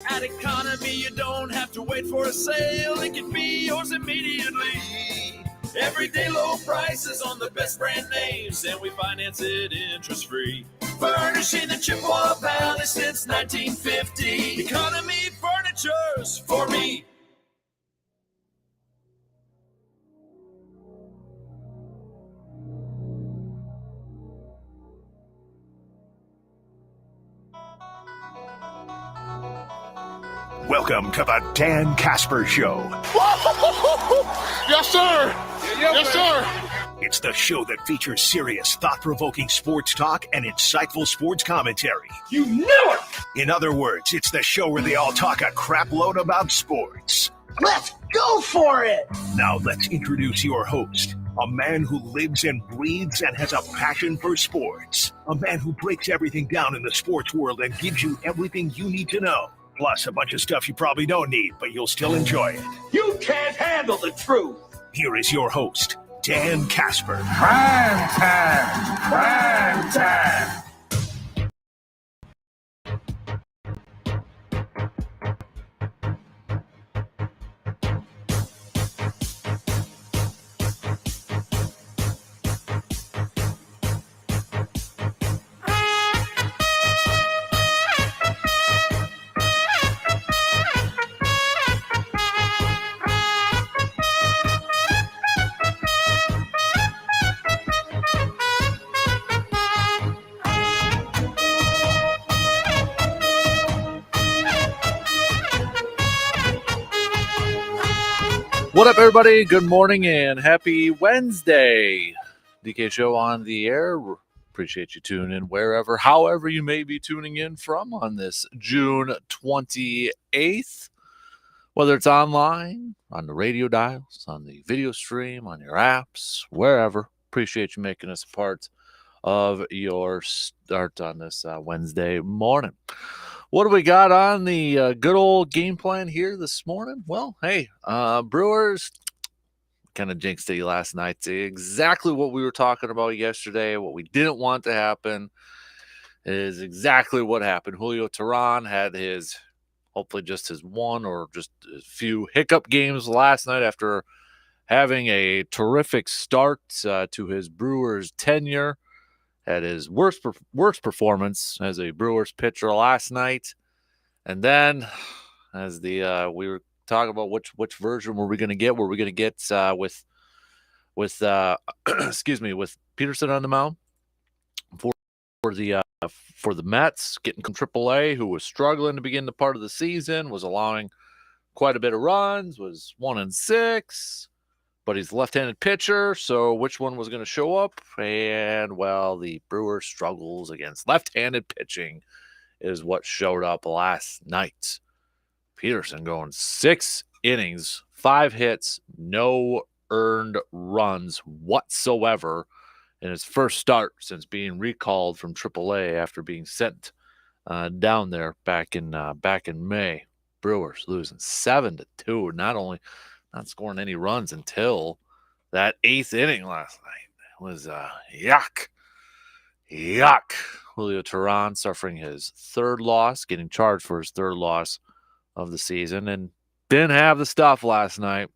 At Economy, you don't have to wait for a sale. It can be yours immediately. Everyday low prices on the best brand names, and we finance it interest-free. Furnishing the Chippewa Valley since 1950. Economy Furniture's for me. Welcome to the Dan Kasper Show. Yes, sir. Yes, sir. It's the show that features serious, thought-provoking sports talk and insightful sports commentary. You knew it. In other words, it's the show where they all talk a crap load about sports. Let's go for it. Now let's introduce your host, a man who lives and breathes and has a passion for sports. A man who breaks everything down in the sports world and gives you everything you need to know. Plus a bunch of stuff you probably don't need, but you'll still enjoy it. You can't handle the truth. Here is your host, Dan Kasper. Prime time. Prime time. What up, everybody? Good morning and happy Wednesday. DK Show on the air. Appreciate you tuning in wherever, however you may be tuning in from on this June 28th. Whether it's online, on the radio dials, on the video stream, on your apps, wherever. Appreciate you making us a part of your start on this Wednesday morning. What do we got on the good old game plan here this morning? Well, hey, Brewers kind of jinxed it last night. Exactly what we were talking about yesterday, what we didn't want to happen is exactly what happened. Julio Teheran had hopefully just his one or just a few hiccup games last night after having a terrific start to his Brewers tenure. Had his worst performance as a Brewers pitcher last night, and then as we were talking about which version were we going to get? Were we going to get with excuse me, with Peterson on the mound for the Mets, getting from AAA, who was struggling to begin the part of the season, was allowing quite a bit of runs, was 1-6. But he's a left-handed pitcher, so which one was going to show up? And, well, the Brewers' struggles against left-handed pitching is what showed up last night. Peterson going 6 innings, 5 hits, no earned runs whatsoever in his first start since being recalled from AAA after being sent down there back in May. Brewers losing 7-2. Not scoring any runs until that 8th inning last night. It was yuck. Julio Teheran suffering his third loss, getting charged for his third loss of the season, and didn't have the stuff last night.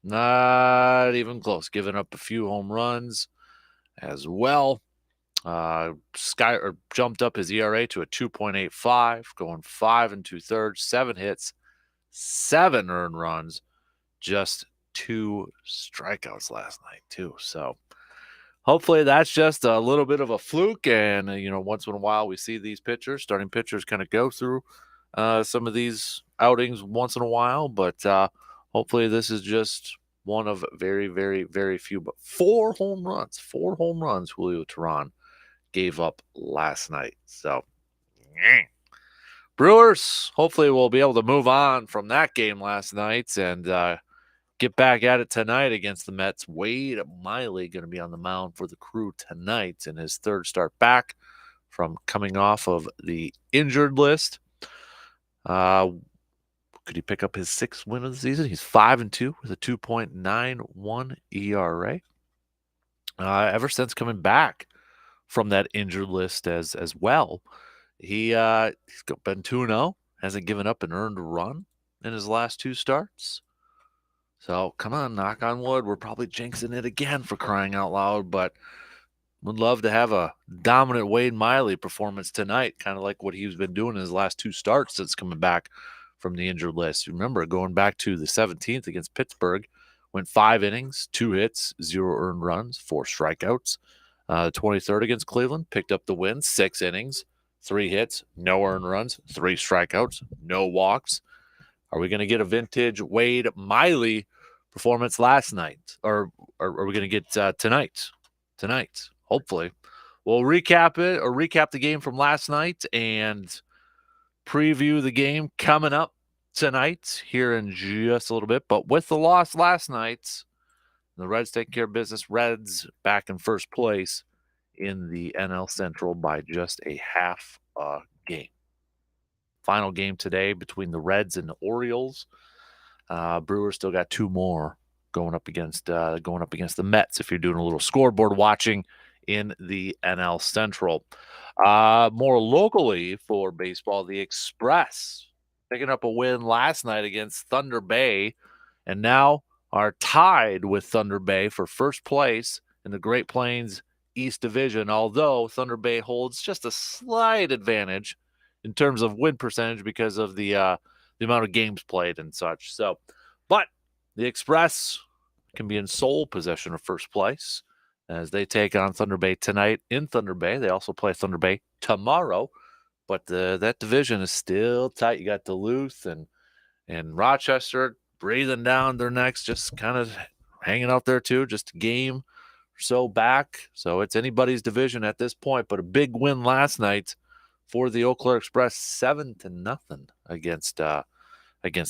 Not even close. Giving up a few home runs as well. Jumped up his ERA to a 2.85, going 5 2/3, 7 hits, 7 earned runs. Just 2 strikeouts last night, too. So hopefully that's just a little bit of a fluke. And, once in a while we see these starting pitchers kind of go through some of these outings once in a while. But hopefully this is just one of very, very, very few. But 4 home runs Julio Teheran gave up last night. So, Brewers, hopefully we'll be able to move on from that game last night and get back at it tonight against the Mets. Wade Miley going to be on the mound for the Crew tonight in his third start back from coming off of the injured list. Could he pick up his 6th win of the season? He's 5-2 with a 2.91 ERA. Ever since coming back from that injured list as well, he's been 2-0. hasn't given up an earned run in his last 2 starts. So come on, knock on wood. We're probably jinxing it again for crying out loud, but would love to have a dominant Wade Miley performance tonight, kind of like what he's been doing in his last 2 starts since coming back from the injured list. Remember, going back to the 17th against Pittsburgh, went 5 innings, 2 hits, 0 earned runs, 4 strikeouts. 23rd against Cleveland, picked up the win, 6 innings, 3 hits, no earned runs, 3 strikeouts, no walks. Are we going to get a vintage Wade Miley performance last night? Or are we going to get tonight? Tonight, hopefully. We'll recap the game from last night and preview the game coming up tonight here in just a little bit. But with the loss last night, the Reds take care of business. Reds back in first place in the NL Central by just a half a game. Final game today between the Reds and the Orioles. Brewers still got 2 more going up against the Mets if you're doing a little scoreboard watching in the NL Central. More locally for baseball, the Express picking up a win last night against Thunder Bay and now are tied with Thunder Bay for first place in the Great Plains East Division, although Thunder Bay holds just a slight advantage in terms of win percentage because of the amount of games played and such. So, but the Express can be in sole possession of first place as they take on Thunder Bay tonight in Thunder Bay. They also play Thunder Bay tomorrow, but that division is still tight. You got Duluth and Rochester breathing down their necks, just kind of hanging out there too, just a game or so back. So it's anybody's division at this point, but a big win last night for the Eau Claire Express, 7-0 against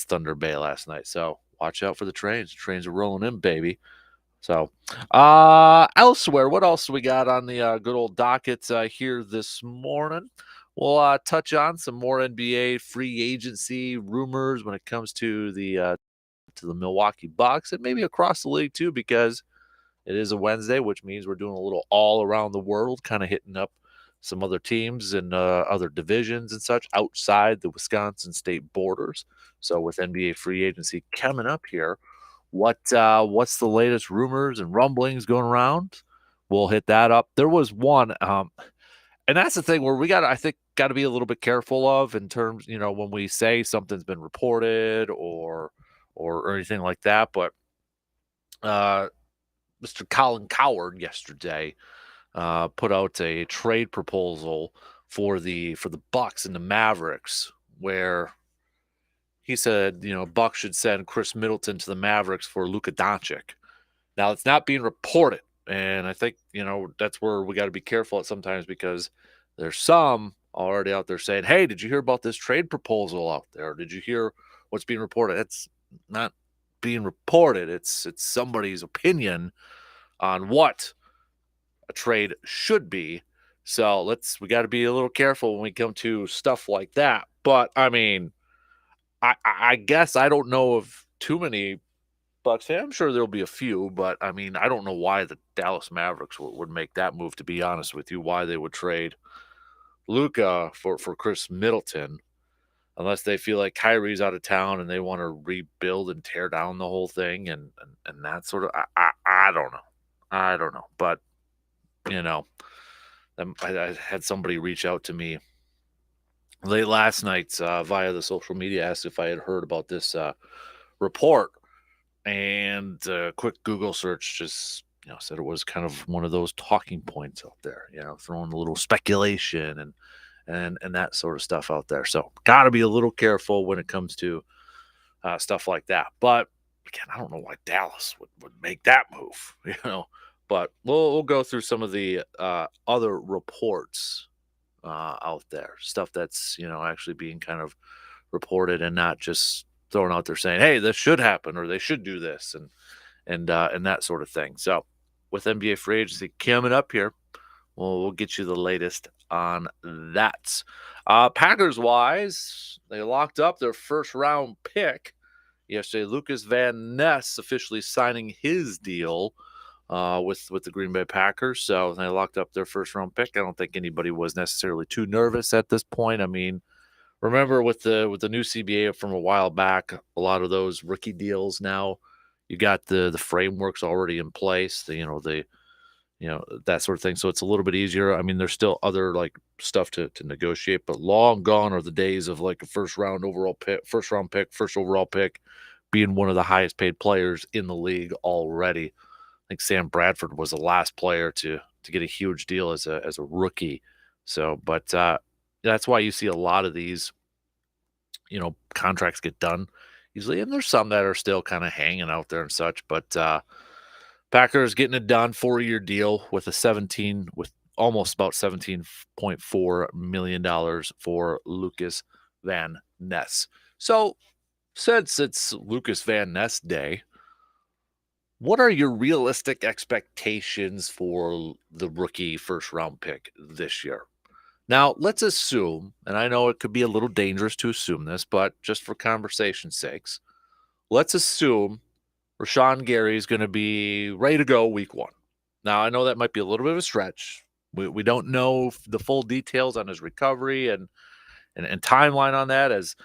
Thunder Bay last night. So watch out for the trains. The trains are rolling in, baby. So elsewhere, what else we got on the good old docket here this morning? We'll touch on some more NBA free agency rumors when it comes to the Milwaukee Bucks and maybe across the league too, because it is a Wednesday, which means we're doing a little all around the world, kind of hitting up some other teams and other divisions and such outside the Wisconsin state borders. So with NBA free agency coming up here, what's the latest rumors and rumblings going around? We'll hit that up. There was one, and that's the thing where we got to be a little bit careful of in terms, when we say something's been reported or anything like that. But Mr. Colin Cowherd yesterday put out a trade proposal for the Bucks and the Mavericks, where he said, Bucks should send Chris Middleton to the Mavericks for Luka Doncic. Now, it's not being reported, and I think, that's where we got to be careful at sometimes, because there's some already out there saying, hey, did you hear about this trade proposal out there? Did you hear what's being reported? It's not being reported. It's somebody's opinion on what a trade should be. So we got to be a little careful when we come to stuff like that. But I mean, I guess I don't know of too many Bucks fans. I'm sure there'll be a few, but I mean, I don't know why the Dallas Mavericks would make that move, to be honest with you, why they would trade Luka for Chris Middleton, unless they feel like Kyrie's out of town and they want to rebuild and tear down the whole thing and that sort of, I don't know. I don't know. But, I had somebody reach out to me late last night via the social media, asked if I had heard about this report, and a quick Google search just said it was kind of one of those talking points out there, throwing a little speculation and that sort of stuff out there. So got to be a little careful when it comes to stuff like that. But again, I don't know why Dallas would make that move, But we'll go through some of the other reports out there, stuff that's actually being kind of reported and not just thrown out there saying, hey, this should happen or they should do this and that sort of thing. So with NBA free agency coming up here, we'll get you the latest on that. Packers wise, they locked up their first round pick yesterday. Lucas Van Ness officially signing his deal with the Green Bay Packers. So they locked up their first round pick. I don't think anybody was necessarily too nervous at this point. I mean, Remember with the new CBA from a while back, a lot of those rookie deals now, you got the frameworks already in place, that sort of thing. So it's a little bit easier. I mean, there's still other like stuff to negotiate, but long gone are the days of like a first round pick, first overall pick being one of the highest paid players in the league already. I think Sam Bradford was the last player to get a huge deal as a rookie. So, but that's why you see a lot of these, contracts get done easily, and there's some that are still kind of hanging out there and such. But Packers getting it done, 4-year deal with almost about $17.4 million for Lucas Van Ness. So, since it's Lucas Van Ness Day, what are your realistic expectations for the rookie first round pick this year? Now, let's assume, and I know it could be a little dangerous to assume this, but just for conversation's sakes, let's assume Rashawn Gary is going to be ready to go week 1. Now, I know that might be a little bit of a stretch. We don't know the full details on his recovery and timeline on that, as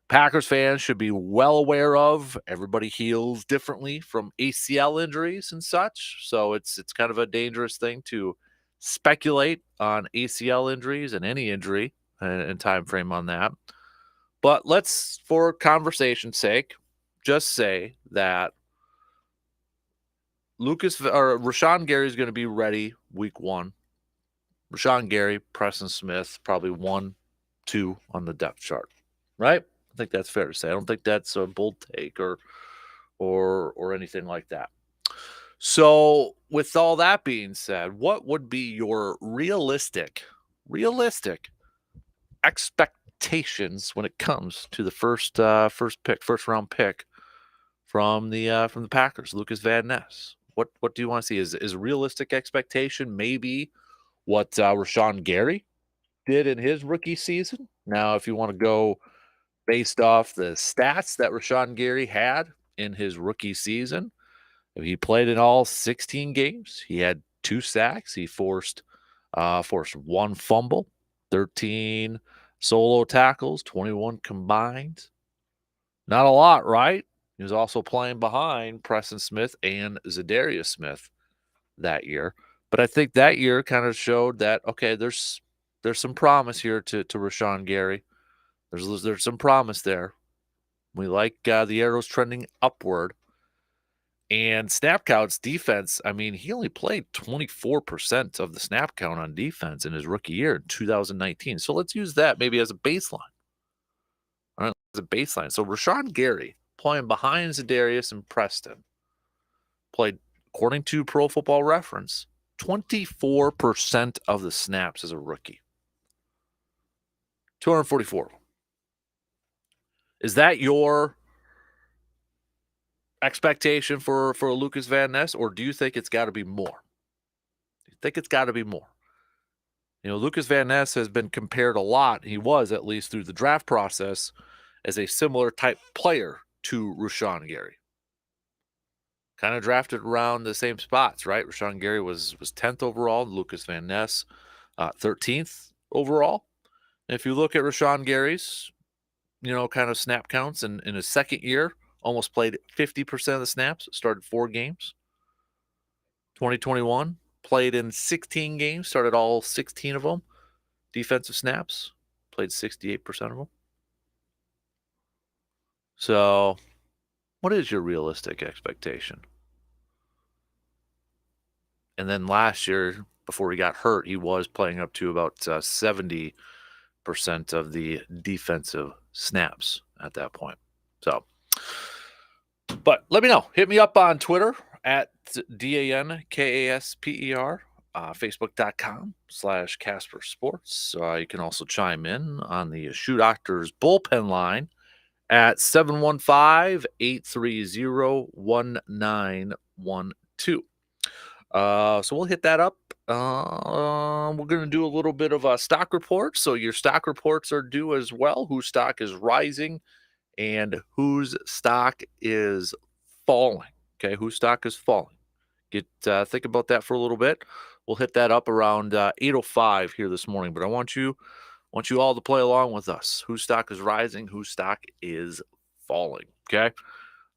Packers fans should be well aware of. Everybody heals differently from ACL injuries and such, so it's kind of a dangerous thing to speculate on ACL injuries and any injury and time frame on that. But let's, for conversation's sake, just say that Rashawn Gary is going to be ready week 1. Rashawn Gary, Preston Smith, probably 1, 2 on the depth chart, right? I think that's fair to say. I don't think that's a bold take or anything like that. So, with all that being said, what would be your realistic expectations when it comes to the first round pick from the Packers, Lucas Van Ness? What do you want to see? Is realistic expectation maybe what Rashawn Gary did in his rookie season? Now, if you want to go based off the stats that Rashawn Gary had in his rookie season, he played in all 16 games. He had 2 sacks. He forced 1 fumble, 13 solo tackles, 21 combined. Not a lot, right? He was also playing behind Preston Smith and Zadarius Smith that year. But I think that year kind of showed that, okay, there's some promise here to Rashawn Gary. There's some promise there. We like the arrows trending upward. And snap counts, defense, I mean, he only played 24% of the snap count on defense in his rookie year in 2019. So let's use that maybe as a baseline. All right, as a baseline. So Rashawn Gary, playing behind Zadarius and Preston, played, according to Pro Football Reference, 24% of the snaps as a rookie. 244. Is that your expectation for Lucas Van Ness, or do you think it's got to be more? Do you think it's got to be more? Lucas Van Ness has been compared a lot. He was, at least through the draft process, as a similar type player to Rashawn Gary. Kind of drafted around the same spots, right? Rashawn Gary was 10th overall. Lucas Van Ness, 13th overall. And if you look at Rashawn Gary's, kind of snap counts in his second year, almost played 50% of the snaps, started 4 games. 2021, played in 16 games, started all 16 of them. Defensive snaps, played 68% of them. So, what is your realistic expectation? And then last year, before he got hurt, he was playing up to about 70% of the defensive snaps at that point. So, but let me know. Hit me up on Twitter at DANKASPER, Facebook.com/Kasper Sports. You can also chime in on the Shoe Doctors bullpen line at 715-830-1912. So we'll hit that up. We're going to do a little bit of a stock report. So your stock reports are due as well. Whose stock is rising and whose stock is falling. Okay, whose stock is falling. Think about that for a little bit. We'll hit that up around 8:05 here this morning. But I want you want you all to play along with us. Whose stock is rising? Whose stock is falling? Okay.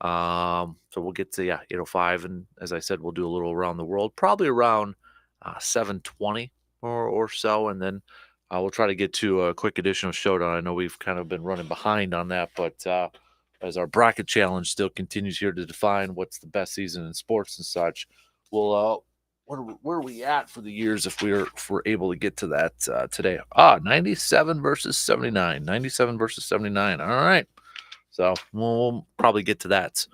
So we'll get to 8:05, and as I said, we'll do a little around the world, probably around 7:20 or so, and then we'll try to get to a quick edition of Showdown. I know we've kind of been running behind on that, but as our bracket challenge still continues here to define what's the best season in sports and such, we'll where are we at for the years if we're able to get to that today? 97 versus 79. 97 versus 79. All right. So we'll probably get to that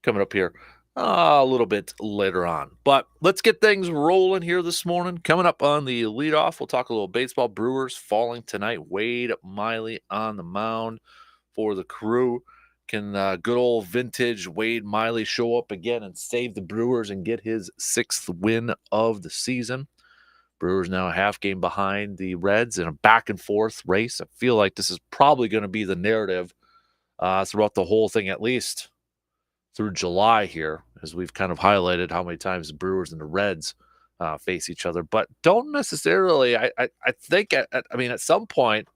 coming up here a little bit later on. But let's get things rolling here this morning. Coming up on the leadoff, we'll talk a little baseball. Brewers falling tonight. Wade Miley on the mound for the Crew. Can good old vintage Wade Miley show up again and save the Brewers and get his 6th win of the season? Brewers now a half game behind the Reds in a back-and-forth race. I feel like this is probably going to be the narrative throughout the whole thing, at least through July here, as we've kind of highlighted how many times the Brewers and the Reds face each other. But don't necessarily, I think, at some point,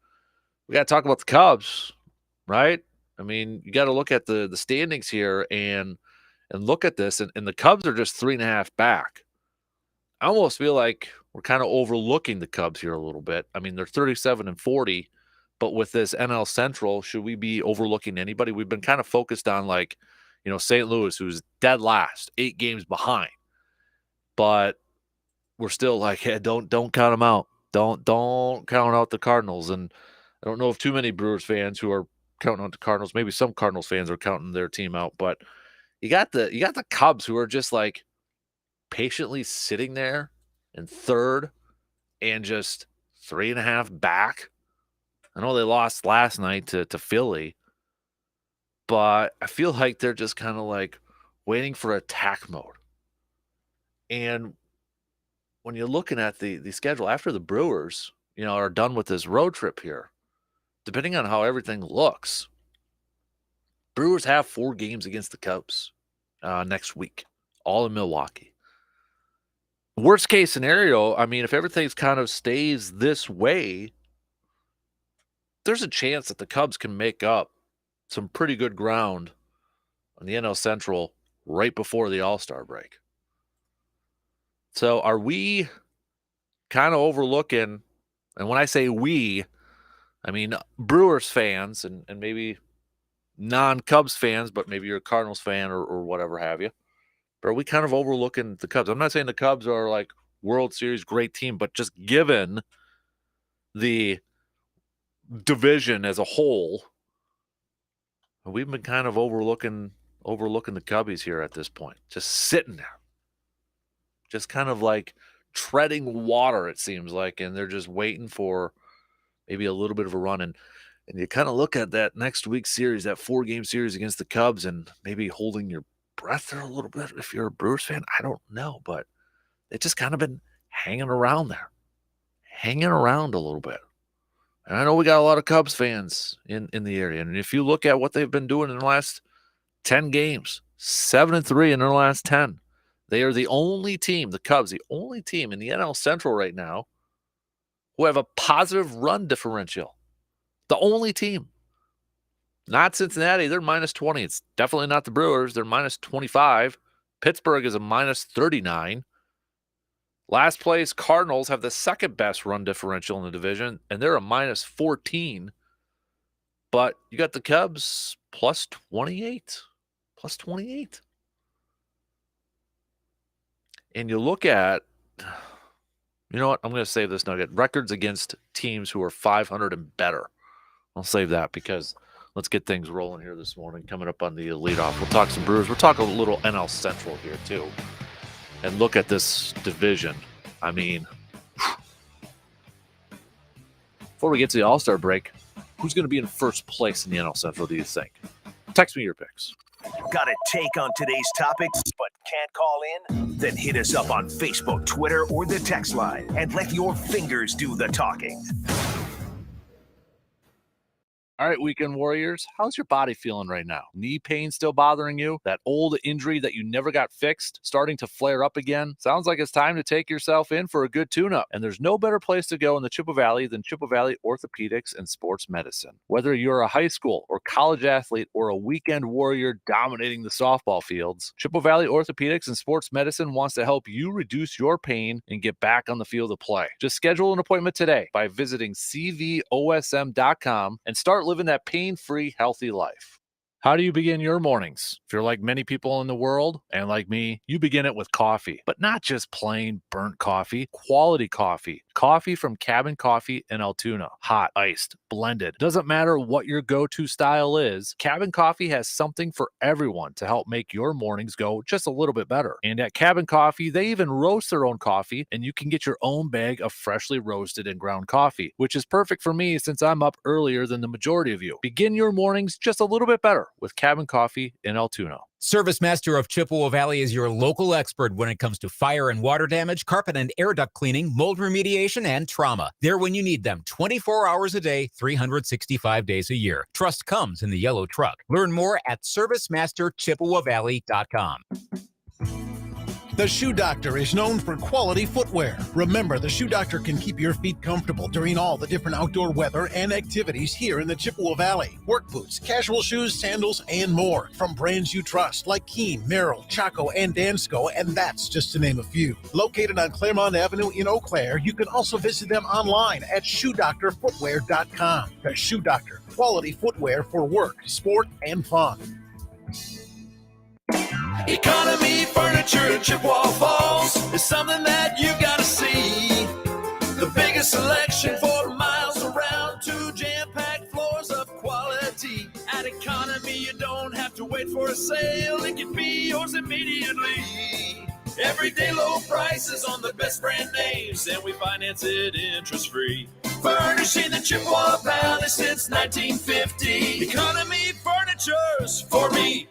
we got to talk about the Cubs, right? I mean, you got to look at the standings here and look at this, and the Cubs are just 3.5 back. I almost feel like we're kind of overlooking the Cubs here a little bit. I mean, they're 37-40, but with this NL Central, should we be overlooking anybody? We've been kind of focused on St. Louis, who's dead last, 8 games behind, but we're still like, hey, don't count them out. Don't count out the Cardinals. And I don't know if too many Brewers fans who are counting out the Cardinals. Maybe some Cardinals fans are counting their team out, but you got the Cubs who are just like patiently sitting there in 3rd and just 3.5 back. I know they lost last night to Philly, but I feel like they're just kind of like waiting for attack mode. And when you're looking at the schedule after the Brewers, are done with this road trip here, depending on how everything looks, Brewers have 4 games against the Cubs next week, all in Milwaukee. Worst case scenario, I mean, if everything kind of stays this way, there's a chance that the Cubs can make up some pretty good ground on the NL Central right before the All-Star break. So are we kind of overlooking, and when I say we, I mean Brewers fans and maybe non-Cubs fans, but maybe you're a Cardinals fan or whatever have you, but are we kind of overlooking the Cubs? I'm not saying the Cubs are like World Series great team, but just given the division as a whole, we've been kind of overlooking the Cubbies here at this point, just sitting there, just kind of like treading water, it seems like, and they're just waiting for maybe a little bit of a run. And you kind of look at that next week's series, that 4-game series against the Cubs, and maybe holding your breath there a little bit if you're a Brewers fan. I don't know, but it's just kind of been hanging around there, hanging around a little bit. And I know we got a lot of Cubs fans in the area. And if you look at what they've been doing in the last 10 games, 7-3 in their last 10. They are the only team, the Cubs, the only team in the NL Central right now who have a positive run differential. The only team. Not Cincinnati. They're -20. It's definitely not the Brewers. They're -25. Pittsburgh is a -39. Last place, Cardinals have the second best run differential in the division, and they're a -14. But you got the Cubs +28. +28. And you look at, you know what? I'm going to save this nugget. Records against teams who are 500 and better. I'll save that because let's get things rolling here this morning. Coming up on the leadoff, we'll talk some Brewers. We'll talk a little NL Central here too. And look at this division. I mean, before we get to the All-Star break, who's going to be in first place in the NL Central, do you think? Text me your picks. Got a take on today's topics but can't call in? Then hit us up on Facebook, Twitter, or the text line and let your fingers do the talking. All right, weekend warriors, how's your body feeling right now? Knee pain still bothering you? That old injury that you never got fixed starting to flare up again? Sounds like it's time to take yourself in for a good tune-up. And there's no better place to go in the Chippewa Valley than Chippewa Valley Orthopedics and Sports Medicine. Whether you're a high school or college athlete or a weekend warrior dominating the softball fields, Chippewa Valley Orthopedics and Sports Medicine wants to help you reduce your pain and get back on the field of play. Just schedule an appointment today by visiting cvosm.com and start living that pain-free, healthy life. How do you begin your mornings? If you're like many people in the world, and like me, you begin it with coffee. But not just plain burnt coffee, quality coffee. Coffee from Cabin Coffee in Altoona. Hot, iced, blended. Doesn't matter what your go-to style is, Cabin Coffee has something for everyone to help make your mornings go just a little bit better. And at Cabin Coffee, they even roast their own coffee, and you can get your own bag of freshly roasted and ground coffee, which is perfect for me since I'm up earlier than the majority of you. Begin your mornings just a little bit better with Cabin Coffee in Altoona. Service Master of Chippewa Valley is your local expert when it comes to fire and water damage, carpet and air duct cleaning, mold remediation, and trauma. They're when you need them 24 hours a day, 365 days a year. Trust comes in the yellow truck. Learn more at ServiceMasterChippewaValley.com. The Shoe Doctor is known for quality footwear. Remember, the Shoe Doctor can keep your feet comfortable during all the different outdoor weather and activities here in the Chippewa Valley. Work boots, casual shoes, sandals, and more from brands you trust like Keen, Merrill, Chaco, and Dansko, and that's just to name a few. Located on Claremont Avenue in Eau Claire, you can also visit them online at ShoeDoctorFootwear.com. The Shoe Doctor, quality footwear for work, sport, and fun. Economy Furniture in Chippewa Falls is something that you gotta see. The biggest selection for miles around, 2 jam-packed floors of quality. At Economy, you don't have to wait for a sale. It can be yours immediately. Everyday low prices on the best brand names, and we finance it interest-free. Furnishing the Chippewa Valley since 1950. Economy Furniture's for me.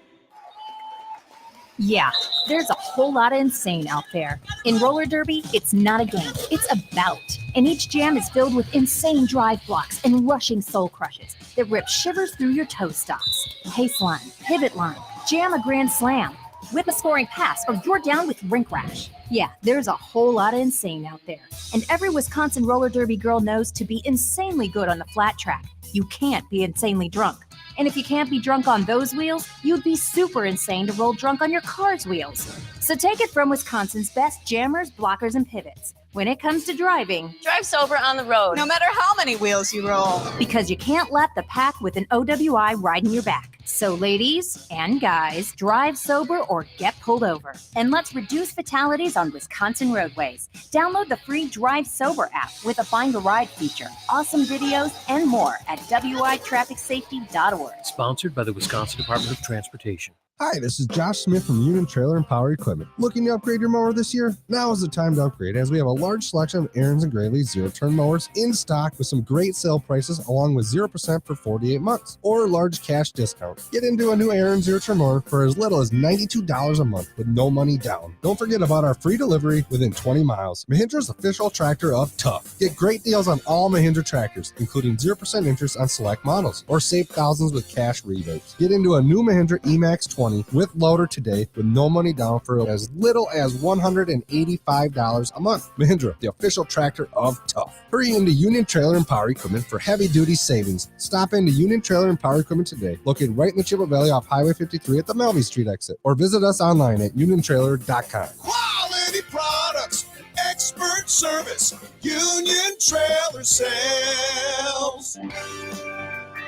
Yeah, there's a whole lot of insane out there. In roller derby, it's not a game, it's a bout. And each jam is filled with insane drive blocks and rushing soul crushes that rip shivers through your toe stops. Pace line, pivot line, jam a grand slam, whip a scoring pass, or you're down with rink rash. Yeah, there's a whole lot of insane out there. And every Wisconsin roller derby girl knows to be insanely good on the flat track, you can't be insanely drunk. And if you can't be drunk on those wheels, you'd be super insane to roll drunk on your car's wheels. So take it from Wisconsin's best jammers, blockers, and pivots. When it comes to driving, drive sober on the road, no matter how many wheels you roll. Because you can't let the pack with an OWI riding your back. So ladies and guys, drive sober or get pulled over. And let's reduce fatalities on Wisconsin roadways. Download the free Drive Sober app with a Find a Ride feature, awesome videos, and more at witrafficsafety.org. Sponsored by the Wisconsin Department of Transportation. Hi, this is Josh Smith from Union Trailer and Power Equipment. Looking to upgrade your mower this year? Now is the time to upgrade, as we have a large selection of Aaron's and Graylee's zero-turn mowers in stock with some great sale prices along with 0% for 48 months or large cash discount. Get into a new Aaron's zero-turn mower for as little as $92 a month with no money down. Don't forget about our free delivery within 20 miles. Mahindra's official tractor of Tough. Get great deals on all Mahindra tractors, including 0% interest on select models, or save thousands with cash rebates. Get into a new Mahindra E-Max 20 with loader today with no money down for as little as $185 a month. Mahindra, the official tractor of Tough. Hurry into Union Trailer and Power Equipment for heavy-duty savings. Stop into Union Trailer and Power Equipment today, located right in the Chippewa Valley off Highway 53 at the Melvey Street exit, or visit us online at uniontrailer.com. Quality products, expert service, Union Trailer Sales.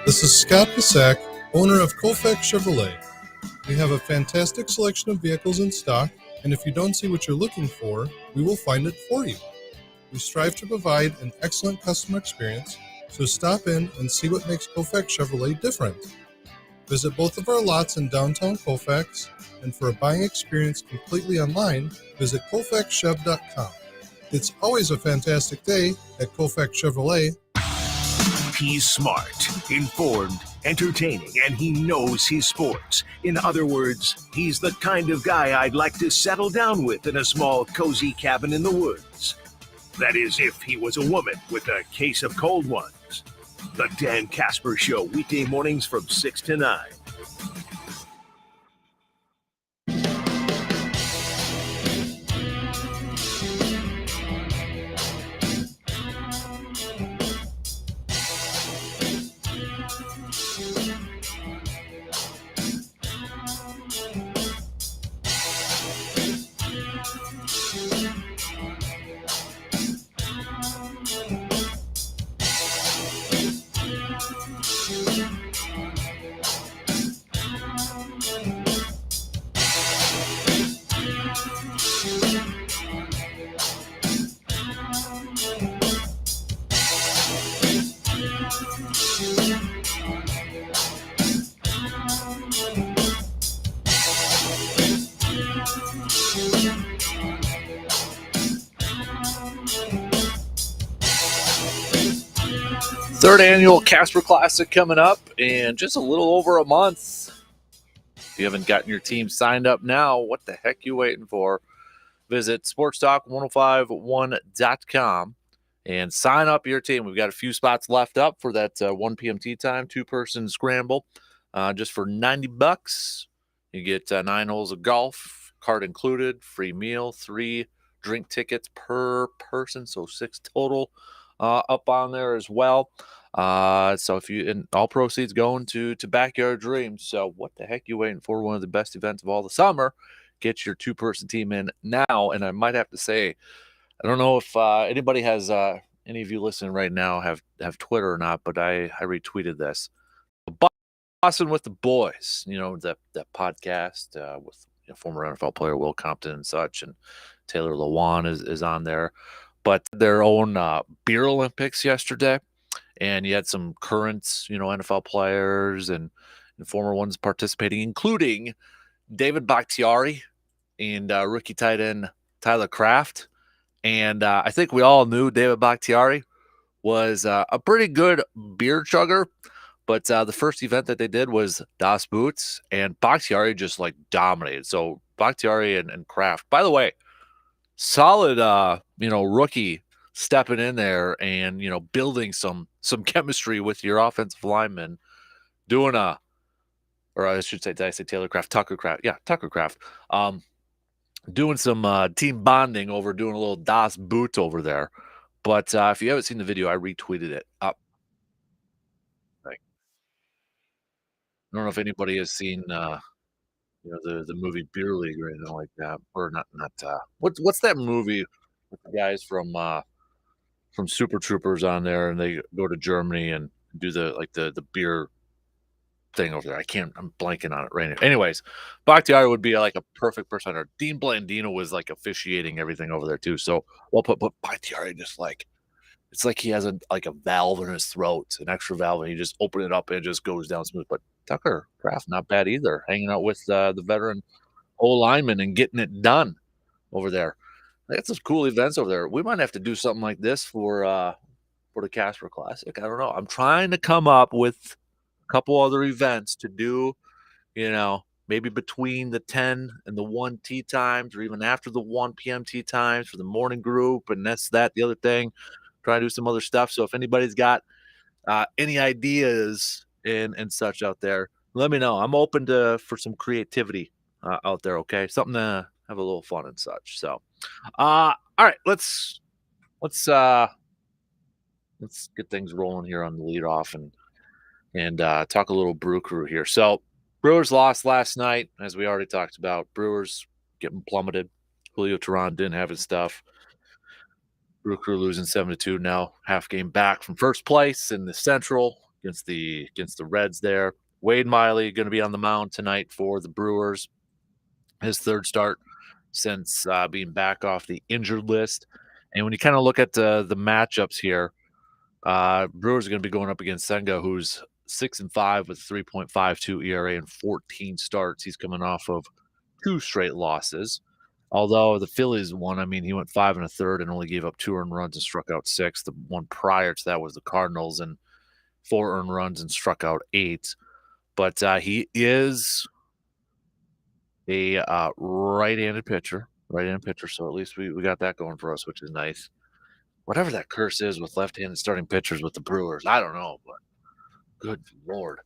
This is Scott Pasak, owner of Kofak Chevrolet. We have a fantastic selection of vehicles in stock, and if you don't see what you're looking for, we will find it for you. We strive to provide an excellent customer experience, so stop in and see what makes Kofak Chevrolet different. Visit both of our lots in downtown Colfax, and for a buying experience completely online, visit KofakChev.com. It's always a fantastic day at Kofak Chevrolet. He's smart, informed, entertaining, and he knows his sports. In other words, he's the kind of guy I'd like to settle down with in a small, cozy cabin in the woods. That is, if he was a woman with a case of cold ones. The Dan Kasper Show, weekday mornings from 6 to 9. Third annual Casper Classic coming up in just a little over a month. If you haven't gotten your team signed up now, what the heck you waiting for? Visit sportstalk1051.com and sign up your team. We've got a few spots left up for that 1 p.m. tee time, two-person scramble. Just for $90, you get 9 holes of golf, cart included, free meal, 3 drink tickets per person, so 6 total. Up on there as well. So if you, and all proceeds going to Backyard Dreams. So what the heck you waiting for? One of the best events of all the summer. Get your two-person team in now. And I might have to say, I don't know if anybody has, any of you listening right now have Twitter or not, but I retweeted this. Boston with the Boys, that podcast with former NFL player Will Compton and such, and Taylor Lewan is on there. But their own beer Olympics yesterday, and you had some current, NFL players and former ones participating, including David Bakhtiari and rookie tight end Tyler Kraft. And I think we all knew David Bakhtiari was a pretty good beer chugger, but the first event that they did was Das Boots, and Bakhtiari just dominated. So Bakhtiari and Kraft, by the way, solid, rookie stepping in there and, building some chemistry with your offensive linemen, doing or I should say, did I say Taylor Kraft? Tucker Kraft. Yeah, Tucker Kraft. Doing some team bonding over doing a little Das Boot over there. But if you haven't seen the video, I retweeted it up. I don't know if anybody has seen the movie Beer League or anything like that, or not. What's that movie with the guys from Super Troopers on there, and they go to Germany and do the beer thing over there. I'm blanking on it right now. Anyways, Bakhtiari would be like a perfect person. Or Dean Blandino was officiating everything over there too. So well put, but Bakhtiari just it's like he has a valve in his throat, an extra valve, and you just open it up and it just goes down smooth. But Tucker Kraft, not bad either, hanging out with the veteran O-lineman and getting it done over there. They got some cool events over there. We might have to do something like this for the Casper Classic. I don't know. I'm trying to come up with a couple other events to do, maybe between the 10 and the 1 tee times, or even after the 1 p.m. tee times for the morning group, and the other thing. Try to do some other stuff. So if anybody's got any ideas and such out there, let me know. I'm open for some creativity out there. Okay, something to have a little fun and such. So, all right, let's get things rolling here on the leadoff and talk a little Brew Crew here. So Brewers lost last night, as we already talked about. Brewers getting plummeted. Julio Teheran didn't have his stuff. Brew Crew losing 7-2 now, half game back from first place in the Central against the Reds there. Wade Miley going to be on the mound tonight for the Brewers. His third start since being back off the injured list. And when you kind of look at the matchups here, Brewers are going to be going up against Senga, who's 6-5 with 3.52 ERA and 14 starts. He's coming off of 2 straight losses. Although the Phillies won, he went 5 1/3 and only gave up 2 earned runs and struck out 6. The one prior to that was the Cardinals, and 4 earned runs and struck out 8. But he is a right-handed pitcher. So at least we got that going for us, which is nice. whatever that curse is with left-handed starting pitchers with the Brewers. I don't know, but good Lord.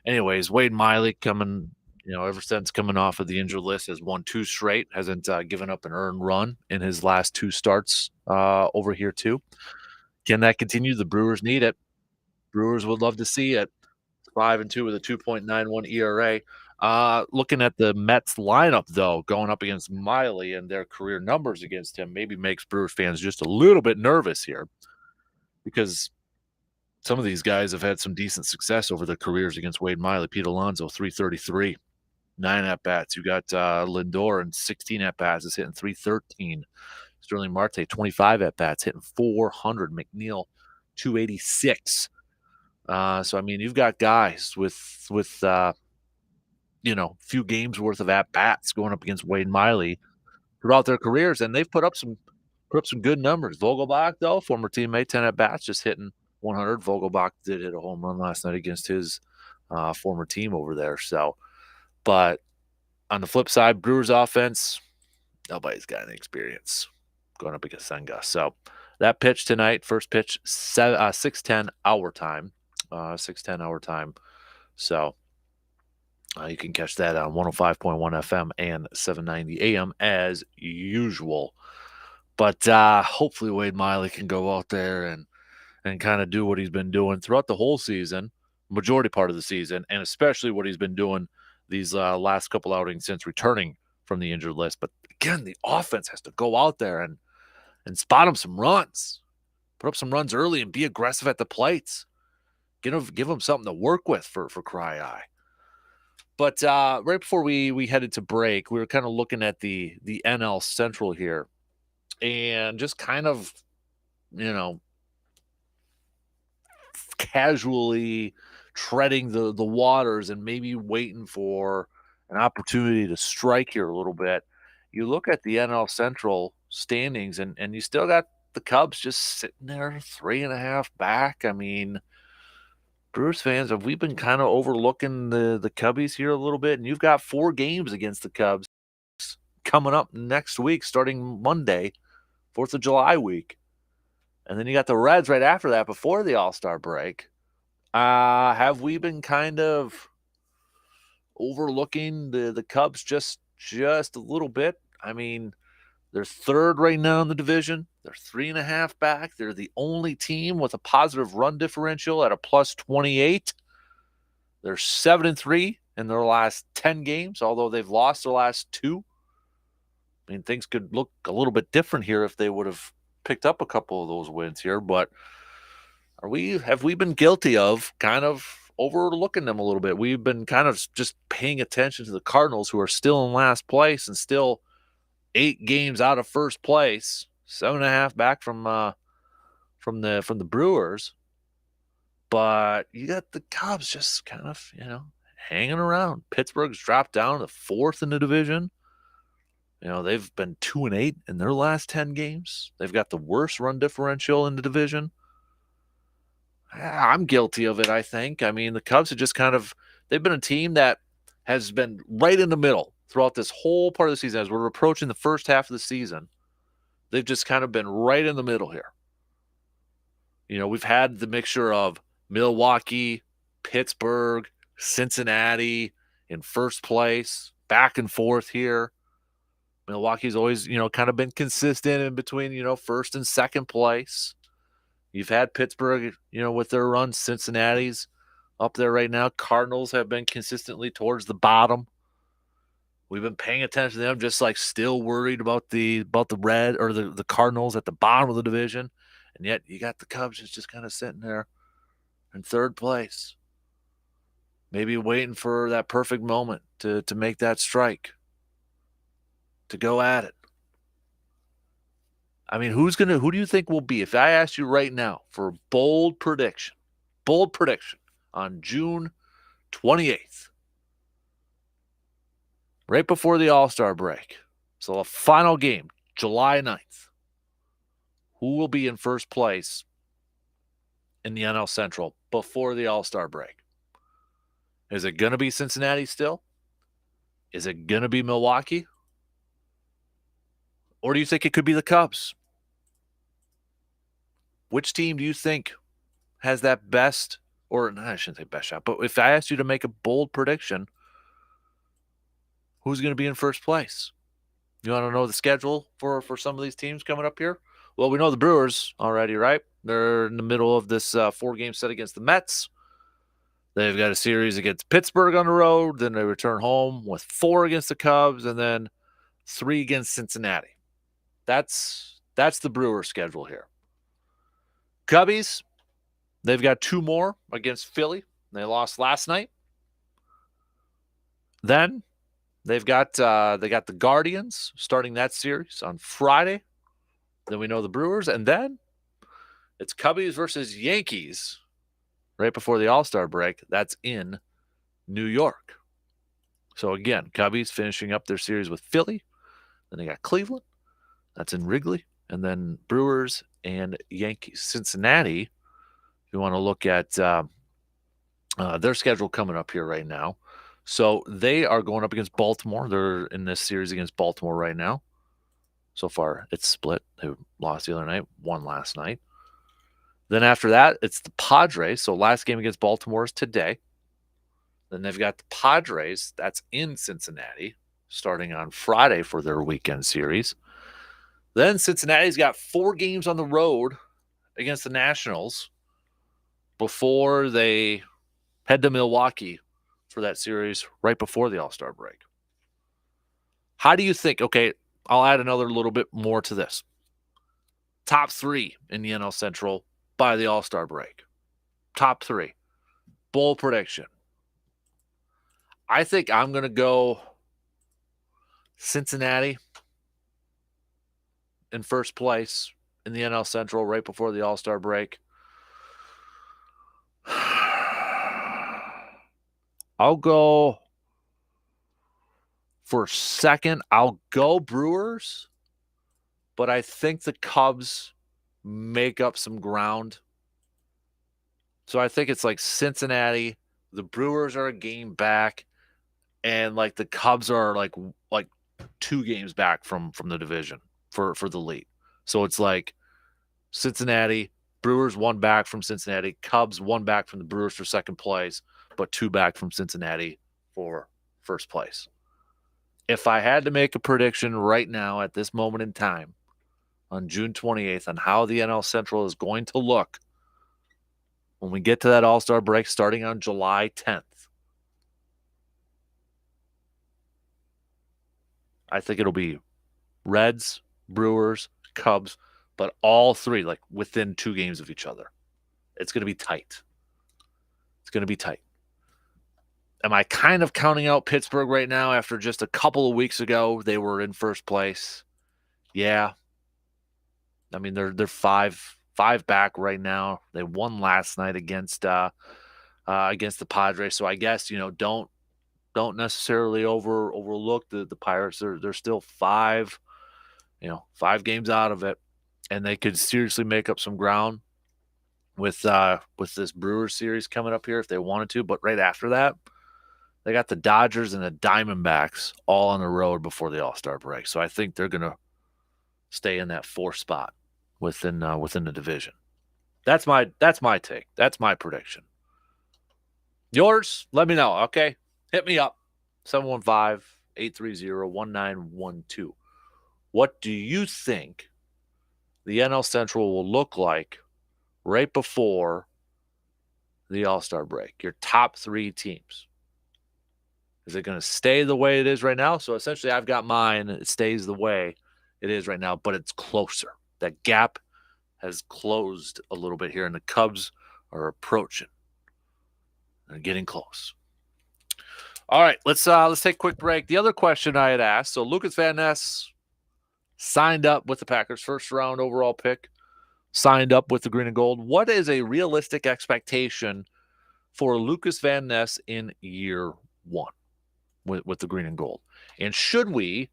Anyways, Wade Miley coming, ever since coming off of the injured list, has won 2 straight, hasn't given up an earned run in his last 2 starts over here too. Can that continue? The Brewers need it. Brewers would love to see it. 5-2 with a 2.91 ERA. Looking at the Mets lineup, though, going up against Miley and their career numbers against him maybe makes Brewers fans just a little bit nervous here, because some of these guys have had some decent success over their careers against Wade Miley. Pete Alonso, 333, 9 at-bats. You got Lindor in 16 at-bats is hitting 313. Sterling Marte, 25 at-bats, hitting 400. McNeil, 286. So, I mean, you've got guys with few games worth of at-bats going up against Wade Miley throughout their careers, and they've put up some good numbers. Vogelbach, though, former teammate, 10 at-bats, just hitting 100. Vogelbach did hit a home run last night against his former team over there. So, but on the flip side, Brewers offense, nobody's got any experience going up against Senga. So that pitch tonight, first pitch, 6:10 our time. 6:10 our time. So you can catch that on 105.1 FM and 790 AM as usual. But hopefully Wade Miley can go out there and kind of do what he's been doing throughout the whole season, majority part of the season, and especially what he's been doing these last couple outings since returning from the injured list. But again, the offense has to go out there and spot him some runs, put up some runs early and be aggressive at the plates. Give him something to work with for Cry-Eye. But right before we headed to break, we were kind of looking at the NL Central here and just kind of, casually treading the waters and maybe waiting for an opportunity to strike here a little bit. You look at the NL Central standings and you still got the Cubs just sitting there 3.5 back. I mean, Brewers fans, have we been kind of overlooking the Cubbies here a little bit? And you've got 4 games against the Cubs coming up next week, starting Monday, 4th of July week. And then you got the Reds right after that before the All-Star break. Have we been kind of overlooking the Cubs just a little bit? I mean, they're 3rd right now in the division. They're 3.5 back. They're the only team with a positive run differential at a plus 28. They're 7-3 in their last 10 games, although they've lost their last 2. I mean, things could look a little bit different here if they would have picked up a couple of those wins here. But have we been guilty of kind of overlooking them a little bit? We've been kind of just paying attention to the Cardinals, who are still in last place and still 8 games out of first place, 7.5 back from the Brewers. But you got the Cubs just kind of, hanging around. Pittsburgh's dropped down to 4th in the division. They've been 2-8 in their last 10 games. They've got the worst run differential in the division. I'm guilty of it, I think. I mean, the Cubs have just they've been a team that has been right in the middle throughout this whole part of the season. As we're approaching the first half of the season, they've just kind of been right in the middle here. We've had the mixture of Milwaukee, Pittsburgh, Cincinnati in first place, back and forth here. Milwaukee's always, kind of been consistent in between, first and second place. You've had Pittsburgh, with their run. Cincinnati's up there right now. Cardinals have been consistently towards the bottom. We've been paying attention to them, just like still worried about the Red or the Cardinals at the bottom of the division. And yet you got the Cubs just kind of sitting there in 3rd place. Maybe waiting for that perfect moment to make that strike, to go at it. I mean, who do you think will be, if I asked you right now for a bold prediction on June 28th, right before the All-Star break, so the final game, July 9th, who will be in first place in the NL Central before the All-Star break? Is it going to be Cincinnati still? Is it going to be Milwaukee? Or do you think it could be the Cubs? which team do you think has that best, or no, I shouldn't say best shot, but if I asked you to make a bold prediction, who's going to be in first place? You want to know the schedule for some of these teams coming up here? Well, we know the Brewers already, right? They're in the middle of this 4-game set against the Mets. They've got a series against Pittsburgh on the road. Then they return home with 4 against the Cubs and then 3 against Cincinnati. That's the Brewers schedule here. Cubbies, they've got 2 more against Philly. They lost last night. Then they got the Guardians starting that series on Friday. Then we know the Brewers, and then it's Cubbies versus Yankees right before the All-Star break. That's in New York. So again, Cubbies finishing up their series with Philly. Then they got Cleveland. That's in Wrigley. And then Brewers and Yankees. Cincinnati, if you want to look at their schedule coming up here right now. So they are going up against Baltimore. They're in this series against Baltimore right now. So far, it's split. They lost the other night, won last night. Then after that, it's the Padres. So last game against Baltimore is today. Then they've got the Padres. That's in Cincinnati, starting on Friday for their weekend series. Then Cincinnati's got 4 games on the road against the Nationals before they head to Milwaukee for that series right before the All-Star break. How do you think? Okay, I'll add another little bit more to this. Top 3 in the NL Central by the All-Star break. Top 3. Bold prediction. I think I'm going to go Cincinnati in first place in the NL Central right before the All-Star break. I'll go for second. I'll go Brewers, but I think the Cubs make up some ground. So I think it's like Cincinnati, the Brewers are a game back, and like the Cubs are like 2 games back from the division for the lead. So it's like Cincinnati, Brewers 1 back from Cincinnati, Cubs 1 back from the Brewers for second place, but 2 back from Cincinnati for first place. If I had to make a prediction right now at this moment in time on June 28th on how the NL Central is going to look when we get to that All-Star break starting on July 10th, I think it'll be Reds, Brewers, Cubs, but all 3 like within 2 games of each other. It's going to be tight. It's going to be tight. Am I kind of counting out Pittsburgh right now after just a couple of weeks ago they were in first place? Yeah. I mean, they're 5 back right now. They won last night against the Padres. So I guess, don't necessarily overlook the Pirates. They're still 5 games out of it, and they could seriously make up some ground with this Brewers series coming up here if they wanted to. But right after that, they got the Dodgers and the Diamondbacks all on the road before the All-Star break. So I think they're going to stay in that 4th spot within the division. That's my take. That's my prediction. Yours? Let me know, okay? Hit me up. 715-830-1912. What do you think the NL Central will look like right before the All-Star break? Your top 3 teams. Is it going to stay the way it is right now? So essentially I've got mine. It stays the way it is right now, but it's closer. That gap has closed a little bit here, and the Cubs are approaching. They're getting close. All right, let's take a quick break. The other question I had asked, so Lucas Van Ness signed up with the Packers, 1st round overall pick, signed up with the Green and Gold. What is a realistic expectation for Lucas Van Ness in year 1 with the Green and Gold? And should we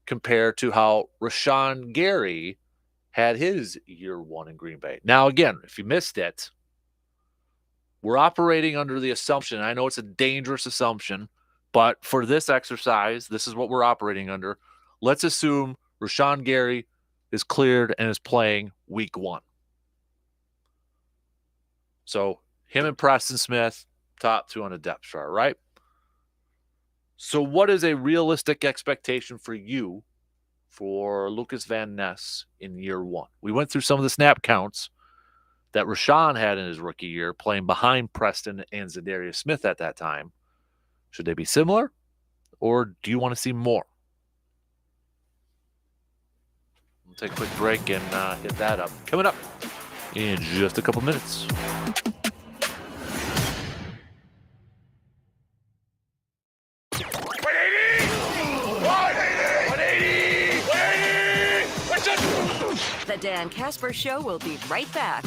compare to how Rashawn Gary had his year 1 in Green Bay? Now, again, if you missed it, we're operating under the assumption, I know it's a dangerous assumption, but for this exercise, this is what we're operating under. Let's assume Rashawn Gary is cleared and is playing week 1. So him and Preston Smith, top two on the depth chart, right? So what is a realistic expectation for you for Lucas Van Ness in year one? We went through some of the snap counts that Rashawn had in his rookie year, playing behind Preston and Zadarius Smith at that time. Should they be similar, or do you want to see more? We'll take a quick break and hit that up. Coming up in just a couple minutes. The Dan Kasper Show will be right back.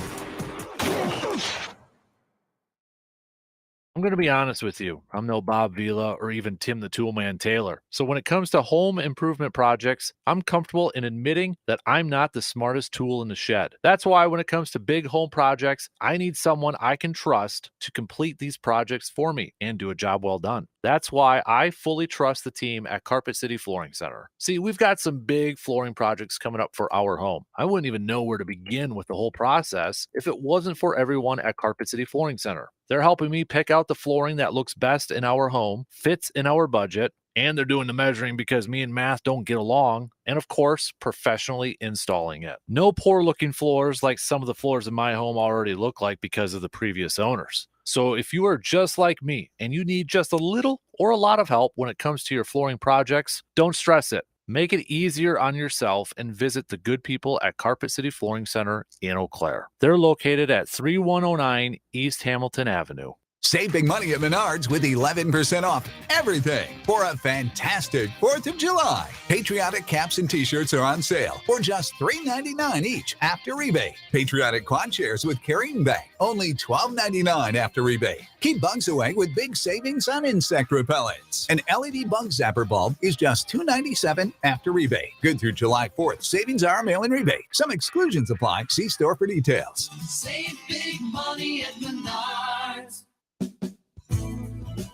I'm going to be honest with you. I'm no Bob Vila or even Tim the Toolman Taylor. So when it comes to home improvement projects, I'm comfortable in admitting that I'm not the smartest tool in the shed. That's why when it comes to big home projects, I need someone I can trust to complete these projects for me and do a job well done. That's why I fully trust the team at Carpet City Flooring Center. See, we've got some big flooring projects coming up for our home. I wouldn't even know where to begin with the whole process if it wasn't for everyone at Carpet City Flooring Center. They're helping me pick out the flooring that looks best in our home, fits in our budget, and they're doing the measuring because me and math don't get along, and of course, professionally installing it. No poor looking floors like some of the floors in my home already look like because of the previous owners. So if you are just like me and you need just a little or a lot of help when it comes to your flooring projects, don't stress it. Make it easier on yourself and visit the good people at Carpet City Flooring Center in Eau Claire. They're located at 3109 East Hamilton Avenue. Save big money at Menards with 11% off everything for a fantastic 4th of July. Patriotic caps and t-shirts are on sale for just $3.99 each after rebate. Patriotic quad chairs with carrying bag, only $12.99 after rebate. Keep bugs away with big savings on insect repellents. An LED bug zapper bulb is just $2.97 after rebate. Good through July 4th. Savings are mail-in rebate. Some exclusions apply. See store for details. Save big money at Menards.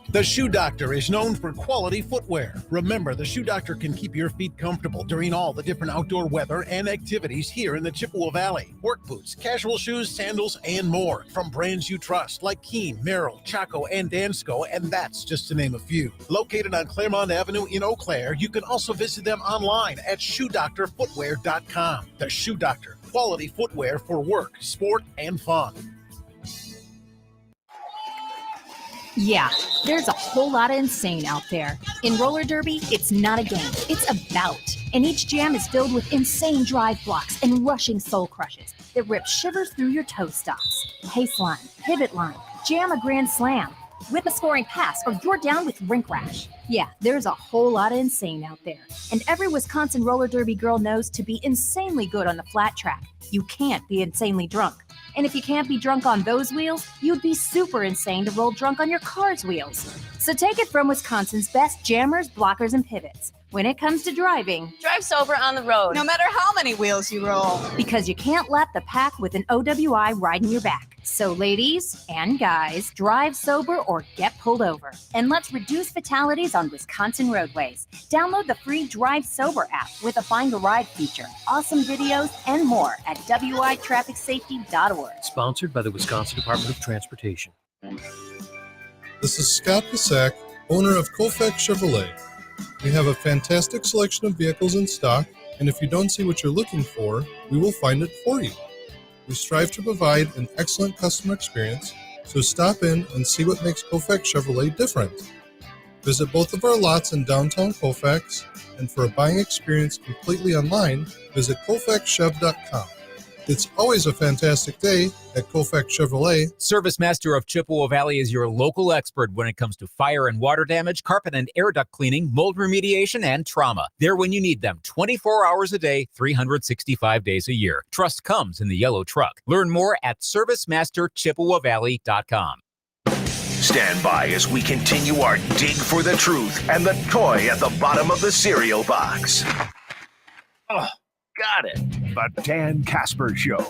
The Shoe Doctor is known for quality footwear. Remember, the Shoe Doctor can keep your feet comfortable during all the different outdoor weather and activities here in the Chippewa Valley. Work boots, casual shoes, sandals, and more from brands you trust like Keen, Merrill, Chaco, and Dansko, and that's just to name a few. Located on Claremont Avenue in Eau Claire, you can also visit them online at ShoeDoctorFootwear.com. The Shoe Doctor, quality footwear for work, sport, and fun. Yeah, there's a whole lot of insane out there. In roller derby, it's not a game, it's a bout. And each jam is filled with insane drive blocks and rushing soul crushes that rip shivers through your toe stops. Pace line, pivot line, jam a grand slam, whip a scoring pass, or you're down with rink rash. Yeah, there's a whole lot of insane out there. And every Wisconsin roller derby girl knows to be insanely good on the flat track, you can't be insanely drunk. And if you can't be drunk on those wheels, you'd be super insane to roll drunk on your car's wheels. So take it from Wisconsin's best jammers, blockers, and pivots. When it comes to driving, drive sober on the road, no matter how many wheels you roll. Because you can't lap the pack with an OWI riding your back. So ladies and guys, drive sober or get pulled over. And let's reduce fatalities on Wisconsin roadways. Download the free Drive Sober app with a Find a Ride feature, awesome videos, and more at witrafficsafety.org. Sponsored by the Wisconsin Department of Transportation. This is Scott Pasek, owner of Kofak Chevrolet. We have a fantastic selection of vehicles in stock, and if you don't see what you're looking for, we will find it for you. We strive to provide an excellent customer experience, so stop in and see what makes Kofak Chevrolet different. Visit both of our lots in downtown Colfax, and for a buying experience completely online, visit KofakChev.com. It's always a fantastic day at Kofak Chevrolet. Service Master of Chippewa Valley is your local expert when it comes to fire and water damage, carpet and air duct cleaning, mold remediation, and trauma. They're when you need them 24 hours a day, 365 days a year. Trust comes in the yellow truck. Learn more at ServiceMasterChippewaValley.com. Stand by as we continue our dig for the truth and the toy at the bottom of the cereal box. Oh, got it. The Dan Kasper Show.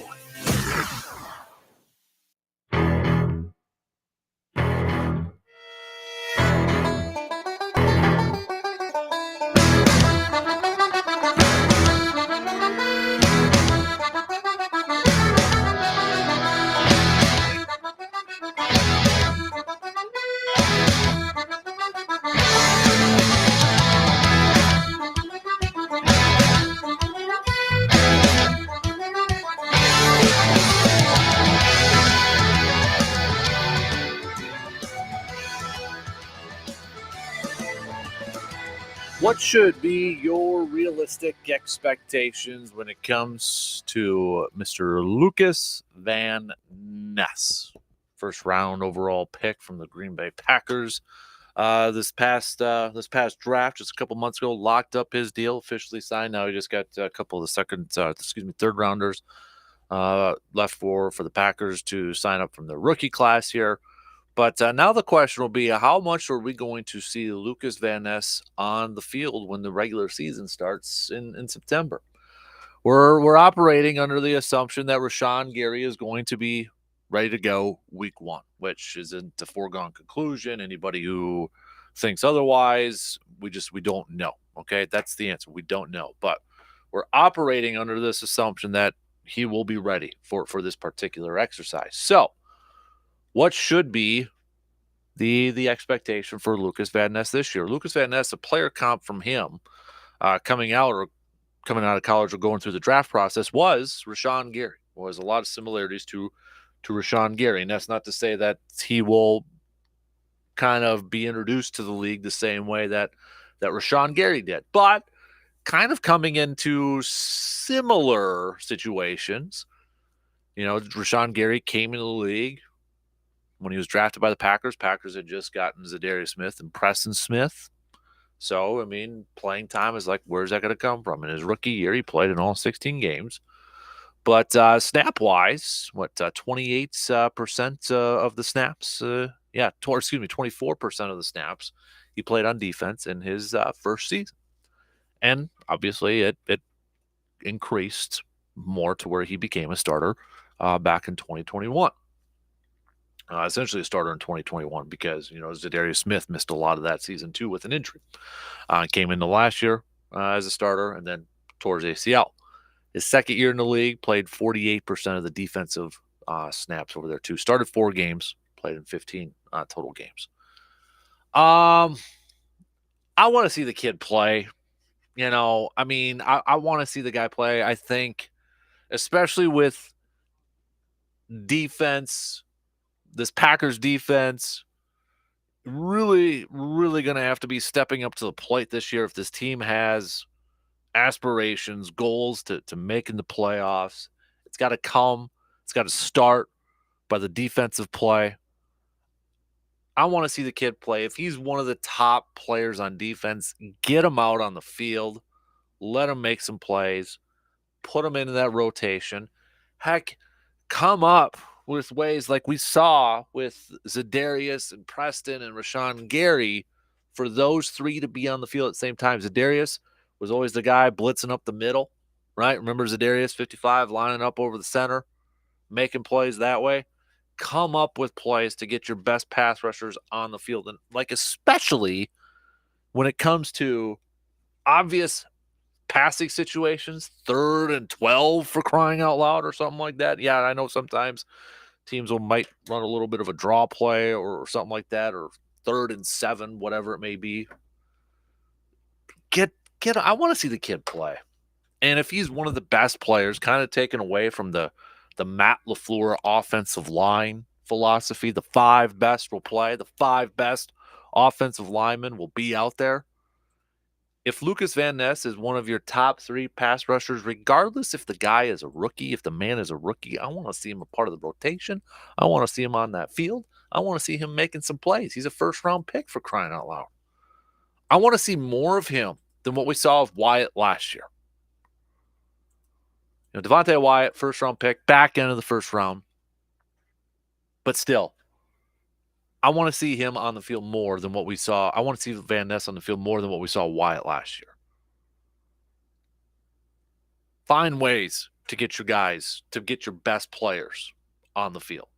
What should be your realistic expectations when it comes to Mr. Lucas Van Ness? First round overall pick from the Green Bay Packers. This past draft, just a couple months ago, locked up his deal, officially signed. Now he just got a couple of the third rounders left for the Packers to sign up from the rookie class here. But now the question will be, how much are we going to see Lucas Van Ness on the field when the regular season starts in September? We're operating under the assumption that Rashawn Gary is going to be ready to go week 1, which isn't a foregone conclusion. Anybody who thinks otherwise, we don't know. Okay, that's the answer. We don't know. But we're operating under this assumption that he will be ready for this particular exercise. So what should be the expectation for Lucas Van Ness this year? Lucas Van Ness, a player comp from him coming out of college or going through the draft process was Rashawn Gary. Was a lot of similarities to Rashawn Gary. And that's not to say that he will kind of be introduced to the league the same way that Rashawn Gary did. But kind of coming into similar situations. Rashawn Gary came into the league when he was drafted by the Packers. Packers had just gotten Zadarius Smith and Preston Smith. So, playing time is like, where's that going to come from? In his rookie year, he played in all 16 games. But snap-wise, 28% of the snaps? 24% of the snaps he played on defense in his first season. And obviously, it increased more to where he became a starter back in 2021. Essentially a starter in 2021 because, Zadarius Smith missed a lot of that season too with an injury. Came into last year as a starter and then tore his ACL. His second year in the league, played 48% of the defensive snaps over there too. Started 4 games, played in 15 total games. I want to see the kid play. I want to see the guy play. I think, especially with defense, this Packers defense really, really going to have to be stepping up to the plate this year if this team has aspirations, goals to making the playoffs. It's got to come. It's got to start by the defensive play. I want to see the kid play. If he's one of the top players on defense, get him out on the field. Let him make some plays. Put him into that rotation. Heck, come up with ways like we saw with Zadarius and Preston and Rashawn Gary for those 3 to be on the field at the same time. Zadarius was always the guy blitzing up the middle, right? Remember Zadarius, 55, lining up over the center, making plays that way? Come up with plays to get your best pass rushers on the field. And especially when it comes to obvious passing situations, 3rd and 12 for crying out loud or something like that. Yeah, I know sometimes teams might run a little bit of a draw play or something like that, or 3rd and 7, whatever it may be. I want to see the kid play. And if he's one of the best players, kind of taken away from the Matt LaFleur offensive line philosophy, the 5 best will play, the 5 best offensive linemen will be out there. If Lucas Van Ness is one of your top 3 pass rushers, regardless if the guy is a rookie, if the man is a rookie, I want to see him a part of the rotation. I want to see him on that field. I want to see him making some plays. He's a first-round pick, for crying out loud. I want to see more of him than what we saw of Wyatt last year. Devontae Wyatt, first-round pick, back end of the first round. But still, I want to see him on the field more than what we saw. I want to see Van Ness on the field more than what we saw Wyatt last year. Find ways to get your guys, to get your best players on the field.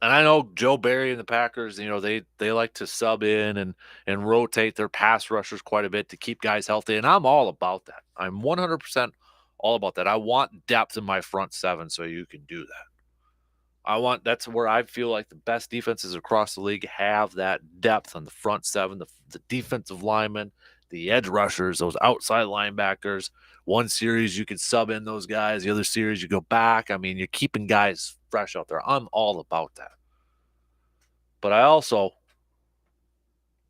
And I know Joe Barry and the Packers, they like to sub in and rotate their pass rushers quite a bit to keep guys healthy. And I'm all about that. I'm 100% all about that. I want depth in my front 7 so you can do that. That's where I feel like the best defenses across the league have that depth on the front 7, the defensive linemen, the edge rushers, those outside linebackers. One series you could sub in those guys. The other series you go back. You're keeping guys fresh out there. I'm all about that. But I also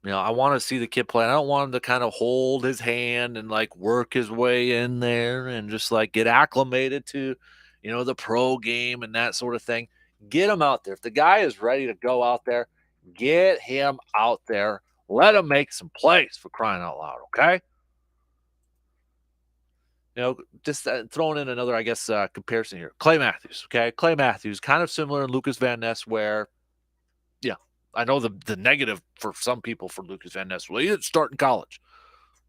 I want to see the kid play. I don't want him to kind of hold his hand and like work his way in there and just like get acclimated to, the pro game and that sort of thing. Get him out there. If the guy is ready to go out there, get him out there. Let him make some plays, for crying out loud, okay? Just throwing in another, I guess, comparison here. Clay Matthews, okay? Clay Matthews, kind of similar in Lucas Van Ness where, I know the negative for some people for Lucas Van Ness. Well, he didn't start in college.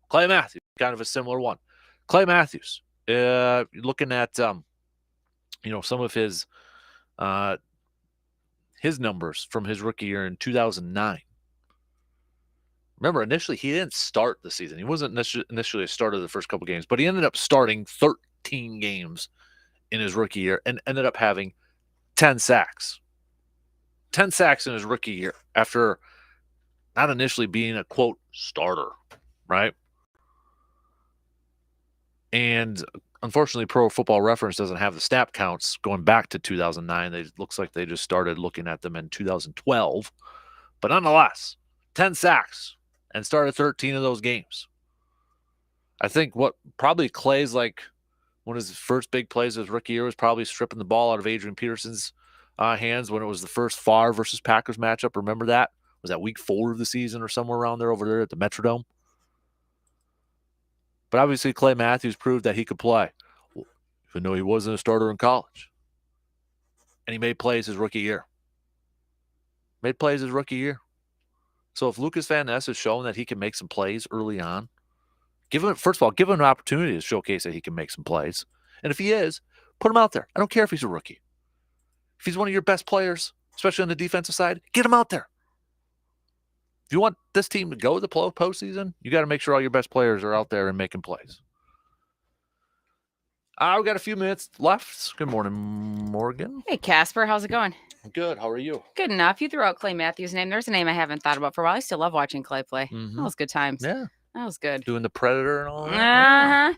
Clay Matthews, kind of a similar one. Clay Matthews, looking at, some of his numbers from his rookie year in 2009. Remember, initially, he didn't start the season. He wasn't initially a starter the first couple games, but he ended up starting 13 games in his rookie year and ended up having 10 sacks. 10 sacks in his rookie year after not initially being a, quote, starter, right? And unfortunately, Pro Football Reference doesn't have the snap counts going back to 2009. It looks like they just started looking at them in 2012. But nonetheless, 10 sacks and started 13 of those games. I think what probably Clay's like one of his first big plays of his rookie year was probably stripping the ball out of Adrian Peterson's hands when it was the first Favre versus Packers matchup. Remember that? Was that week 4 of the season or somewhere around there over there at the Metrodome? But obviously Clay Matthews proved that he could play, even though he wasn't a starter in college. And he made plays his rookie year. So if Lucas Van Ness has shown that he can make some plays early on, give him an opportunity to showcase that he can make some plays. And if he is, put him out there. I don't care if he's a rookie. If he's one of your best players, especially on the defensive side, get him out there. If you want this team to go to the postseason, you got to make sure all your best players are out there and making plays. We've got a few minutes left. Good morning, Morgan. Hey, Kasper. How's it going? Good. How are you? Good enough. You threw out Clay Matthews' name. There's a name I haven't thought about for a while. I still love watching Clay play. Mm-hmm. That was good times. Yeah. That was good. Doing the Predator and all that. Uh-huh.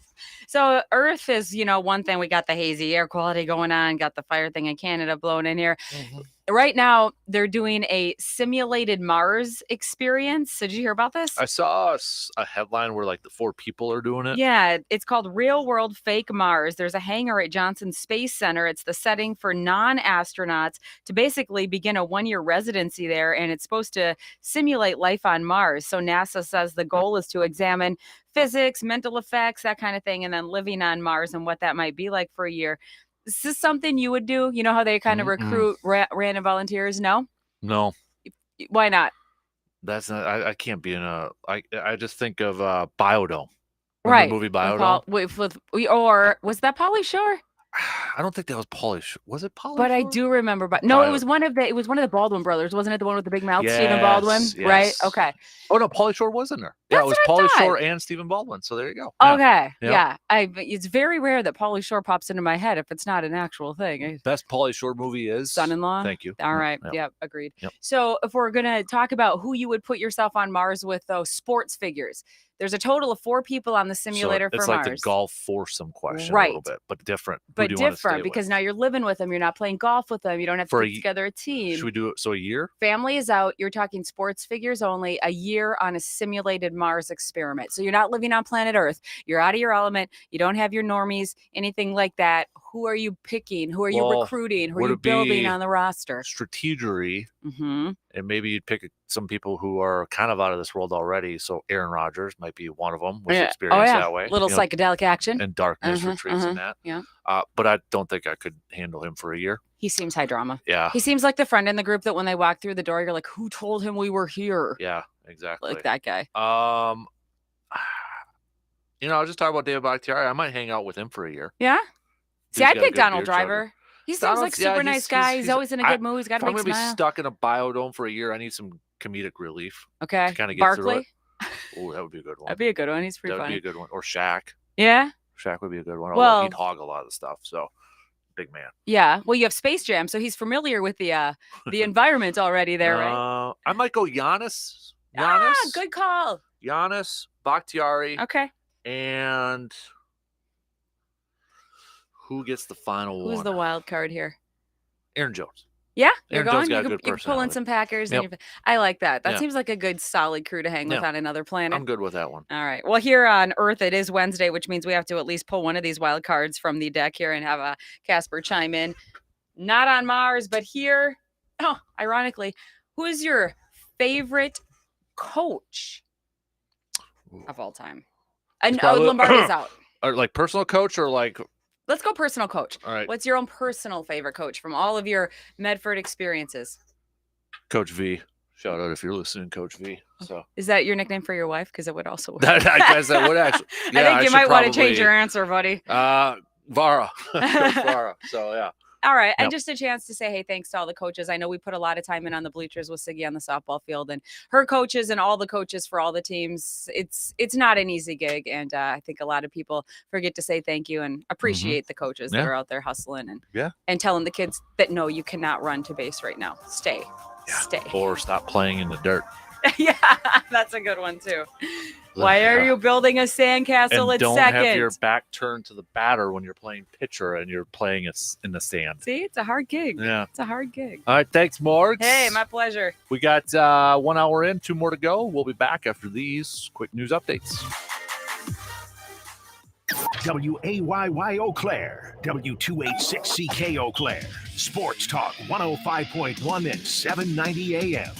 So Earth is, one thing. We got the hazy air quality going on. Got the fire thing in Canada blowing in here. Mm-hmm. Right now, they're doing a simulated Mars experience. So did you hear about this? I saw a headline where like the 4 people are doing it. Yeah, it's called Real World Fake Mars. There's a hangar at Johnson Space Center. It's the setting for non-astronauts to basically begin a 1-year residency there, and it's supposed to simulate life on Mars. So NASA says the goal is to examine physics, mental effects, that kind of thing, and then living on Mars and what that might be like for a year. Is this something you would do? You know how they kind of recruit random volunteers? No? No. Why not? That's not. I can't be in a. I just think of Biodome. Remember Right. the movie Biodome? Or was that Pauly Shore? I don't think that was Pauly Shore. Was it Pauly But Shore? I do remember. No, it was one of the Baldwin brothers. Wasn't it the one with the big mouth, Stephen Baldwin? Yes. Right. Okay. Oh no, Pauly Shore was in there. Yeah, it was Pauly Shore and Stephen Baldwin. So there you go. Okay. Yeah. It's very rare that Pauly Shore pops into my head if it's not an actual thing. Best Pauly Shore movie is Son-in-Law. Thank you. All right. Yep. Agreed. Yep. So if we're gonna talk about who you would put yourself on Mars with, those sports figures. There's a total of 4 people on the simulator for Mars. It's like the golf foursome question, right? A little bit, but different. But different because now you're living with them. You're not playing golf with them. You don't have to put together a team. Should we do it? So a year? Family is out. You're talking sports figures only. A year on a simulated Mars experiment. So you're not living on planet Earth. You're out of your element. You don't have your normies, anything like that. Who are you picking? Who are you recruiting? Who are you building on the roster? Strategery. Mm-hmm. And maybe you'd pick some people who are kind of out of this world already. So Aaron Rodgers might be one of them with experience that way. Little psychedelic action. And darkness retreats and that. Yeah. But I don't think I could handle him for a year. He seems high drama. Yeah. He seems like the friend in the group that when they walk through the door, you're like, who told him we were here? Yeah, exactly. Like that guy. I was just talking about David Bakhtiari. I might hang out with him for a year. Yeah? See, I'd pick Donald Driver. Chugger. He seems like super nice guy. He's always in a good mood. He's got a big smile. I'm going to be stuck in a biodome for a year. I need some comedic relief. Okay. To kind of get Barkley? through it. Oh, that would be a good one. That'd be a good one. He's pretty funny. That would be a good one. Or Shaq. Yeah? Shaq would be a good one. Well, he'd hog a lot of the stuff. So, big man. Yeah. Well, you have Space Jam, so he's familiar with the environment already there, right? I might go Giannis. Good call. Giannis, Bakhtiari. Okay. And who gets the final one? Who's the wild card here? Aaron Jones. Yeah, you're Aaron Jones going. got a You good can pull in personality. some Packers. Yep. And I like that. That Yeah. seems like a good, solid crew to hang with Yeah. on another planet. I'm good with that one. All right. Well, here on Earth, it is Wednesday, which means we have to at least pull one of these wild cards from the deck here and have a Kasper chime in. Not on Mars, but here. Oh, ironically, who is your favorite coach of all time? And Lombardi's out. Or like personal coach or like. Let's go personal coach. All right. What's your own personal favorite coach from all of your Medford experiences? Coach V. Shout out if you're listening, Coach V. So is that your nickname for your wife? Because it would also work. I guess that would actually. Yeah, I think you might want to change your answer, buddy. Vara. Vara. So yeah. All right. Yep. And just a chance to say, hey, thanks to all the coaches. I know we put a lot of time in on the bleachers with Siggy on the softball field, and her coaches and all the coaches for all the teams. It's not an easy gig. And I think a lot of people forget to say thank you and appreciate the coaches that are out there hustling and telling the kids that, no, you cannot run to base right now. Stay. Or stop playing in the dirt. Yeah, that's a good one too. Why are you building a sandcastle and at don't second? have your back turned to the batter when you're playing pitcher and you're playing in the stand. See, it's a hard gig. Yeah. It's a hard gig. All right. Thanks, Morgs. Hey, my pleasure. We got 1 hour in, 2 more to go. We'll be back after these quick news updates. WAYY Eau Claire, W286CK Eau Claire, Sports Talk 105.1 and 790 AM.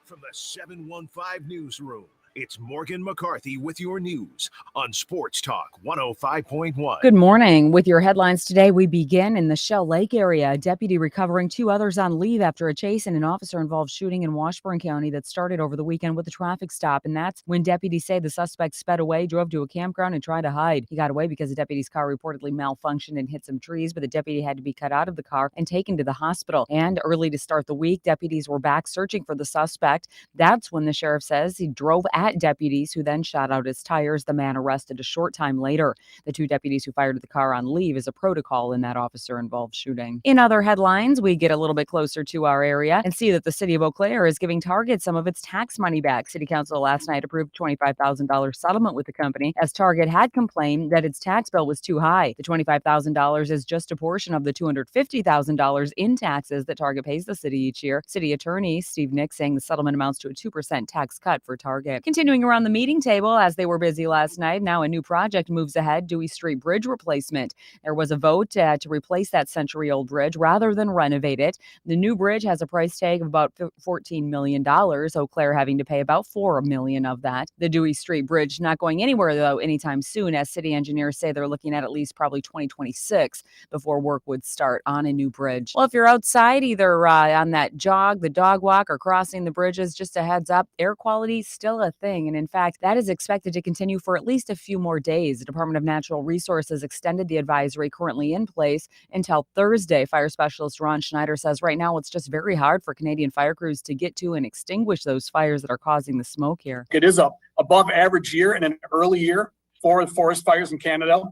From the 715 newsroom, it's Morgan McCarthy with your news on Sports Talk 105.1. Good morning. With your headlines today, we begin in the Shell Lake area. A deputy recovering 2 others on leave after a chase and an officer-involved shooting in Washburn County that started over the weekend with a traffic stop. And that's when deputies say the suspect sped away, drove to a campground, and tried to hide. He got away because the deputy's car reportedly malfunctioned and hit some trees, but the deputy had to be cut out of the car and taken to the hospital. And early to start the week, deputies were back searching for the suspect. That's when the sheriff says he drove at deputies who then shot out his tires. The man arrested a short time later. The 2 deputies who fired at the car on leave is a protocol in that officer-involved shooting. In other headlines, we get a little bit closer to our area and see that the city of Eau Claire is giving Target some of its tax money back. City Council last night approved a $25,000 settlement with the company as Target had complained that its tax bill was too high. The $25,000 is just a portion of the $250,000 in taxes that Target pays the city each year. City Attorney Steve Nick saying the settlement amounts to a 2% tax cut for Target. Continuing around the meeting table, as they were busy last night, now a new project moves ahead, Dewey Street Bridge replacement. There was a vote to replace that century-old bridge rather than renovate it. The new bridge has a price tag of about $14 million, Eau Claire having to pay about $4 million of that. The Dewey Street Bridge not going anywhere, though, anytime soon, as city engineers say they're looking at least probably 2026 before work would start on a new bridge. Well, if you're outside, either on that jog, the dog walk, or crossing the bridges, just a heads up, air quality is still a thing. And in fact, that is expected to continue for at least a few more days. The Department of Natural Resources extended the advisory currently in place until Thursday. Fire specialist Ron Schneider says right now it's just very hard for Canadian fire crews to get to and extinguish those fires that are causing the smoke here. It is a above average year and an early year for forest fires in Canada.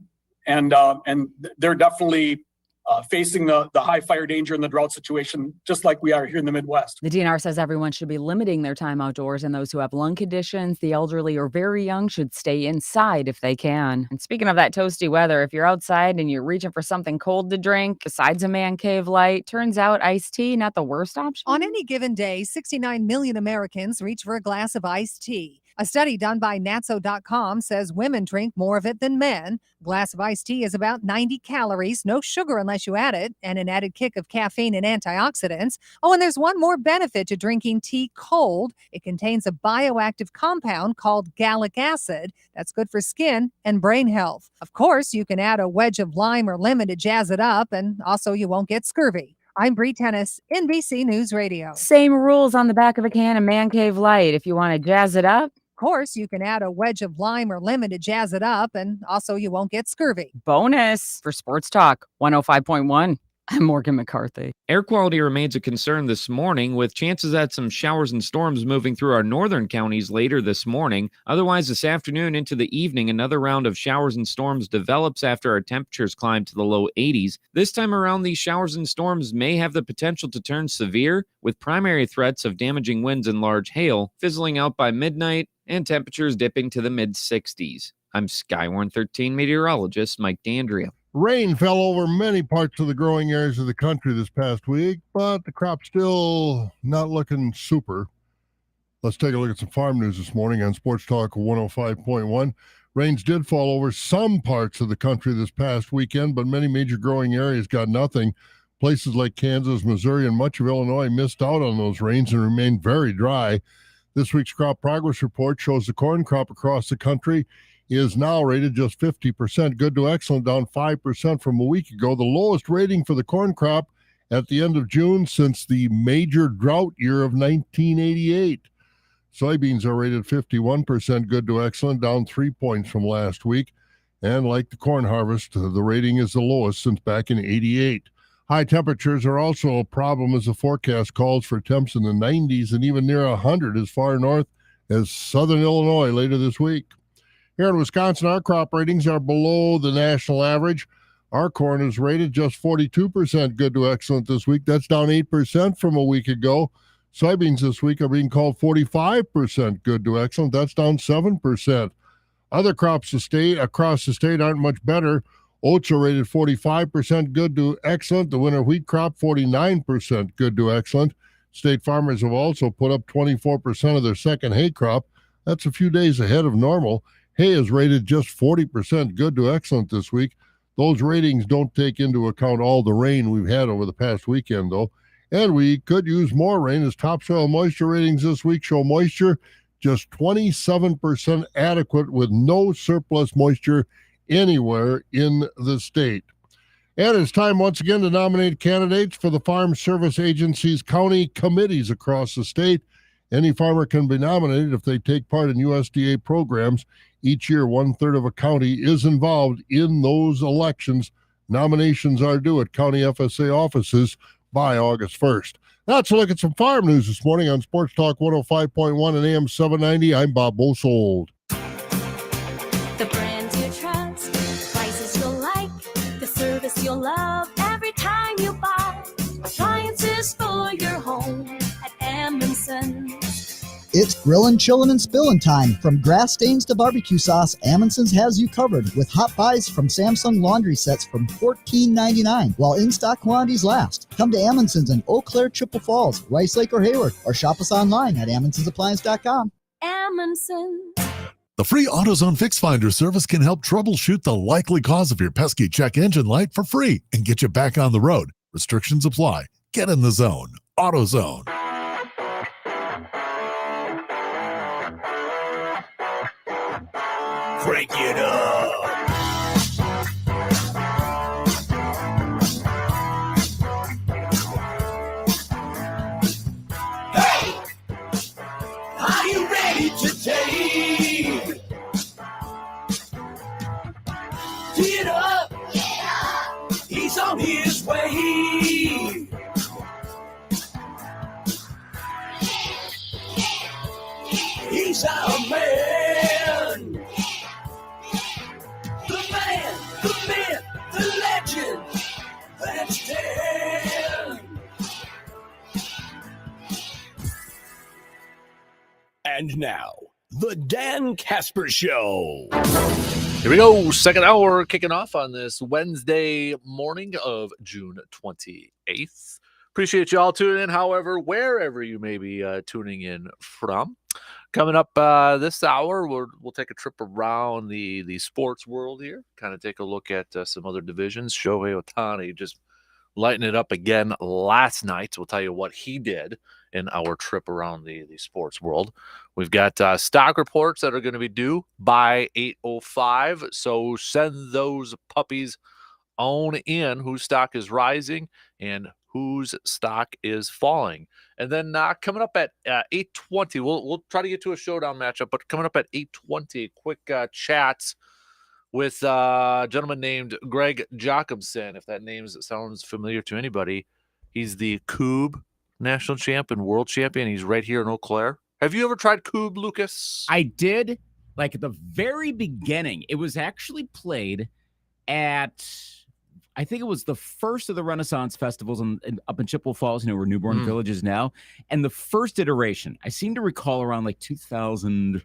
And they're definitely facing the high fire danger and the drought situation, just like we are here in the Midwest. The DNR says everyone should be limiting their time outdoors, and those who have lung conditions, the elderly, or very young should stay inside if they can. And speaking of that toasty weather, if you're outside and you're reaching for something cold to drink, besides a Man Cave Light, turns out iced tea, not the worst option. On any given day, 69 million Americans reach for a glass of iced tea. A study done by Natso.com says women drink more of it than men. A glass of iced tea is about 90 calories, no sugar unless you add it, and an added kick of caffeine and antioxidants. Oh, and there's one more benefit to drinking tea cold. It contains a bioactive compound called gallic acid that's good for skin and brain health. Of course, you can add a wedge of lime or lemon to jazz it up, and also you won't get scurvy. I'm Bree Tennis, NBC News Radio. Same rules on the back of a can of Man Cave Light. If you want to jazz it up, of course, you can add a wedge of lime or lemon to jazz it up, and also you won't get scurvy. Bonus for Sports Talk 105.1. I'm Morgan McCarthy. Air quality remains a concern this morning, with chances at some showers and storms moving through our northern counties later this morning. Otherwise, this afternoon into the evening, another round of showers and storms develops after our temperatures climb to the low 80s. This time around, these showers and storms may have the potential to turn severe, with primary threats of damaging winds and large hail fizzling out by midnight and temperatures dipping to the mid-60s. I'm Skywarn 13 meteorologist Mike D'Andrea. Rain fell over many parts of the growing areas of the country this past week, but the crop's still not looking super. Let's take a look at some farm news this morning on Sports Talk 105.1. Rains did fall over some parts of the country this past weekend, but many major growing areas got nothing. Places like Kansas, Missouri, and much of Illinois missed out on those rains and remained very dry. This week's crop progress report shows the corn crop across the country is now rated just 50% good to excellent, down 5% from a week ago. The lowest rating for the corn crop at the end of June since the major drought year of 1988. Soybeans are rated 51% good to excellent, down 3 points from last week. And like the corn harvest, the rating is the lowest since back in 88. High temperatures are also a problem as the forecast calls for temps in the 90s and even near 100 as far north as southern Illinois later this week. Here in Wisconsin, our crop ratings are below the national average. Our corn is rated just 42% good to excellent this week. That's down 8% from a week ago. Soybeans this week are being called 45% good to excellent. That's down 7%. Other crops across the state aren't much better. Oats are rated 45% good to excellent. The winter wheat crop, 49% good to excellent. State farmers have also put up 24% of their second hay crop. That's a few days ahead of normal. Hay is rated just 40% good to excellent this week. Those ratings don't take into account all the rain we've had over the past weekend, though. And we could use more rain as topsoil moisture ratings this week show moisture just 27% adequate with no surplus moisture anywhere in the state. And it's time once again to nominate candidates for the Farm Service Agency's county committees across the state. Any farmer can be nominated if they take part in USDA programs. Each year, 1/3 of a county is involved in those elections. Nominations are due at county FSA offices by August 1st. Let's look at some farm news this morning on Sports Talk 105.1 and AM 790. I'm Bob Bosold. The brands you trust, prices you'll like, the service you'll love every time you buy. Appliances for your home at Amundsen's. It's grillin', chillin', and spillin' time. From grass stains to barbecue sauce, Amundsen's has you covered with hot buys from Samsung laundry sets from $14.99 while in-stock quantities last. Come to Amundsen's in Eau Claire, Chippewa Falls, Rice Lake, or Hayward, or shop us online at Amundsen'sAppliance.com. Amundsen. The free AutoZone Fix Finder service can help troubleshoot the likely cause of your pesky check engine light for free and get you back on the road. Restrictions apply. Get in the zone. AutoZone. Crank it up. Hey! Are you ready to take? Tee it up! Yeah! He's on his way! He's our man! The myth, the legend, that's Dan. And now, the Dan Kasper Show. Here we go. Second hour kicking off on this Wednesday morning of June 28th. Appreciate you all tuning in, however, wherever you may be tuning in from. Coming up this hour, we'll take a trip around the sports world here, kind of take a look at some other divisions. Shohei Ohtani just lighting it up again last night. We'll tell you what he did in our trip around the sports world. We've got stock reports that are going to be due by 8:05, so send those puppies on in whose stock is rising and whose stock is falling. And then coming up at 8:20, we'll try to get to a showdown matchup, but coming up at 8:20, quick chats with a gentleman named Greg Jacobson. If that name sounds familiar to anybody, he's the Cube national champ and world champion. He's right here in Eau Claire. Have you ever tried Cube, Lucas? I did, like at the very beginning. It was actually played at, I think it was the first of the Renaissance festivals up in Chippewa Falls, where Newborn Village is now. And the first iteration, I seem to recall around like 2000,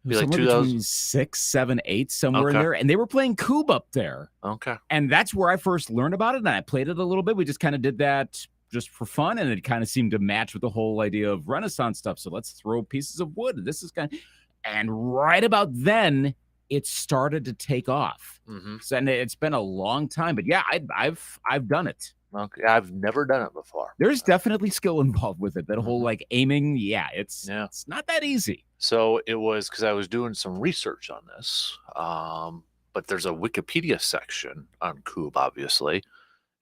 Be like somewhere 2000. between 6, 7, 8, somewhere in Okay. there. And they were playing Coob up there. Okay. And that's where I first learned about it. And I played it a little bit. We just kind of did that just for fun. And it kind of seemed to match with the whole idea of Renaissance stuff. So let's throw pieces of wood. This is kind of, and right about then, it started to take off. Mm-hmm. So, and it's been a long time. But yeah, I've done it. Okay. I've never done it before. There's definitely skill involved with it. That whole like aiming, it's not that easy. So it was because I was doing some research on this, but there's a Wikipedia section on Coob, obviously,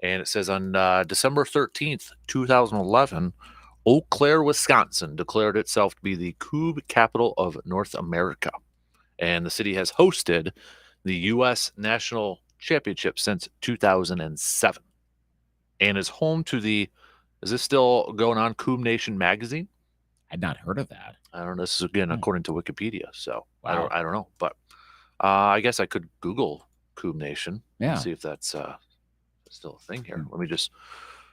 and it says on December 13th, 2011, Eau Claire, Wisconsin declared itself to be the Coob capital of North America, and the city has hosted the U.S. National Championship since 2007. And is home to the, is this still going on, Coob Nation magazine? I'd not heard of that. I don't know. This is, again, according to Wikipedia. So Wow. I don't know. But I guess I could Google Coob Nation Yeah. and see if that's still a thing here. Let me just.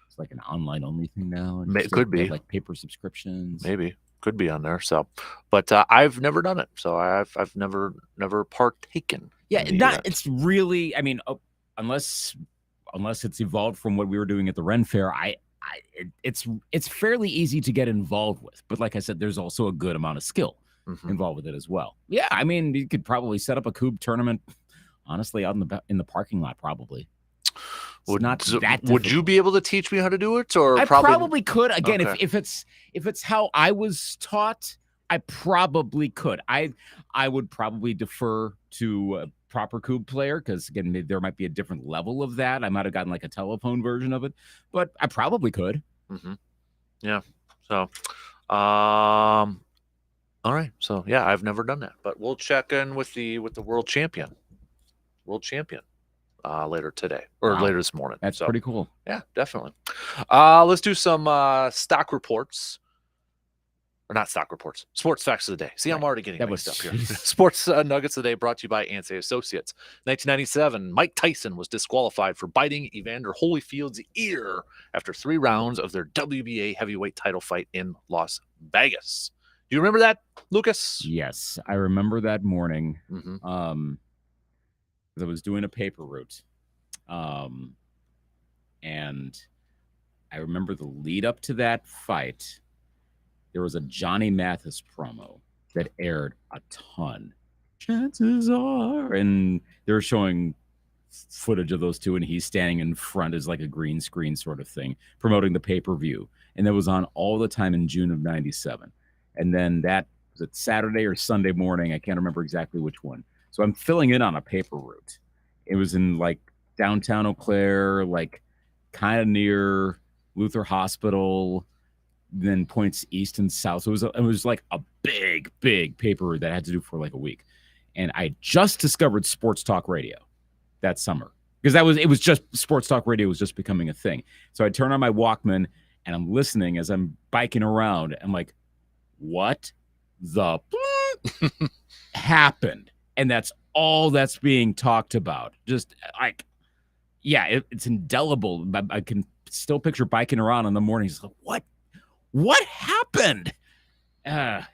It's like an online only thing now. It could be. Like paper subscriptions. Maybe. Could be on there. So, but I've never done it. So I've never partaken. Yeah, in the not. event. It's really. I mean, unless it's evolved from what we were doing at the Ren Fair, it's fairly easy to get involved with. But like I said, there's also a good amount of skill involved with it as well. Yeah, I mean, you could probably set up a Coob tournament, honestly, out in the parking lot, probably. Would you be able to teach me how to do it, or I probably could. Again, Okay. if it's how I was taught, I probably could. I would probably defer to a proper Coob player because again, there might be a different level of that. I might have gotten like a telephone version of it, but I probably could. Mm-hmm. Yeah. So, all right. So yeah, I've never done that, but we'll check in with the world champion later today or Wow. later this morning. That's pretty cool. Yeah, definitely. Let's do some stock reports. Or not stock reports, sports facts of the day. See, I'm already getting mixed up here. Sports nuggets of the day brought to you by Ansay Associates. 1997, Mike Tyson was disqualified for biting Evander Holyfield's ear after 3 rounds of their WBA heavyweight title fight in Las Vegas. Do you remember that, Lucas? Yes, I remember that morning. Mhm. I was doing a paper route, and I remember the lead up to that fight. There was a Johnny Mathis promo that aired a ton. Chances are, and they were showing footage of those two, and he's standing in front as like a green screen sort of thing, promoting the pay-per-view. And that was on all the time in June of '97. And then that was it Saturday or Sunday morning. I can't remember exactly which one. So I'm filling in on a paper route. It was in like downtown Eau Claire, like kind of near Luther Hospital, then points east and south. So it was like a big paper route that I had to do for like a week. And I just discovered sports talk radio that summer because it was just sports talk radio was just becoming a thing. So I turn on my Walkman and I'm listening as I'm biking around. I'm like, what the happened? And that's all that's being talked about. Just like, yeah, it's indelible. I can still picture biking around in the mornings. Like, what happened?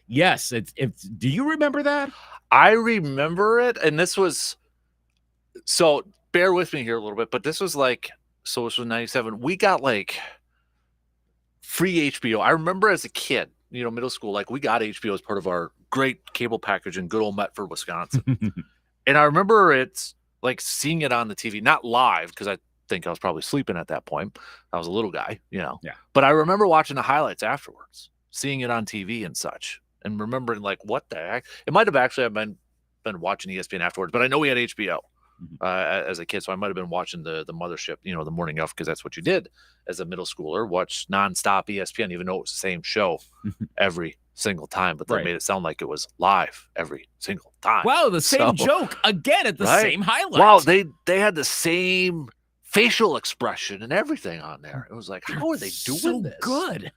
Yes, it's. Do you remember that? I remember it, and this was. So bear with me here a little bit, but this was like, so this was '97. We got like free HBO. I remember as a kid, middle school, like we got HBO as part of our great cable package in good old Medford, Wisconsin. And I remember it's like seeing it on the TV, not live, because I think I was probably sleeping at that point. I was a little guy, Yeah. But I remember watching the highlights afterwards, seeing it on TV and such, and remembering like, what the heck? It might have actually been watching ESPN afterwards, but I know we had HBO as a kid, so I might have been watching the mothership, the morning of, because that's what you did as a middle schooler, watch nonstop ESPN, even though it was the same show every single time, but they Right. made it sound like it was live every single time. Wow, the same joke again at the Right? same highlights. Wow, they had the same facial expression and everything on there. It was like, how are they doing so this? good.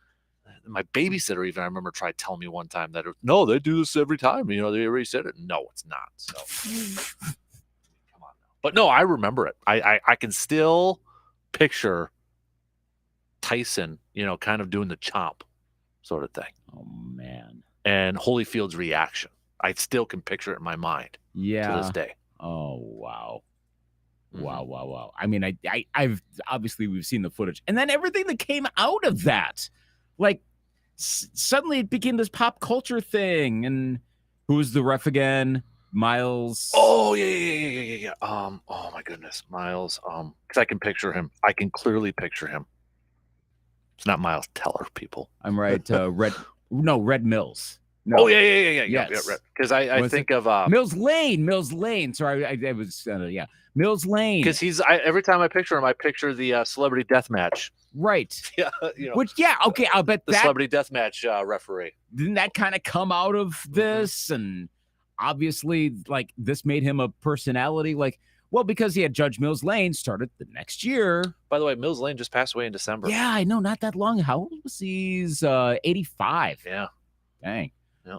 My babysitter even, I remember, tried telling me one time that no, they do this every time. They already said it. No, it's not. So come on now. But no, I remember it. I can still picture Tyson, kind of doing the chomp sort of thing. Oh man. And Holyfield's reaction. I still can picture it in my mind. Yeah. To this day. Oh wow. Wow. I mean, I've obviously we've seen the footage, and then everything that came out of that, like suddenly it became this pop culture thing. And who's the ref again? Miles. Oh yeah. Oh my goodness, Miles. Because I can picture him. I can clearly picture him. It's not Miles Teller, people. I'm right. Red Mills. No. Oh yeah. Yes. Because I think of Mills Lane. Sorry, I was Mills Lane. Because every time I picture him, I picture the celebrity death match. Right. Yeah. Okay. I'll bet the celebrity death match referee. Didn't that kind of come out of this? And obviously, like, this made him a personality. Like, well, because he had Judge Mills Lane started the next year. By the way, Mills Lane just passed away in December. Yeah, I know. Not that long. How old was he? He's 85. Yeah. Dang. Yeah.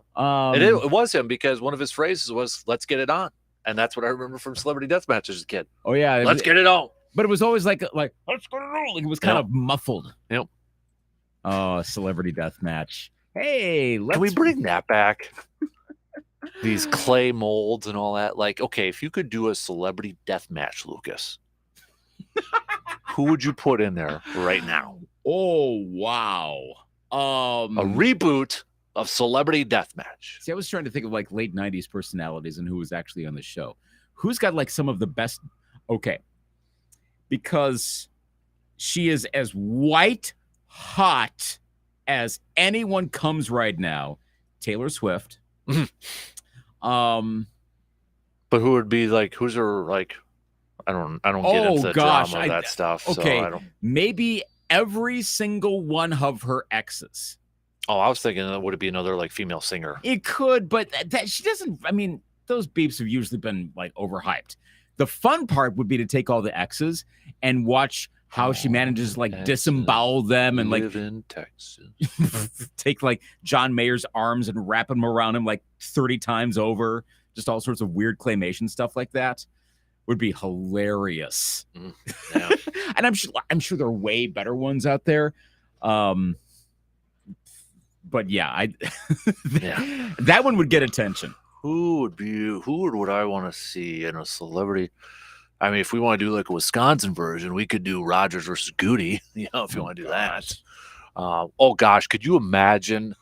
It was him because one of his phrases was "Let's get it on," and that's what I remember from Celebrity Deathmatch as a kid. Oh yeah, let's get it on. But it was always like let's get it on. Like, it was kind of muffled. Yep. Oh, Celebrity Deathmatch. Hey, can we bring that back? These clay molds and all that. Like, okay, if you could do a Celebrity Deathmatch, Lucas, who would you put in there right now? Oh wow. A reboot of Celebrity Deathmatch. See, I was trying to think of like late 90s personalities and who was actually on the show. Who's got like some of the best? Okay. Because she is as white hot as anyone comes right now. Taylor Swift. But who would be like, who's her, like, I don't get into the drama of that stuff. Okay. So maybe every single one of her exes. Oh, I was thinking, would it be another like female singer? It could, but that she doesn't. I mean, those beeps have usually been like overhyped. The fun part would be to take all the exes and watch how she manages to like disembowel them and like live in Texas. take like John Mayer's arms and wrap them around him like 30 times over. Just all sorts of weird claymation stuff like that would be hilarious. Yeah. And I'm sure there are way better ones out there. But yeah, that one would get attention. Who would I want to see in a celebrity? I mean, if we want to do like a Wisconsin version, we could do Rogers versus Goody, if you want to do that. Oh gosh, could you imagine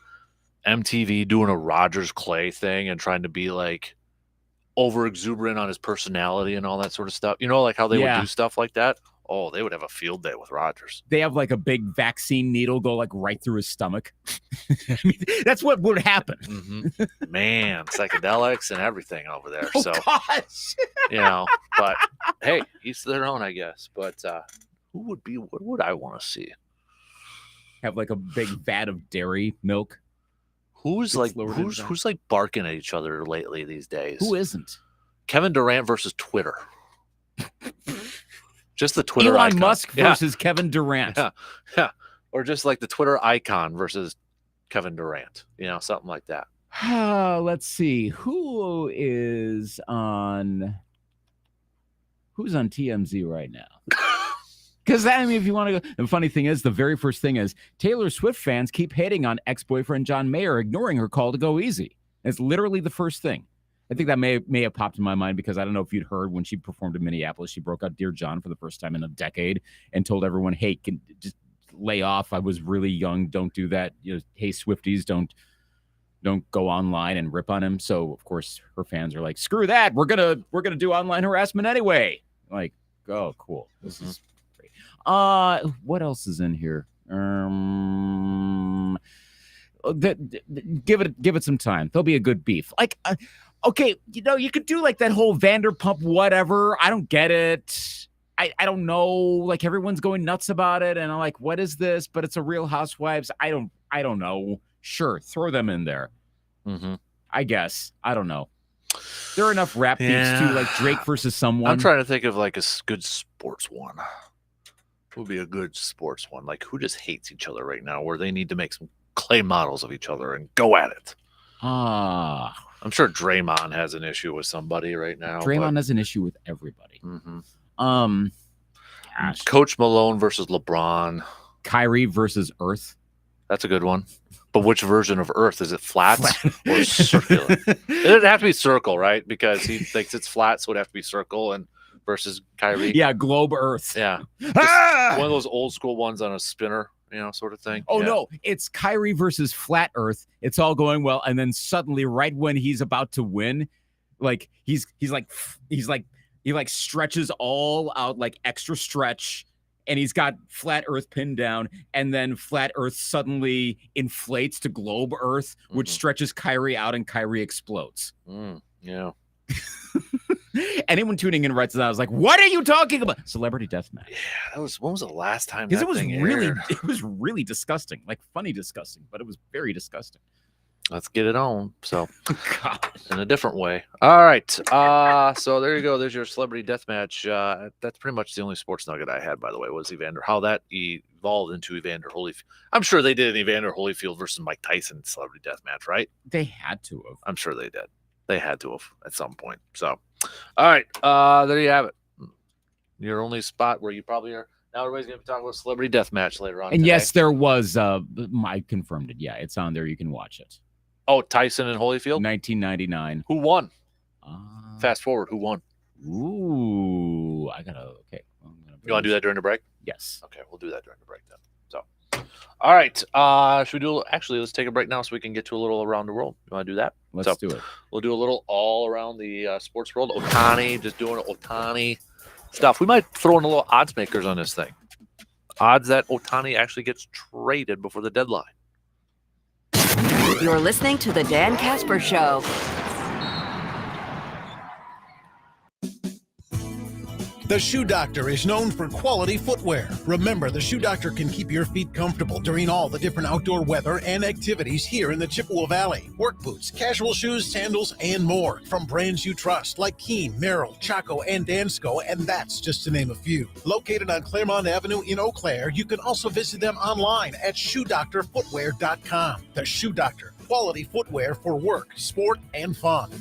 MTV doing a Rogers Clay thing and trying to be like over exuberant on his personality and all that sort of stuff? You know, like how they would do stuff like that. Oh, they would have a field day with Rogers. They have like a big vaccine needle go like right through his stomach. I mean, that's what would happen. Mm-hmm. Man, psychedelics and everything over there. Oh, so, gosh. But hey, each to their own, I guess. But what would I want to see? Have like a big vat of dairy milk. Who's like barking at each other lately these days? Who isn't? Kevin Durant versus Twitter. Just the Twitter Elon icon. Musk versus Kevin Durant. Yeah. Or just like the Twitter icon versus Kevin Durant. Something like that. Let's see. Who's on TMZ right now? Because, I mean, if you want to go, the funny thing is, the very first thing is Taylor Swift fans keep hating on ex-boyfriend John Mayer, ignoring her call to go easy. It's literally the first thing. I think that may have popped in my mind because I don't know if you'd heard when she performed in Minneapolis, she broke out Dear John for the first time in a decade and told everyone, hey, just lay off. I was really young. Don't do that. Hey, Swifties, don't go online and rip on him. So, of course, her fans are like, screw that. We're gonna do online harassment anyway. Like, oh, cool. This is great. What else is in here? Give it some time. There'll be a good beef. Like, okay, you could do like that whole Vanderpump whatever. I don't get it. I don't know. Like, everyone's going nuts about it, and I'm like, what is this? But it's a Real Housewives. I don't know. Sure, throw them in there. Mm-hmm. I guess. I don't know. There are enough rap beefs too, like Drake versus someone. I'm trying to think of like a good sports one. What would be a good sports one? Like, who just hates each other right now, where they need to make some clay models of each other and go at it? I'm sure Draymond has an issue with somebody right now. Draymond has an issue with everybody. Coach Malone versus LeBron. Kyrie versus Earth. That's a good one. But which version of Earth? Is it flat or circular? It'd have to be circle, right? Because he thinks it's flat, so it'd have to be circle and versus Kyrie. Yeah, globe Earth. Yeah. One of those old school ones on a spinner, sort of thing. Oh, no, it's Kyrie versus flat Earth. It's all going well. And then suddenly, right when he's about to win, like he stretches all out, like extra stretch. And he's got flat Earth pinned down, and then flat Earth suddenly inflates to globe Earth, which stretches Kyrie out, and Kyrie explodes. Yeah. Anyone tuning in writes it out. I was like, "What are you talking about?" Celebrity Deathmatch. Yeah, when was the last time? Because It was really disgusting, like funny disgusting, but it was very disgusting. Let's get it on. So, in a different way. All right. So there you go. There's your celebrity deathmatch. That's pretty much the only sports nugget I had, by the way, was how that evolved into Evander Holyfield. I'm sure they did an Evander Holyfield versus Mike Tyson celebrity deathmatch, right? They had to have. I'm sure they did. They had to have at some point. So, all right. There you have it. Your only spot where you probably are. Now everybody's going to be talking about celebrity deathmatch later on. And today. yes, there was. I confirmed it. Yeah, it's on there. You can watch it. Oh, Tyson and Holyfield? 1999. Who won? Fast forward. Who won? Ooh, I gotta. Okay. You want to do that during the break? Yes. Okay, we'll do that during the break then. So, all right. Should we do? Actually, let's take a break now so we can get to a little around the world. You want to do that? Let's do it. We'll do a little all around the sports world. Ohtani, just doing Ohtani stuff. We might throw in a little odds makers on this thing. Odds that Ohtani actually gets traded before the deadline. You're listening to the Dan Kasper Show. The Shoe Doctor is known for quality footwear. Remember, the Shoe Doctor can keep your feet comfortable during all the different outdoor weather and activities here in the Chippewa Valley. Work boots, casual shoes, sandals, and more. From brands you trust like Keen, Merrill, Chaco, and Dansko, and that's just to name a few. Located on Claremont Avenue in Eau Claire, you can also visit them online at ShoeDoctorFootwear.com. The Shoe Doctor, quality footwear for work, sport, and fun.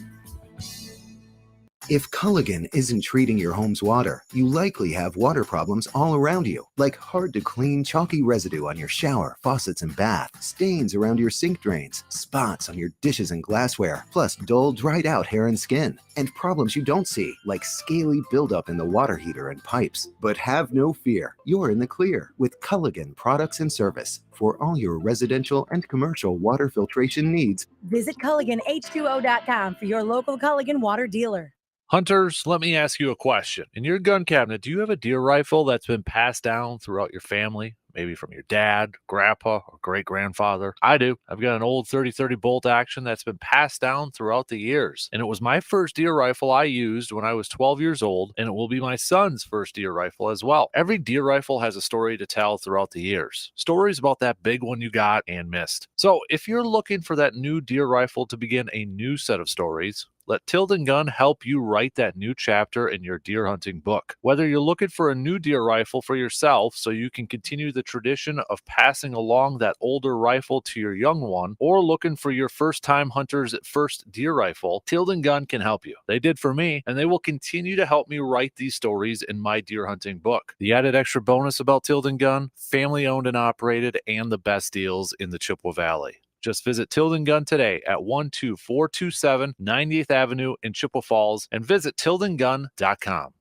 If Culligan isn't treating your home's water, you likely have water problems all around you, like hard-to-clean, chalky residue on your shower, faucets, and bath, stains around your sink drains, spots on your dishes and glassware, plus dull, dried-out hair and skin, and problems you don't see, like scaly buildup in the water heater and pipes. But have no fear. You're in the clear with Culligan Products and Service. For all your residential and commercial water filtration needs, visit CulliganH2O.com for your local Culligan water dealer. Hunters, let me ask you a question. In your gun cabinet, do you have a deer rifle that's been passed down throughout your family? Maybe from your dad, grandpa, or great-grandfather? I do. I've got an old 30-30 bolt action that's been passed down throughout the years. And it was my first deer rifle I used when I was 12 years old, and it will be my son's first deer rifle as well. Every deer rifle has a story to tell throughout the years. Stories about that big one you got and missed. So if you're looking for that new deer rifle to begin a new set of stories, let Tilden Gun help you write that new chapter in your deer hunting book. Whether you're looking for a new deer rifle for yourself so you can continue the tradition of passing along that older rifle to your young one, or looking for your first-time hunter's first deer rifle, Tilden Gun can help you. They did for me, and they will continue to help me write these stories in my deer hunting book. The added extra bonus about Tilden Gun, family-owned and operated, and the best deals in the Chippewa Valley. Just visit Tilden Gun today at 12427 90th Avenue in Chippewa Falls and visit tildengun.com.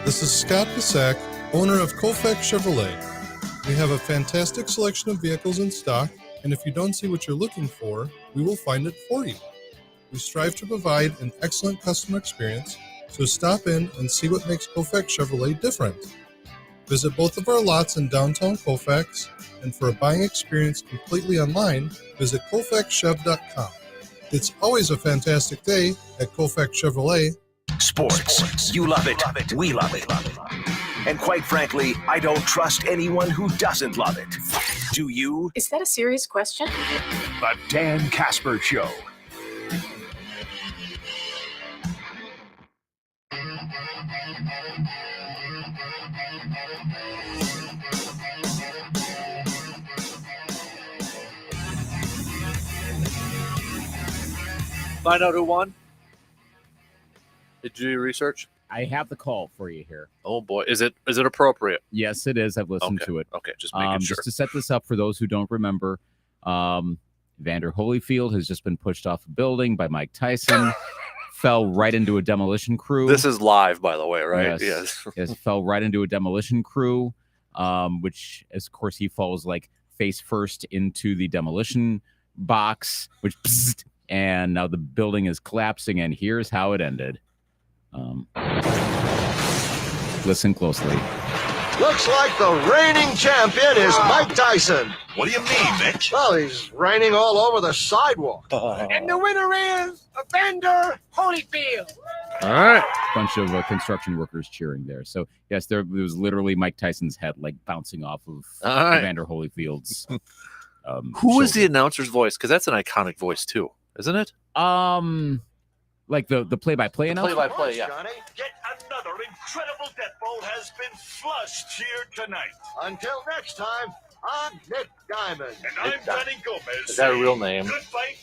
This is Scott Pasak, owner of Kofak Chevrolet. We have a fantastic selection of vehicles in stock, and if you don't see what you're looking for, we will find it for you. We strive to provide an excellent customer experience, so stop in and see what makes Kofak Chevrolet different. Visit both of our lots in downtown Colfax, and for a buying experience completely online, visit KolfaxChev.com. It's always a fantastic day at Colfax Chevrolet. Sports. You love it. We love it. And quite frankly, I don't trust anyone who doesn't love it. Do you? Is that a serious question? The Dan Kasper Show. Find out who won. Did you do your research? I have the call for you here. Oh boy, is it appropriate? Yes, it is. I've listened to it. Okay, just making sure. Just to set this up for those who don't remember, Evander Holyfield has just been pushed off a building by Mike Tyson. Fell right into a demolition crew. This is live, by the way, right? Yes. Fell right into a demolition crew, which, of course, he falls like face first into the demolition box, which, and now the building is collapsing, and here's how it ended. Listen closely. Looks like the reigning champion is Mike Tyson. What do you mean, Mitch? Well, he's reigning all over the sidewalk. And the winner is Evander Holyfield. All right. Bunch of construction workers cheering there. So, yes, there was literally Mike Tyson's head like bouncing off of Evander Holyfield's Who is the announcer's voice? Because that's an iconic voice, too, isn't it? Like the play-by-play announcer? Play-by-play, yeah. Yet another incredible death bowl has been flushed here tonight. Until next time, I'm Nick Diamond. And I'm Danny Gomez. Is that a real name? Good fight,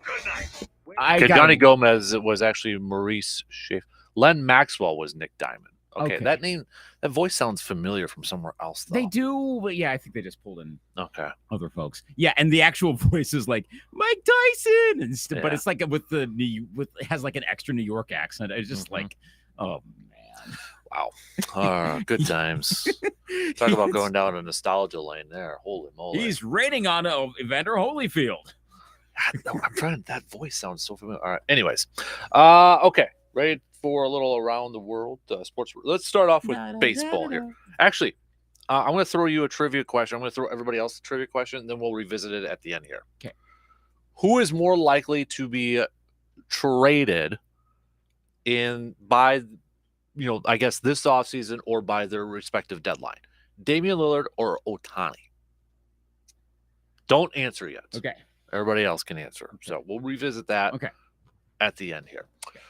good night. Donnie Gomez was actually Maurice Schaefer. Len Maxwell was Nick Diamond. Okay, that name, that voice sounds familiar from somewhere else, though. They do, but yeah, I think they just pulled in other folks. Yeah, and the actual voice is like Mike Tyson, and but it's like it has like an extra New York accent. It's just like, oh man, wow, good times. Talk about going down a nostalgia lane there. Holy moly, he's raining on Evander Holyfield. I'm trying. That voice sounds so familiar. All right. Anyways, okay, ready for a little around the world sports. Let's start off with baseball here. Actually, I'm going to throw you a trivia question. I'm going to throw everybody else a trivia question, and then we'll revisit it at the end here. Okay. Who is more likely to be traded by, I guess this offseason or by their respective deadline? Damian Lillard or Ohtani? Don't answer yet. Okay. Everybody else can answer. So we'll revisit that at the end here. Okay.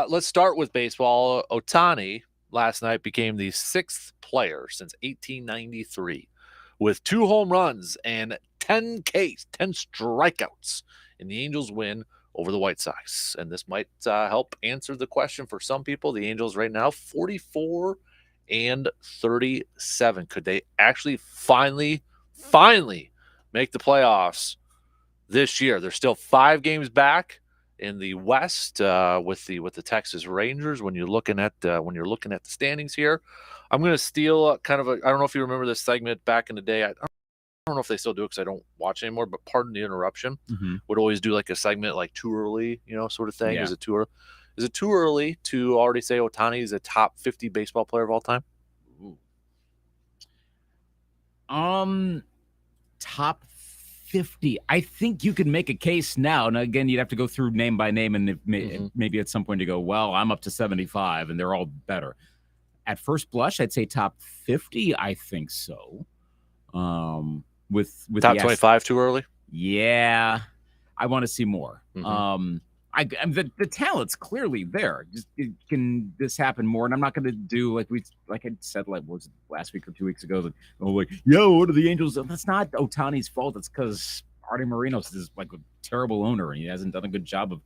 Let's start with baseball. Ohtani last night became the 6th player since 1893 with 2 home runs and 10 Ks, 10 strikeouts in the Angels win over the White Sox. And this might help answer the question for some people. The Angels right now 44 and 37. Could they actually finally make the playoffs this year? They're still 5 games back in the West with the Texas Rangers. When you're looking at the standings here, I'm going to steal kind of I don't know if you remember this segment back in the day. I don't know if they still do it because I don't watch anymore. But pardon the interruption. Would always do like a segment like too early, sort of thing. Yeah. Is it too early to already say Ohtani is a top 50 baseball player of all time? Top 50. I think you could make a case now. And again, you'd have to go through name by name, and maybe at some point you go, well, I'm up to 75, and they're all better. At first blush, I'd say top 50. I think so. With top 25 too early. Yeah, I want to see more. The talent's clearly there. Can this happen more? And I'm not going to do like I said, what was it, last week or 2 weeks ago? What are the Angels? That's not Ohtani's fault. It's because Artie Marinos is like a terrible owner, and he hasn't done a good job of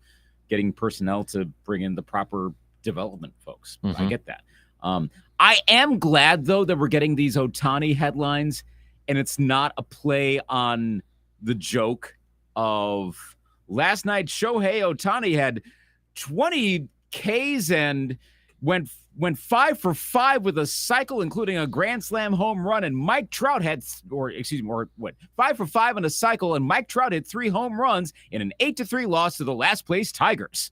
getting personnel to bring in the proper development folks. I get that. I am glad though that we're getting these Ohtani headlines, and it's not a play on the joke of last night. Shohei Ohtani had 20 Ks and went 5 for 5 with a cycle, including a grand slam home run. And Mike Trout had, 5 for 5 in a cycle, and Mike Trout had 3 home runs in an 8-3 loss to the last place Tigers.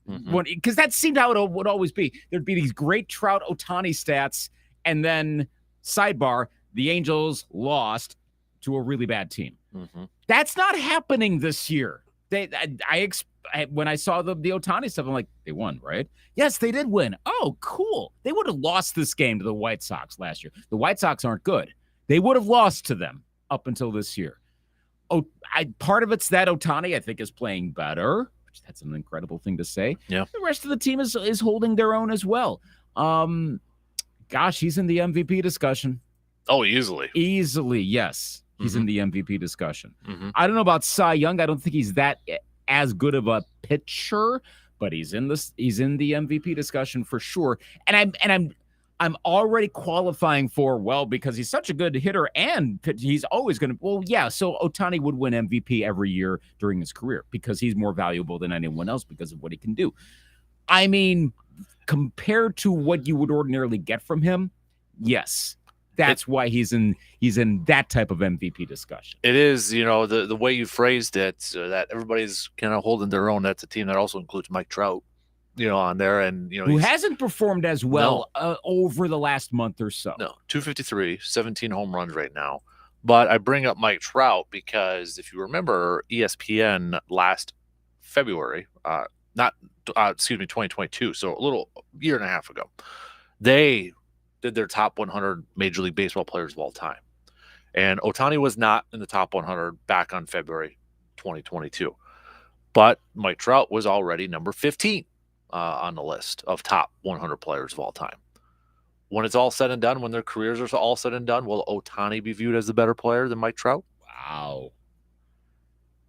Because that seemed how it would always be. There'd be these great Trout Ohtani stats, and then sidebar, the Angels lost to a really bad team. That's not happening this year. When I saw the Ohtani stuff, I'm like, they won, right? Yes, they did win. Oh, cool. They would have lost this game to the White Sox last year. The White Sox aren't good. They would have lost to them up until this year. Part of it's that Ohtani, I think, is playing better. That's an incredible thing to say. Yeah. The rest of the team is holding their own as well. Gosh, he's in the MVP discussion. Oh, easily. Easily, yes. He's in the MVP discussion. I don't know about Cy Young. I don't think he's that as good of a pitcher, but he's in the MVP discussion for sure. And I'm already qualifying for, well, because he's such a good hitter and he's always going to, well, yeah, so Ohtani would win MVP every year during his career because he's more valuable than anyone else because of what he can do. I mean, compared to what you would ordinarily get from him, yes. That's why he's in that type of MVP discussion. It is, the way you phrased it, that everybody's kind of holding their own. That's a team that also includes Mike Trout, on there, and who hasn't performed as well over the last month or so. No, 253, 17 home runs right now. But I bring up Mike Trout because if you remember, ESPN last February, 2022, so a little year and a half ago, they did their top 100 Major League Baseball players of all time. And Ohtani was not in the top 100 back on February 2022. But Mike Trout was already number 15 on the list of top 100 players of all time. When it's all said and done, when their careers are all said and done, will Ohtani be viewed as the better player than Mike Trout? Wow.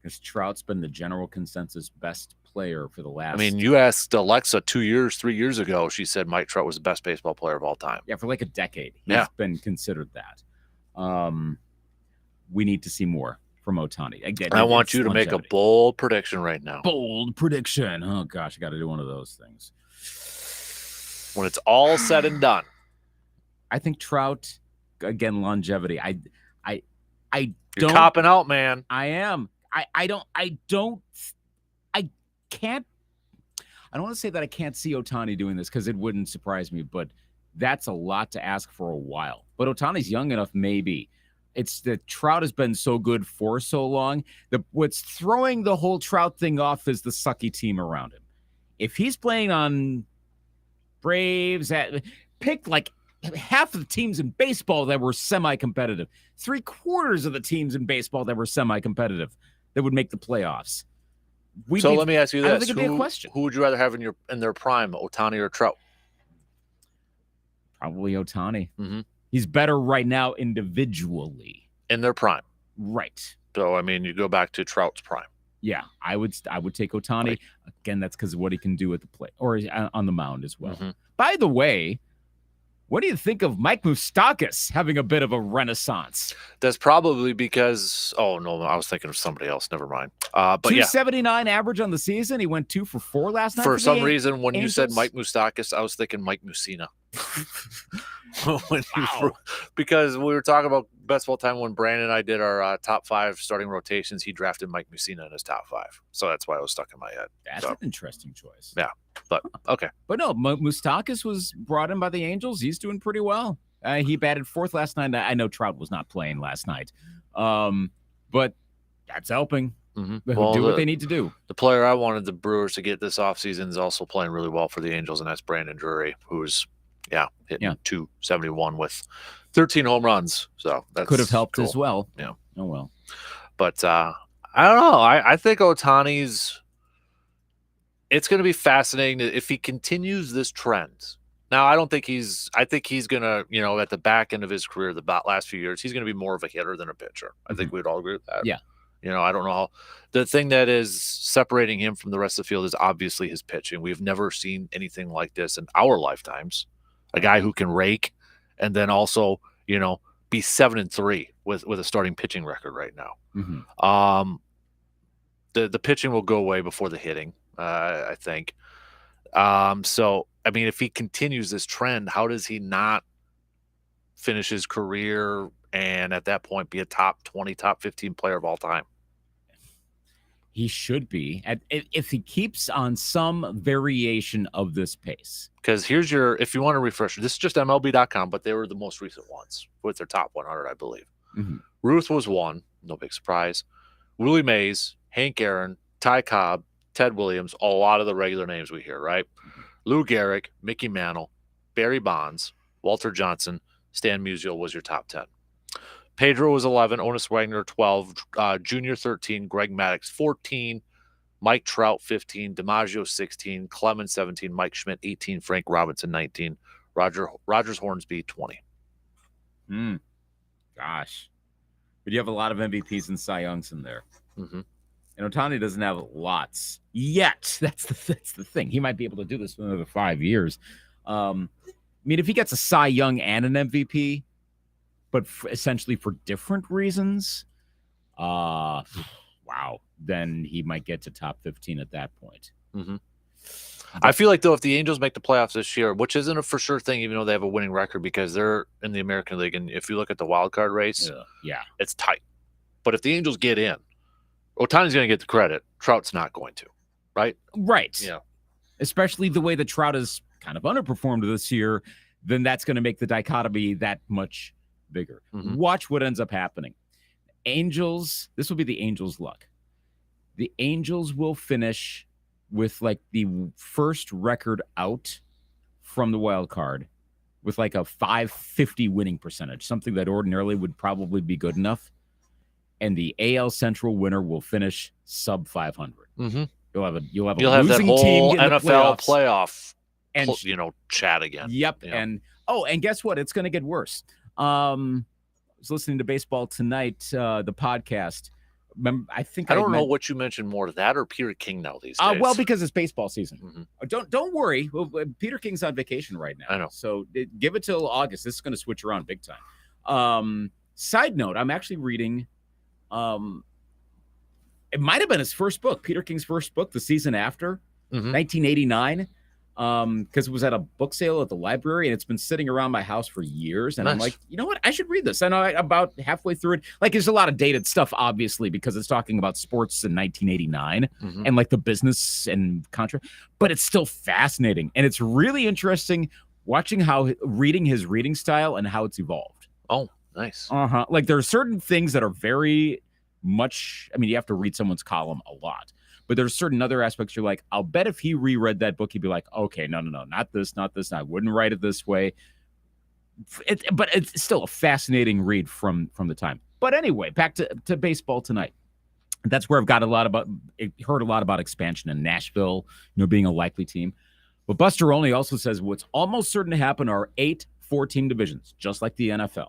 Because Trout's been the general consensus best player for the last... I mean, you asked Alexa 3 years ago, she said Mike Trout was the best baseball player of all time. Yeah, for like a decade. He's been considered that. We need to see more from Ohtani. Again, I want you to make a bold prediction right now. Bold prediction. Oh, gosh, I got to do one of those things. When it's all said and done. I think Trout, again, longevity. I don't... You're copping out, man. I am. I don't want to say that I can't see Ohtani doing this because it wouldn't surprise me, but that's a lot to ask for a while. But Ohtani's young enough, maybe. It's that Trout has been so good for so long. What's throwing the whole Trout thing off is the sucky team around him. If he's playing on Braves, pick like half of the teams in baseball that were semi-competitive, 3/4 of the teams in baseball that were semi-competitive that would make the playoffs. Let me ask you this: I don't think it'd be a question. Who would you rather have in their prime, Ohtani or Trout? Probably Ohtani. Mm-hmm. He's better right now individually. In their prime, right? So I mean, you go back to Trout's prime. Yeah, I would take Ohtani. Right. Again, that's because of what he can do at the plate or on the mound as well. Mm-hmm. By the way, what do you think of Mike Moustakas having a bit of a renaissance? That's probably because, I was thinking of somebody else. Never mind. But 279 average on the season. He went 2 for 4 last night. For some reason, when you said Mike Moustakas, I was thinking Mike Mussina. Because we were talking about best of all time when Brandon and I did our top 5 starting rotations. He drafted Mike Mussina in his top 5, so that's why it was stuck in my head. That's an interesting choice. Yeah, but okay. But no, Moustakas was brought in by the Angels. He's doing pretty well. He batted 4th last night. I know Trout was not playing last night, but that's helping. Mm-hmm. Do what they need to do. The player I wanted the Brewers to get this offseason is also playing really well for the Angels, and that's Brandon Drury, who's hitting 271 with 13 home runs. So that could have helped cool. as well. Yeah. Oh well. But I don't know. I think Ohtani's. It's going to be fascinating if he continues this trend. Now, I think he's going to, at the back end of his career, the last few years, he's going to be more of a hitter than a pitcher. I think we'd all agree with that. Yeah. I don't know how. The thing that is separating him from the rest of the field is obviously his pitching. We've never seen anything like this in our lifetimes. A guy who can rake and then also, be 7-3 with a starting pitching record right now. Mm-hmm. The pitching will go away before the hitting, I think. So, I mean, if he continues this trend, how does he not finish his career and at that point be a top 20, top 15 player of all time? He should be if he keeps on some variation of this pace. Because here's if you want to refresh, this is just MLB.com, but they were the most recent ones with their top 100, I believe. Mm-hmm. Ruth was 1, no big surprise. Willie Mays, Hank Aaron, Ty Cobb, Ted Williams, a lot of the regular names we hear, right? Lou Gehrig, Mickey Mantle, Barry Bonds, Walter Johnson, Stan Musial was your top 10. Pedro was 11, Honus Wagner 12, Junior 13, Greg Maddux 14, Mike Trout 15, DiMaggio 16, Clemens 17, Mike Schmidt 18, Frank Robinson 19, Rogers Hornsby 20. Gosh. But you have a lot of MVPs and Cy Youngs in there. Mm-hmm. And Ohtani doesn't have lots yet. That's the thing. He might be able to do this for another 5 years. I mean, if he gets a Cy Young and an MVP, but essentially for different reasons, wow, then he might get to top 15 at that point. Mm-hmm. I feel like, though, if the Angels make the playoffs this year, which isn't a for sure thing, even though they have a winning record because they're in the American League, and if you look at the wild card race, it's tight. But if the Angels get in, Ohtani's going to get the credit. Trout's not going to, right? Right. Yeah. Especially the way that Trout has kind of underperformed this year, then that's going to make the dichotomy that much bigger. Mm-hmm. Watch what ends up happening. Angels, this will be the Angels' luck. The Angels will finish with like the first record out from the wild card with like a 550 winning percentage, something that ordinarily would probably be good enough. And the AL Central winner will finish sub 500. Mm-hmm. You'll have a that losing whole team in the NFL playoffs. and chat again. Yep. Yeah. And guess what? It's going to get worse. I was listening to Baseball Tonight, the podcast. Remember, I don't know what you mentioned more, that or Peter King now these days. Well, because it's baseball season. Mm-hmm. Don't worry. Well, Peter King's on vacation right now. I know. So give it till August. This is going to switch around big time. Side note, I'm actually reading. It might have been his first book, Peter King's first book, the season after, 1989. Because it was at a book sale at the library, and it's been sitting around my house for years. And I'm like, you know what? I should read this. I know about halfway through it. Like, there's a lot of dated stuff, obviously, because it's talking about sports in 1989 and like the business and contract. But it's still fascinating, and it's really interesting watching reading his reading style and how it's evolved. Oh, nice. Like, there are certain things that are very much. I mean, you have to read someone's column a lot. But there's certain other aspects you're like, I'll bet if he reread that book, he'd be like, okay, no, not this. I wouldn't write it this way. But it's still a fascinating read from the time. But anyway, back to Baseball Tonight. That's where I've heard a lot about expansion in Nashville, being a likely team. But Buster Olney also says what's almost certain to happen are 8 4-team divisions, just like the NFL.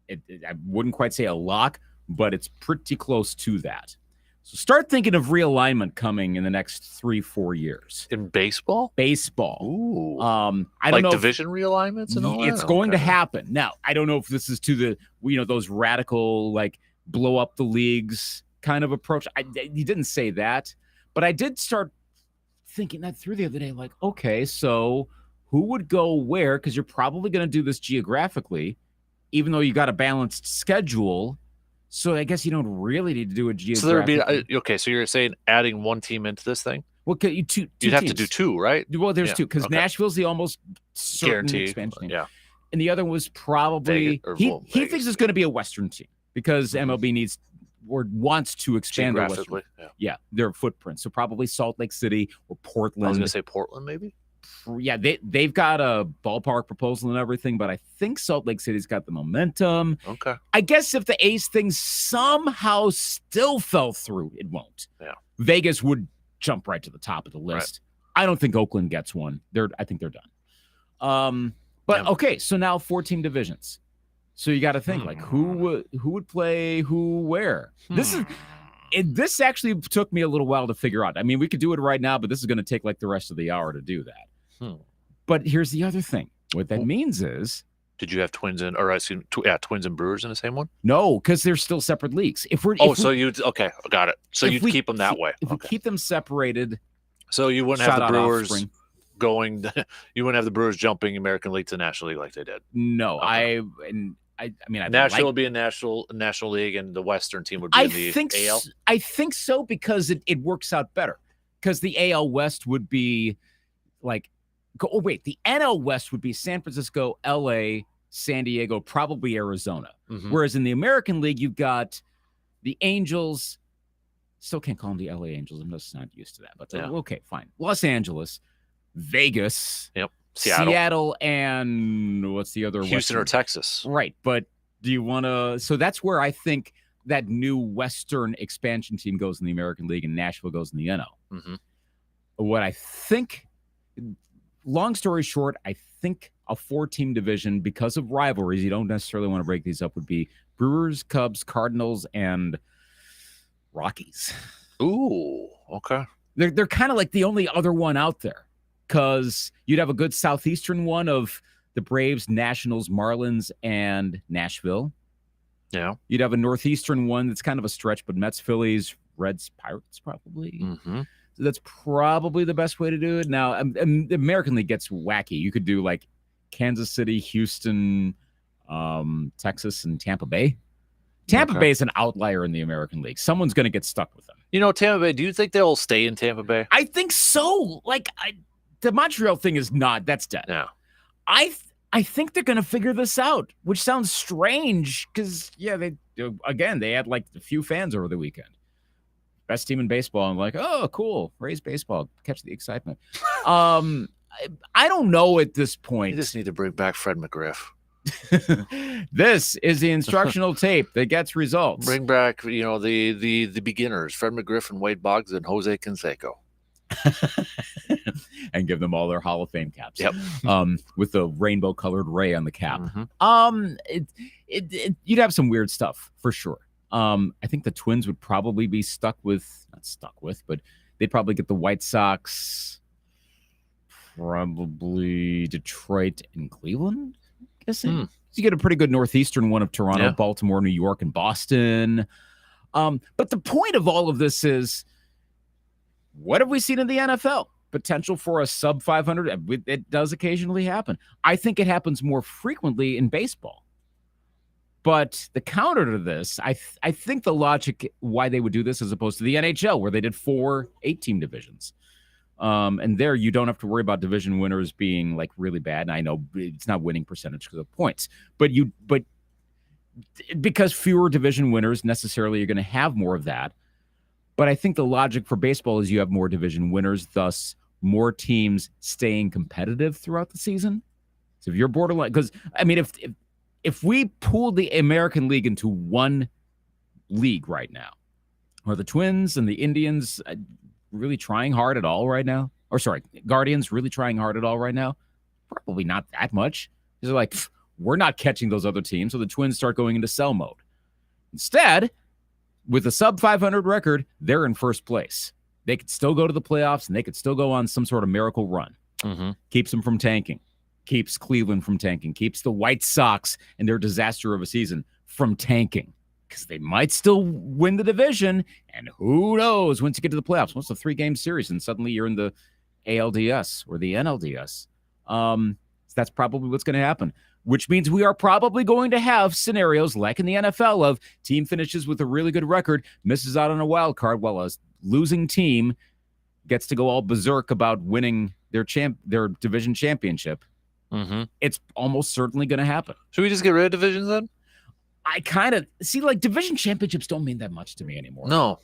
I wouldn't quite say a lock, but it's pretty close to that. So start thinking of realignment coming in the next 3-4 years. In baseball? Baseball. Ooh. I don't know division realignments and all that? It's going to happen. Now, I don't know if this is to the, those radical, like, blow up the leagues kind of approach. He didn't say that, but I did start thinking that through the other day. Like, okay, so who would go where? Because you're probably going to do this geographically, even though you got a balanced schedule. So I guess you don't really need to do a geographic. So there would be okay. So you're saying adding one team into this thing? Well, you'd have to do 2, right? Well, there's 2 because Nashville's the almost certain expansion. Yeah, and the other was probably he thinks it's going to be a Western team because MLB needs or wants to expand their Western, their footprint. So probably Salt Lake City or Portland. I was going to say Portland, maybe. Yeah, they've got a ballpark proposal and everything, but I think Salt Lake City's got the momentum. Okay. I guess if the A's thing somehow still fell through, it won't. Yeah. Vegas would jump right to the top of the list. Right. I don't think Oakland gets one. I think they're done. Okay, so now 4-team divisions. So you got to think like who would play who where. This actually took me a little while to figure out. I mean, we could do it right now, but this is going to take like the rest of the hour to do that. But here's the other thing. What that means is, did you have Twins and Twins and Brewers in the same one? No, because they're still separate leagues. Okay, got it. So you'd keep them that way. If we keep them separated, so you wouldn't have the Brewers going. You wouldn't have the Brewers jumping American League to National League like they did. No, okay. Nashville would be a National League, and the Western team would be in the AL. I think so because it works out better. Because the AL West would be like, the NL West would be San Francisco, LA, San Diego, probably Arizona. Whereas in the American League, you've got the Angels. Still can't call them the LA Angels. I'm just not used to that. But okay, fine. Los Angeles, Vegas. Yep. Seattle and what's the other? Houston or Texas. Right. But do you want to? So that's where I think that new Western expansion team goes in the American League and Nashville goes in the NL. What I think, long story short, I think a 4-team division, because of rivalries, you don't necessarily want to break these up, would be Brewers, Cubs, Cardinals, and Rockies. Ooh, okay. They're kind of like the only other one out there, because you'd have a good southeastern one of the Braves, Nationals, Marlins, and Nashville. Yeah. You'd have a northeastern one that's kind of a stretch, but Mets, Phillies, Reds, Pirates, probably. Mm-hmm. So that's probably the best way to do it. Now, the American League gets wacky. You could do like Kansas City, Houston, Texas, and Tampa Bay. Tampa Bay is an outlier in the American League. Someone's going to get stuck with them. Tampa Bay, do you think they'll stay in Tampa Bay? I think so. Like, the Montreal thing is not. That's dead. Yeah. I think they're going to figure this out, which sounds strange because, they had like a few fans over the weekend. Best team in baseball. I'm like, oh, cool. Raise baseball. Catch the excitement. I don't know at this point. You just need to bring back Fred McGriff. This is the instructional tape that gets results. Bring back, the beginners, Fred McGriff and Wade Boggs and Jose Canseco. And give them all their Hall of Fame caps. Yep. With the rainbow colored ray on the cap. Mm-hmm. You'd have some weird stuff for sure. I think the Twins would probably be but they'd probably get the White Sox, probably Detroit and Cleveland. So you get a pretty good northeastern one of Toronto, Baltimore, New York, and Boston. But the point of all of this is, what have we seen in the NFL? Potential for a sub 500. It does occasionally happen. I think it happens more frequently in baseball. But the counter to this, I think the logic why they would do this as opposed to the NHL, where they did 4 8-team divisions. And there you don't have to worry about division winners being like really bad. And I know it's not winning percentage because of points, but because fewer division winners necessarily, you're going to have more of that. But I think the logic for baseball is you have more division winners, thus more teams staying competitive throughout the season. So if you're borderline, because I mean, if we pooled the American League into one league right now, are the Twins and the Indians really trying hard at all right now? Or sorry, Guardians really trying hard at all right now? Probably not that much. They're like, we're not catching those other teams. So the Twins start going into sell mode. Instead, with a sub 500 record, they're in first place. They could still go to the playoffs and they could still go on some sort of miracle run. Mm-hmm. Keeps them from tanking. Keeps Cleveland from tanking. Keeps the White Sox and their disaster of a season from tanking. Because they might still win the division, and who knows once you get to the playoffs. Once a 3-game series, and suddenly you're in the ALDS or the NLDS. So that's probably what's going to happen, which means we are probably going to have scenarios like in the NFL of team finishes with a really good record, misses out on a wild card, while a losing team gets to go all berserk about winning their division championship. Mm-hmm. It's almost certainly going to happen. Should we just get rid of divisions then? I kind of see, like, division championships don't mean that much to me anymore. No,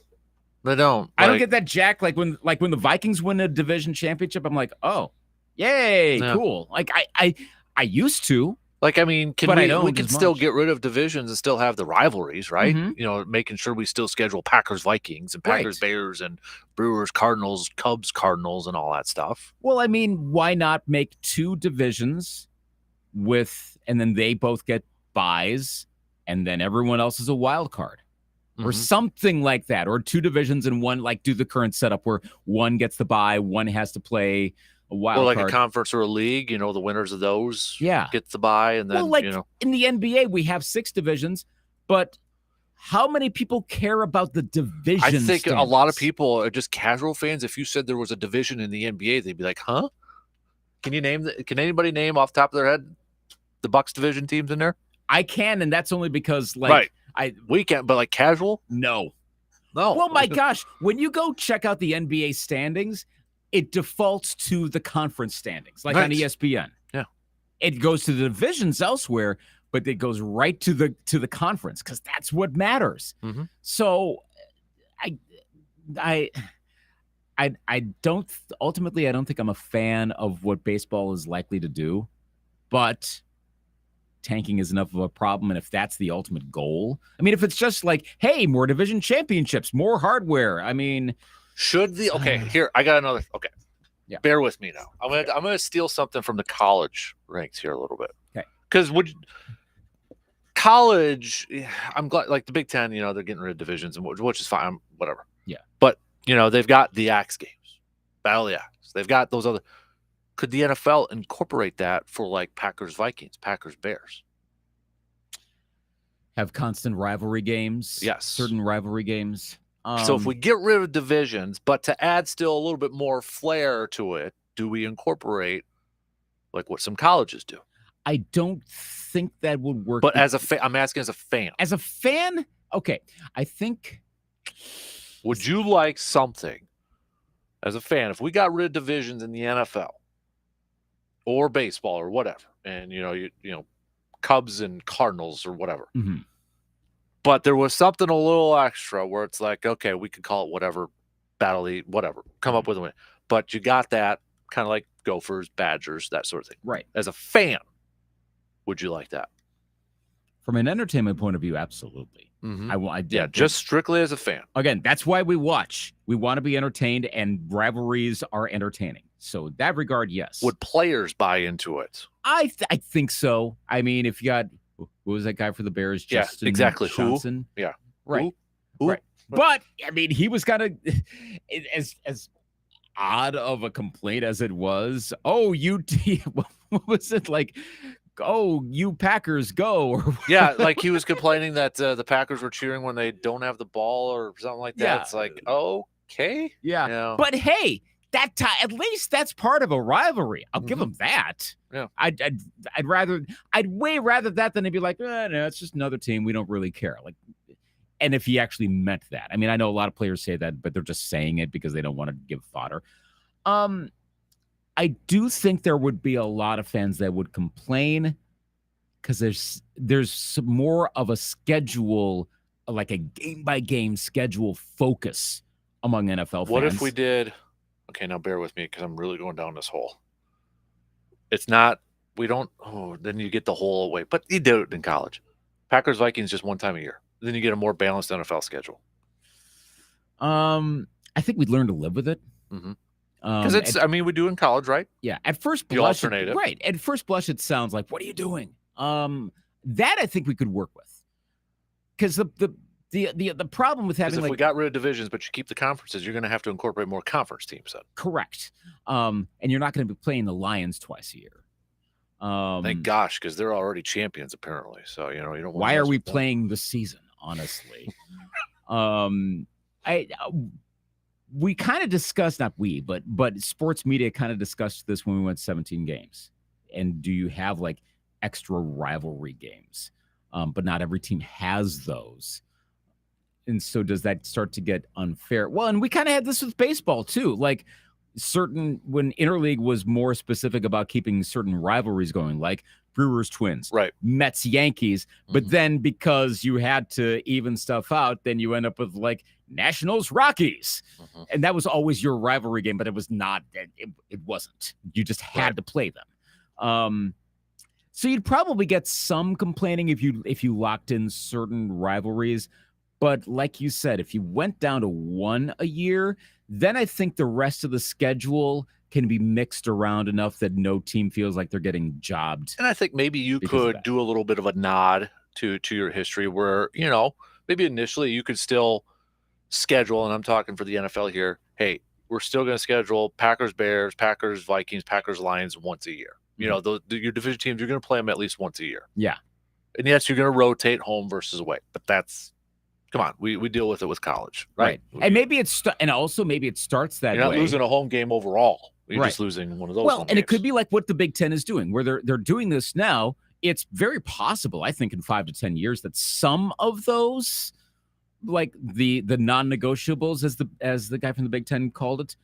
they don't. I don't get that jack. Like when the Vikings win a division championship, I'm like, oh, yay, cool. Like I used to. Like, I mean, we can still get rid of divisions and still have the rivalries, right? Mm-hmm. Making sure we still schedule Packers, Vikings, and Packers, Bears, and Brewers, Cardinals, Cubs, Cardinals, and all that stuff. Well, I mean, why not make 2 divisions and then they both get buys, and then everyone else is a wild card, or something like that, or 2 divisions in one, like do the current setup where one gets the bye, one has to play a wild card. Or like card. a conference or a league, the winners of those get the bye, and then, in the NBA, we have 6 divisions, but how many people care about the division? I think standings? a lot of people are just casual fans. If you said there was a division in the NBA, they'd be like, huh? Can anybody name off the top of their head the Bucks division teams in there? I can, and that's only because we can't, but like casual? No. Well, my gosh, when you go check out the NBA standings, it defaults to the conference standings, like on ESPN. Yeah. It goes to the divisions elsewhere, but it goes right to the conference because that's what matters. Mm-hmm. So I don't ultimately, I don't think I'm a fan of what baseball is likely to do, but tanking is enough of a problem. And if that's the ultimate goal, I mean, if it's just like, hey, more division championships, more hardware. I mean, here, I got another. Okay. Yeah. Bear with me now. I'm going to steal something from the college ranks here a little bit. Okay. Because college, I'm glad, like the Big Ten, they're getting rid of divisions, and which is fine, whatever. Yeah. But, they've got the Axe games, Battle of the Axe. They've got those other. Could the NFL incorporate that for like Packers, Vikings, Packers, Bears? Have constant rivalry games. Yes. Certain rivalry games. So if we get rid of divisions, but to add still a little bit more flair to it, do we incorporate like what some colleges do? I don't think that would work. But I'm asking as a fan. As a fan, okay. I think. Would you like something as a fan if we got rid of divisions in the NFL or baseball or whatever, and Cubs and Cardinals or whatever? Mm-hmm. But there was something a little extra where it's like, okay, we could call it whatever, whatever, come up with a win. But you got that kind of like Gophers, Badgers, that sort of thing. Right. As a fan, would you like that? From an entertainment point of view, absolutely. Mm-hmm. Just strictly as a fan. Again, that's why we watch. We want to be entertained, and rivalries are entertaining. So in that regard, yes. Would players buy into it? I think so. I mean, if you got who was that guy for the Bears? Justin exactly. Johnson. Who? Yeah. Right. Who? Right. But I mean, he was kind of as odd of a complaint as it was. Oh, what was it like? Oh, you Packers go! Or yeah, like he was complaining that the Packers were cheering when they don't have the ball or something like that. Yeah. It's like, okay, yeah. But hey, that time at least that's part of a rivalry. I'll give them that. Yeah, I'd way rather that than to be like, no, it's just another team. We don't really care. Like, and if he actually meant that, I mean, I know a lot of players say that, but they're just saying it because they don't want to give fodder. I do think there would be a lot of fans that would complain because there's more of a schedule, like a game-by-game schedule focus among NFL fans. What if we did? Okay, now bear with me because I'm really going down this hole. It's not. We don't. Oh, then you get the whole away, but you do it in college. Packers, Vikings just one time a year. Then you get a more balanced NFL schedule. I think we'd learn to live with it. Mm-hmm. Because we do in college, right? Yeah. At first the blush, alternative. Right. At first blush, it sounds like, what are you doing? That I think we could work with. Because the problem with having if we got rid of divisions, but you keep the conferences, you're going to have to incorporate more conference teams. Then. Correct. And you're not going to be playing the Lions twice a year. Thank gosh, because they're already champions apparently. So you don't. Why are we playing the season? Honestly, we kind of discussed, not we, but sports media kind of discussed this when we went 17 games. And do you have like extra rivalry games? But not every team has those. And so does that start to get unfair? Well, and we kind of had this with baseball too. Like when interleague was more specific about keeping certain rivalries going, like Brewers Twins, right? Mets Yankees. But then because you had to even stuff out, then you end up with like Nationals Rockies, and that was always your rivalry game. But it was not. It wasn't. You just had to play them. So you'd probably get some complaining if you locked in certain rivalries. But like you said, if you went down to one a year, then I think the rest of the schedule can be mixed around enough that no team feels like they're getting jobbed. And I think maybe you could do a little bit of a nod to your history where, maybe initially you could still schedule, and I'm talking for the NFL here, hey, we're still going to schedule Packers, Bears, Packers, Vikings, Packers, Lions once a year. Your division teams, you're going to play them at least once a year. Yeah. And yes, you're going to rotate home versus away, but come on, we deal with it with college, right? And maybe maybe it starts that way. You're not losing a home game overall. You're just losing one of those. Well, home and games. it could be like what the Big Ten is doing, where they're doing this now. It's very possible, I think, in 5 to 10 years that some of those, like the non-negotiables, as the guy from the Big Ten called it,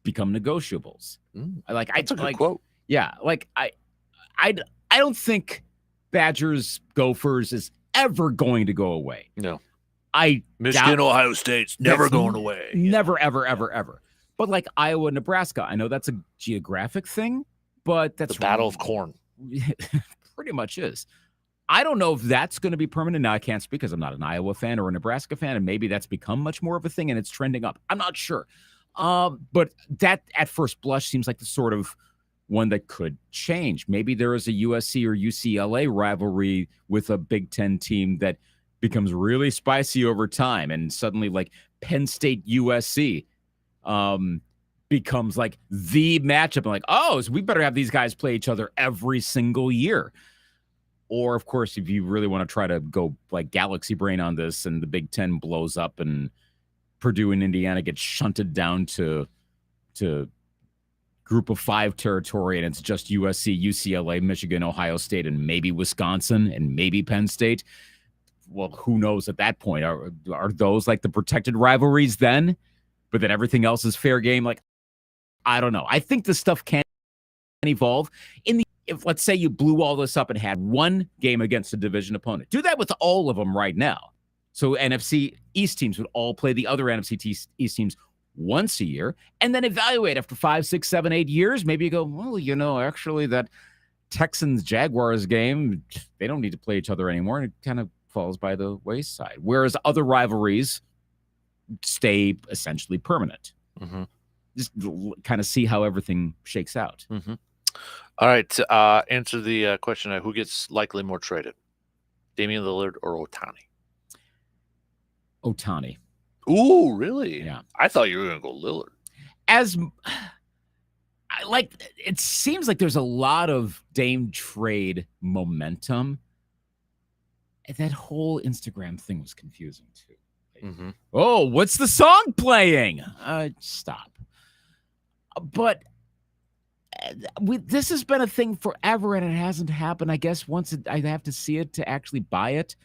become negotiables. That's a good quote. Yeah, like I don't think Badgers Gophers is ever going to go away. No. Michigan, Ohio State's never going away. Never, ever, ever, ever. But like Iowa, Nebraska, I know that's a geographic thing, but that's the Battle of Corn. Pretty much is. I don't know if that's going to be permanent. Now I can't speak because I'm not an Iowa fan or a Nebraska fan, and maybe that's become much more of a thing and it's trending up. I'm not sure. But that at first blush seems like the sort of one that could change. Maybe there is a USC or UCLA rivalry with a Big Ten team that becomes really spicy over time, and suddenly like Penn State USC becomes like the matchup. And like, oh, so we better have these guys play each other every single year. Or, of course, if you really want to try to go like galaxy brain on this and the Big Ten blows up and Purdue and Indiana get shunted down to group of 5 territory, and it's just USC, UCLA, Michigan, Ohio State, and maybe Wisconsin, and maybe Penn State. Well, who knows at that point? Are those like the protected rivalries then? But then everything else is fair game? Like, I don't know. I think this stuff can evolve. If let's say you blew all this up and had one game against a division opponent, do that with all of them right now. So NFC East teams would all play the other NFC East teams once a year, and then evaluate after 5, 6, 7, 8 years. Maybe you go, well, actually that Texans-Jaguars game, they don't need to play each other anymore. And it kind of falls by the wayside. Whereas other rivalries stay essentially permanent. Mm-hmm. Just kind of see how everything shakes out. Mm-hmm. All right. Answer the question, who gets likely more traded? Damian Lillard or Ohtani? Ohtani. Ooh, really? Yeah. I thought you were going to go Lillard. It seems like there's a lot of Dame trade momentum. That whole Instagram thing was confusing too. Mm-hmm. Oh, what's the song playing? Stop. But this has been a thing forever, and it hasn't happened. I guess I have to see it to actually buy it.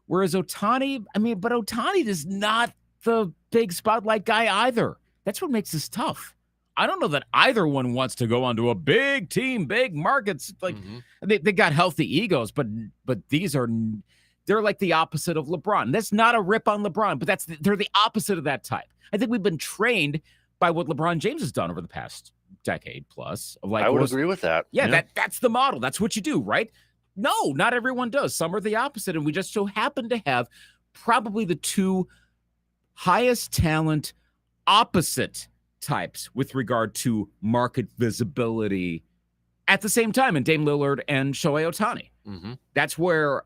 Whereas Ohtani, but Ohtani is not the big spotlight guy either. That's what makes this tough. I don't know that either one wants to go onto a big team, big markets. Like they got healthy egos, but they're like the opposite of LeBron. That's not a rip on LeBron, but they're the opposite of that type. I think we've been trained by what LeBron James has done over the past decade plus. I would agree with that. Yeah, that's the model. That's what you do, right? No, not everyone does. Some are the opposite, and we just so happen to have probably the two highest talent opposite types with regard to market visibility at the same time in Dame Lillard and Shohei Ohtani. Mm-hmm. That's where,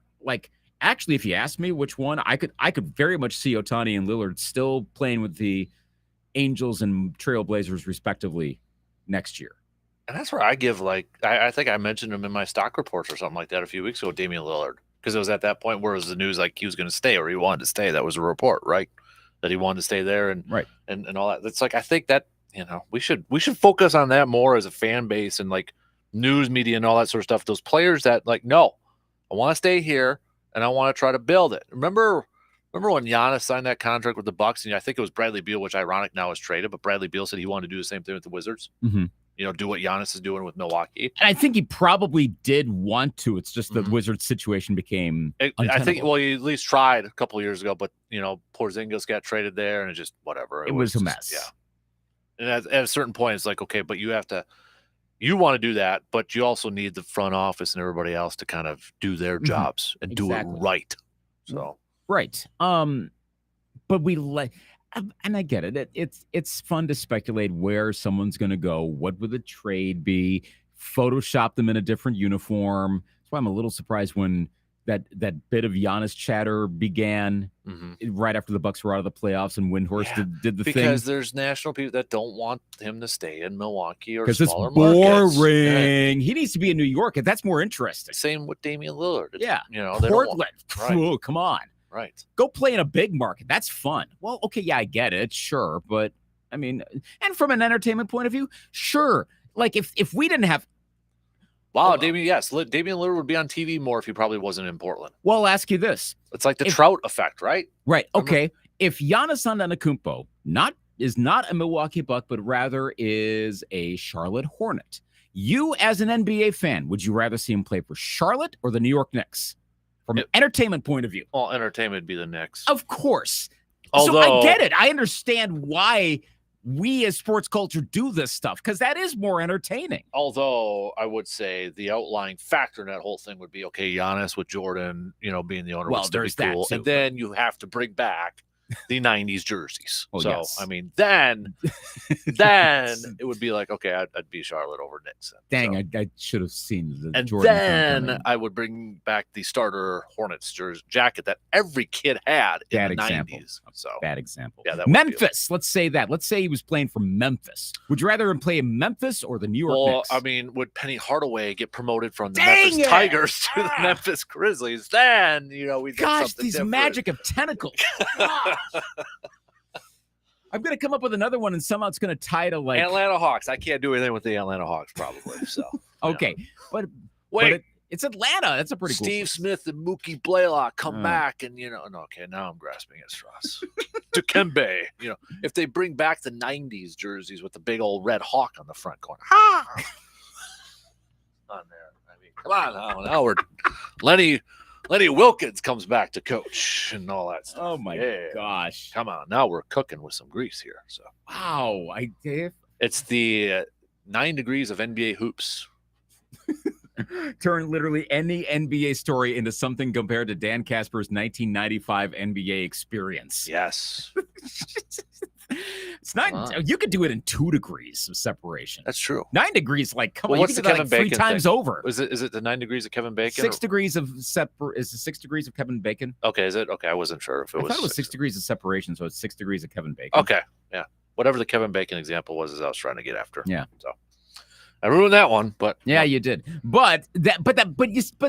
actually, if you ask me which one, I could very much see Ohtani and Lillard still playing with the Angels and Trailblazers respectively next year. And that's where I give, I think I mentioned him in my stock reports or something like that a few weeks ago, Damian Lillard, because it was at that point where it was the news he was going to stay or he wanted to stay. That was a report, right? That he wanted to stay there and all that. It's I think that, we should focus on that more as a fan base and news media and all that sort of stuff. Those players that no, I want to stay here and I want to try to build it. Remember when Giannis signed that contract with the Bucks, and I think it was Bradley Beal, which ironic now is traded, but Bradley Beal said he wanted to do the same thing with the Wizards. Mm-hmm. Do what Giannis is doing with Milwaukee. And I think he probably did want to. It's just the Wizards situation became untenable. I think, he at least tried a couple of years ago, but, Porzingis got traded there and it just whatever. It was a mess. Yeah. And at a certain point, it's okay, but you want to do that, but you also need the front office and everybody else to kind of do their jobs and do it right. So. Right. But and I get it. It's fun to speculate where someone's going to go. What would the trade be? Photoshop them in a different uniform. That's why I'm a little surprised when that bit of Giannis chatter began right after the Bucks were out of the playoffs and Windhorst did the thing. Because there's national people that don't want him to stay in Milwaukee or smaller it's boring. Markets. He needs to be in New York, and that's more interesting. Same with Damian Lillard. Portland. Oh, come on. Right. Go play in a big market. That's fun. Well, okay, yeah, I get it. Sure. But, and from an entertainment point of view, sure. If we didn't have... Wow, Damian Lillard would be on TV more if he probably wasn't in Portland. Well, I'll ask you this. It's like the Trout effect, right? Right. Okay. If Giannis Antetokounmpo is not a Milwaukee Buck, but rather is a Charlotte Hornet, you as an NBA fan, would you rather see him play for Charlotte or the New York Knicks? From an entertainment point of view. Well, entertainment would be the Knicks. Of course. So I get it. I understand why we as sports culture do this stuff, because that is more entertaining. Although I would say the outlying factor in that whole thing would be, Giannis with Jordan, being the owner. Well, there's that cool. too. And then you have to bring back the 90s jerseys. Oh, so, yes. I mean, then it would be like, okay, I'd be Charlotte over Knicks. Dang, So. I should have seen the And Jordan then coming. I would bring back the starter Hornets jersey jacket that every kid had in Bad the example. 90s. So Bad example. Yeah, that would be Memphis. Let's say that. Let's say he was playing for Memphis. Would you rather him play in Memphis or the New York Well, Knicks? I mean, would Penny Hardaway get promoted from the Dang Memphis it! Tigers to the Memphis Grizzlies? Then, we get Gosh, something these different. magic of tentacles. Gosh. I'm going to come up with another one, and somehow it's going to tie to like Atlanta Hawks. I can't do anything with the Atlanta Hawks, probably. So okay, but wait, it's Atlanta. That's a pretty cool. Steve Smith and Mookie Blaylock come back, and no, okay, now I'm grasping at straws. Dikembe, if they bring back the '90s jerseys with the big old red hawk on the front, going on there. I mean, come on now we're Lenny Wilkins comes back to coach and all that stuff. Oh my gosh! Come on, now we're cooking with some grease here. So wow, it's the 9 degrees of NBA hoops. Turn literally any NBA story into something compared to Dan Kasper's 1995 NBA experience. Yes. It's not. You could do it in 2 degrees of separation. That's true. 9 degrees, like come on, you What's can the do that Kevin like 3 Bacon times thing? over. Is it the 9 degrees of Kevin Bacon? 6 degrees of is it 6 degrees of Kevin Bacon? Okay, is it? Okay, I wasn't sure if it I was. thought it was 6 degrees of separation, so it's 6 degrees of Kevin Bacon. Okay, yeah. Whatever the Kevin Bacon example was, I was trying to get after. Yeah. So I ruined that one, but yeah, you did. But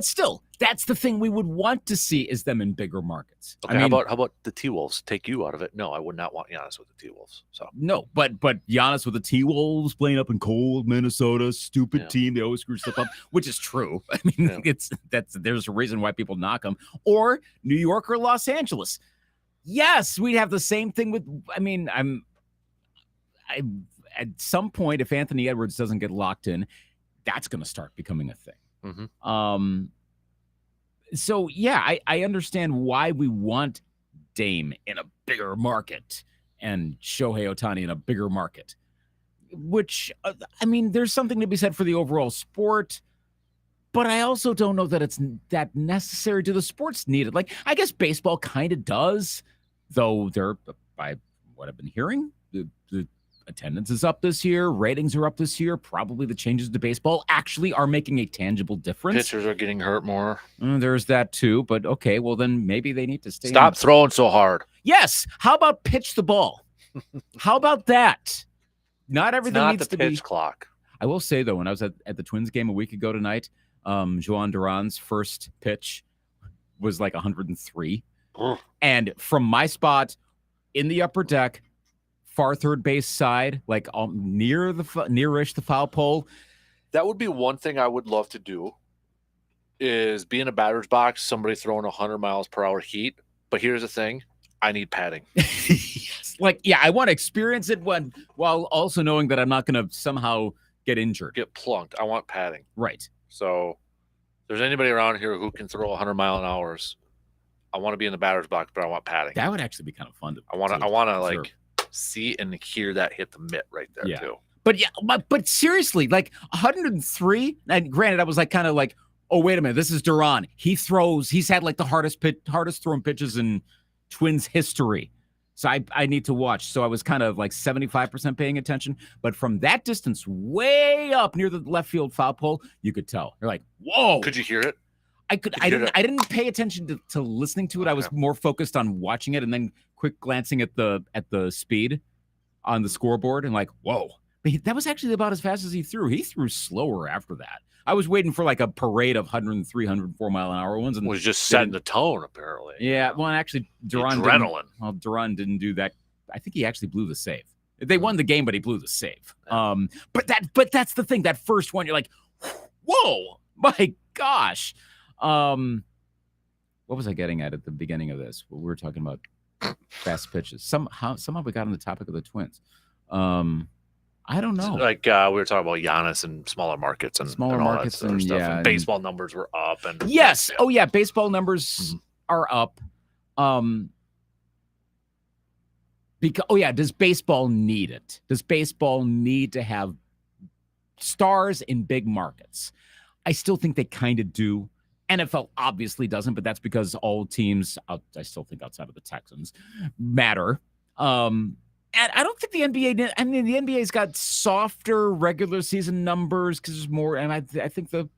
still, that's the thing we would want to see is them in bigger markets. Okay, I mean, how about the T-Wolves? Take you out of it? No, I would not want Giannis with the T-Wolves. So no, but Giannis with the T-Wolves playing up in cold Minnesota, stupid team. They always screw stuff up, which is true. I mean, there's a reason why people knock them. Or New York or Los Angeles. Yes, we'd have the same thing with. I mean, at some point, if Anthony Edwards doesn't get locked in, that's going to start becoming a thing. Mm-hmm. So, yeah, I understand why we want Dame in a bigger market and Shohei Ohtani in a bigger market, which, I mean, there's something to be said for the overall sport, but I also don't know that it's that necessary. Do the sports need it? Like, I guess baseball kind of does, though by what I've been hearing, the attendance is up this year. Ratings are up this year. Probably the changes to baseball actually are making a tangible difference. Pitchers are getting hurt more. There's that too. But okay, well then maybe they need to stay. Stop throwing so hard. Yes. How about pitch the ball? How about that? Not everything needs to be pitch clock. I will say though, when I was at the Twins game a week ago tonight, Joan Duran's first pitch was like 103, and from my spot in the upper deck, far third base side, like nearish the foul pole. That would be one thing I would love to do is be in a batter's box, somebody throwing 100 miles per hour heat. But here's the thing. I need padding. Like, yeah, I want to experience it while also knowing that I'm not going to somehow get injured. Get plunked. I want padding. Right. So if there's anybody around here who can throw 100 mile an hours, I want to be in the batter's box, but I want padding. That would actually be kind of fun to I want to like see and hear that hit the mitt right there too. But yeah, but seriously, like 103. And granted, I was like kind of like, oh wait a minute, this is Duran. He's had like the hardest thrown pitches in Twins history. So I need to watch. So I was kind of like 75% paying attention. But from that distance, way up near the left field foul pole, you could tell. You're like, whoa. Could you hear it? I didn't pay attention to listening to it. Okay. I was more focused on watching it and then quick glancing at the speed on the scoreboard and like, whoa. But that was actually about as fast as he threw. He threw slower after that. I was waiting for like a parade of 103, 104 mile an hour ones. And was just setting the tone, apparently. Yeah. Well, actually, Duran didn't do that. I think he actually blew the save. They won the game, but he blew the save. But that's the thing. That first one, you're like, whoa, my gosh. What was I getting at the beginning of this? We were talking about fast pitches. Somehow we got on the topic of the Twins. I don't know. Like we were talking about Giannis and smaller markets and all that sort of stuff. And baseball numbers were up. And yes, oh yeah, baseball numbers are up. Because does baseball need it? Does baseball need to have stars in big markets? I still think they kind of do. NFL obviously doesn't, but that's because all teams, I still think outside of the Texans, matter. And I don't think the NBA, I mean, the NBA's got softer regular season numbers because there's more, and I think the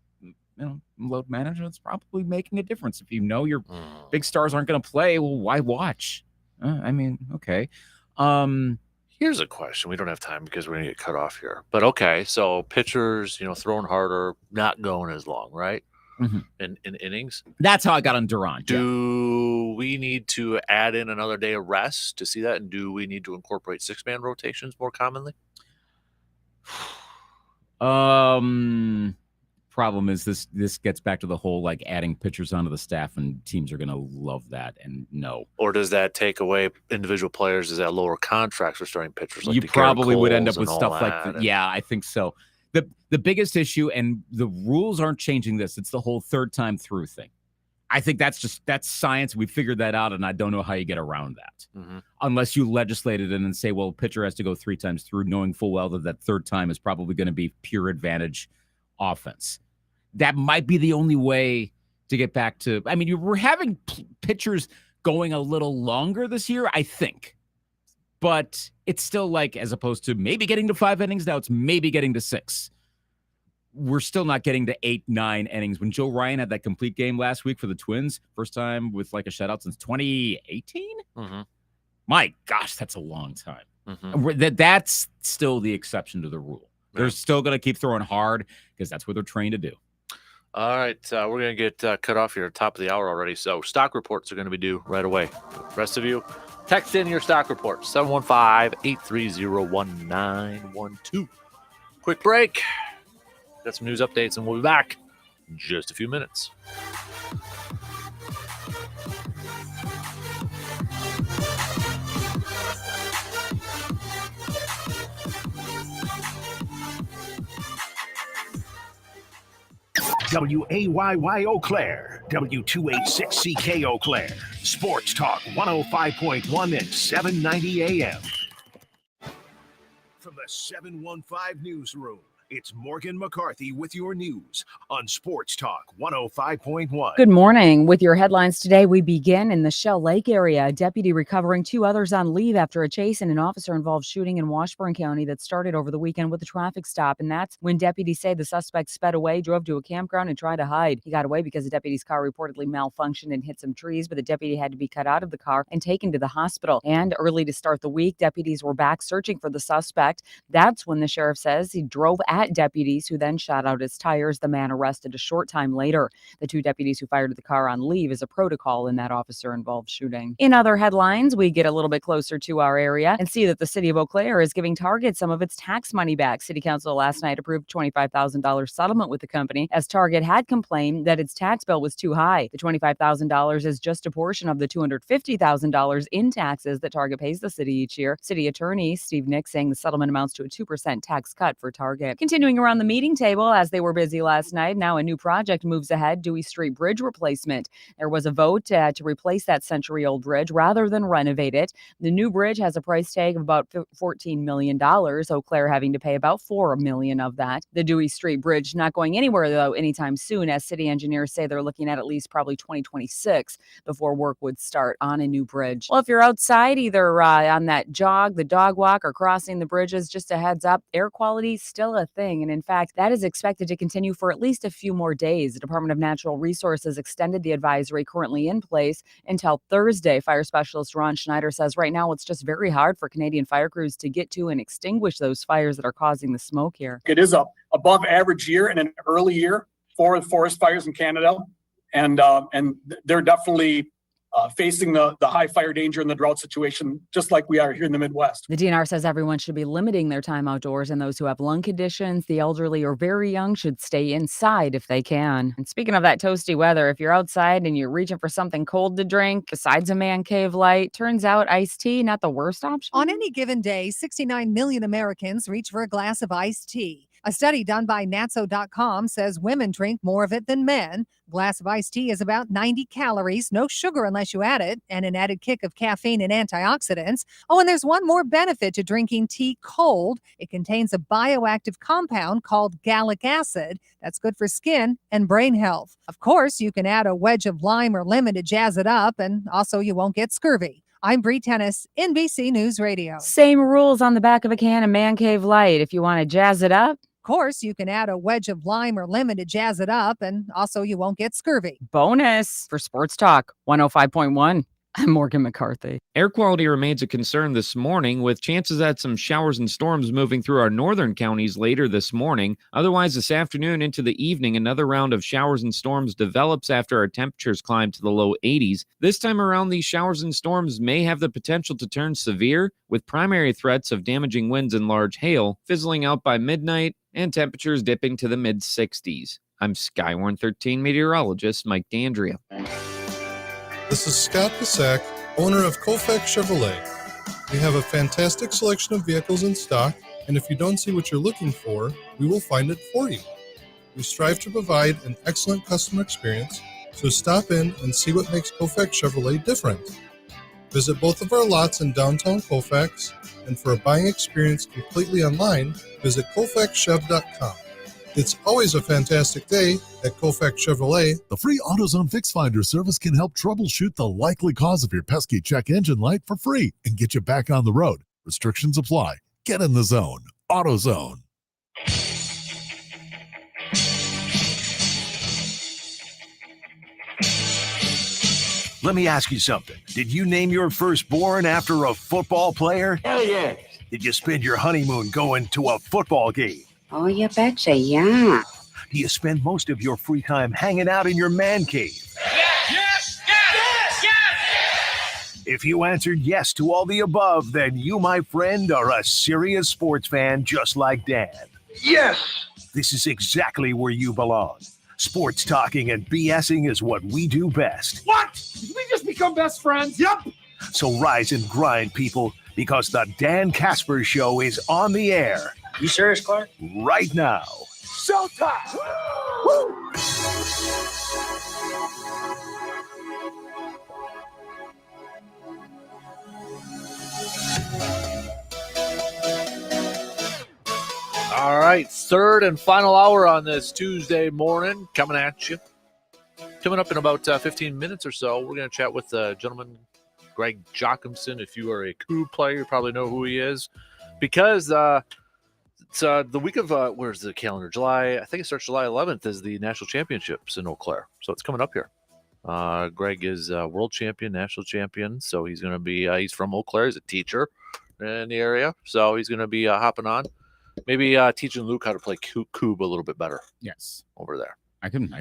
load management's probably making a difference. If you know your big stars aren't going to play, well, why watch? I mean, okay. Here's a question. We don't have time because we're going to get cut off here. But okay, so pitchers, throwing harder, not going as long, right? In innings. That's how I got on Durant. Do we need to add in another day of rest to see that? And do we need to incorporate 6-man rotations more commonly? Problem is this gets back to the whole like adding pitchers onto the staff, and teams are going to love that. And no. Or does that take away individual players? Does that lower contracts for starting pitchers? Like you probably would end up with stuff like that. that. Yeah, I think so. The biggest issue, and the rules aren't changing this, it's the whole third time through thing. I think that's science. We figured that out, and I don't know how you get around that. Unless you legislate it and say, well, pitcher has to go 3 times through, knowing full well that third time is probably going to be pure advantage offense. That might be the only way to get back to, I mean, we're having pitchers going a little longer this year, I think. But it's still like, as opposed to maybe getting to 5 innings, now it's maybe getting to 6. We're still not getting to 8, 9 innings. When Joe Ryan had that complete game last week for the Twins, first time with like a shutout since 2018? My gosh, that's a long time. That's still the exception to the rule. They're still going to keep throwing hard because that's what they're trained to do. All right, we're going to get cut off here, top of the hour already. So stock reports are going to be due right away. The rest of you, text in your stock reports, 715-830-1912. Quick break. Got some news updates, and we'll be back in just a few minutes. WAYY Eau Claire, W286CK Eau Claire, Sports Talk 105.1 and 790 AM. From the 715 Newsroom, it's Morgan McCarthy with your news on Sports Talk 105.1. Good morning. With your headlines today, we begin in the Shell Lake area. A deputy recovering 2 others on leave after a chase in an officer-involved shooting in Washburn County that started over the weekend with a traffic stop. And that's when deputies say the suspect sped away, drove to a campground, and tried to hide. He got away because the deputy's car reportedly malfunctioned and hit some trees, but the deputy had to be cut out of the car and taken to the hospital. And early to start the week, deputies were back searching for the suspect. That's when the sheriff says he drove at deputies who then shot out his tires. The man arrested a short time later. The 2 deputies who fired the car on leave is a protocol in that officer-involved shooting. In other headlines, we get a little bit closer to our area and see that the city of Eau Claire is giving Target some of its tax money back. City Council last night approved $25,000 settlement with the company as Target had complained that its tax bill was too high. The $25,000 is just a portion of the $250,000 in taxes that Target pays the city each year. City Attorney Steve Nick saying the settlement amounts to a 2% tax cut for Target. Continuing around the meeting table, as they were busy last night, now a new project moves ahead, Dewey Street Bridge replacement. There was a vote to replace that century-old bridge rather than renovate it. The new bridge has a price tag of about $14 million, Eau Claire having to pay about $4 million of that. The Dewey Street Bridge not going anywhere, though, anytime soon, as city engineers say they're looking at least probably 2026 before work would start on a new bridge. Well, if you're outside, either on that jog, the dog walk, or crossing the bridges, just a heads up, air quality is still a thing. And in fact, that is expected to continue for at least a few more days. The Department of Natural Resources extended the advisory currently in place until Thursday. Fire specialist Ron Schneider says right now it's just very hard for Canadian fire crews to get to and extinguish those fires that are causing the smoke here. It is a above average year and an early year for forest fires in Canada. And they're definitely facing the high fire danger and the drought situation, just like we are here in the Midwest. The DNR says everyone should be limiting their time outdoors, and those who have lung conditions, the elderly, or very young should stay inside if they can. And speaking of that toasty weather, if you're outside and you're reaching for something cold to drink, besides a Man Cave Light, turns out iced tea, not the worst option. On any given day, 69 million Americans reach for a glass of iced tea. A study done by Natso.com says women drink more of it than men. A glass of iced tea is about 90 calories, no sugar unless you add it, and an added kick of caffeine and antioxidants. Oh, and there's one more benefit to drinking tea cold. It contains a bioactive compound called gallic acid that's good for skin and brain health. Of course, you can add a wedge of lime or lemon to jazz it up, and also you won't get scurvy. I'm Bree Tennis, NBC News Radio. Same rules on the back of a can of Man Cave Light. If you want to jazz it up, Of course, you can add a wedge of lime or lemon to jazz it up, and also you won't get scurvy. bonus for Sports Talk 105.1. I'm Morgan McCarthy. Air quality remains a concern this morning, with chances at some showers and storms moving through our northern counties later this morning. Otherwise, this afternoon into the evening, another round of showers and storms develops after our temperatures climb to the low 80s. This time around, these showers and storms may have the potential to turn severe, with primary threats of damaging winds and large hail fizzling out by midnight and temperatures dipping to the mid-60s. I'm Skywarn 13 meteorologist Mike D'Andrea. This is Scott Pasak, owner of Koufax Chevrolet. We have a fantastic selection of vehicles in stock, and if you don't see what you're looking for, we will find it for you. We strive to provide an excellent customer experience, so stop in and see what makes Koufax Chevrolet different. Visit both of our lots in downtown Koufax, and for a buying experience completely online, visit KoufaxChev.com. It's always a fantastic day at Koufax Chevrolet. The free AutoZone Fix Finder service can help troubleshoot the likely cause of your pesky check engine light for free and get you back on the road. Restrictions apply. Get in the zone. AutoZone. Let me ask you something. Did you name your firstborn after a football player? Hell yeah. Did you spend your honeymoon going to a football game? Oh, you betcha, yeah. Do you spend most of your free time hanging out in your man cave? Yes! If you answered yes to all the above, then you, my friend, are a serious sports fan just like Dan. Yes! This is exactly where you belong. Sports talking and BSing is what we do best. What? Did we just become best friends? Yep. So rise and grind, people, because the Dan Kasper Show is on the air. You serious, Clark? Right now. Showtime! Woo! All right, third and final hour on this Tuesday morning coming at you. Coming up in about 15 minutes or so, we're going to chat with the gentleman, Greg Jochimson. If you are a Coup player, you probably know who he is, because it's the week of, where's the calendar? I think it starts July 11th is the national championships in Eau Claire. So it's coming up here. Greg is world champion, national champion. So he's going to be, he's from Eau Claire. He's a teacher in the area. So he's going to be hopping on. Maybe teaching Luke how to play Cube a little bit better. Yes. Over there. I can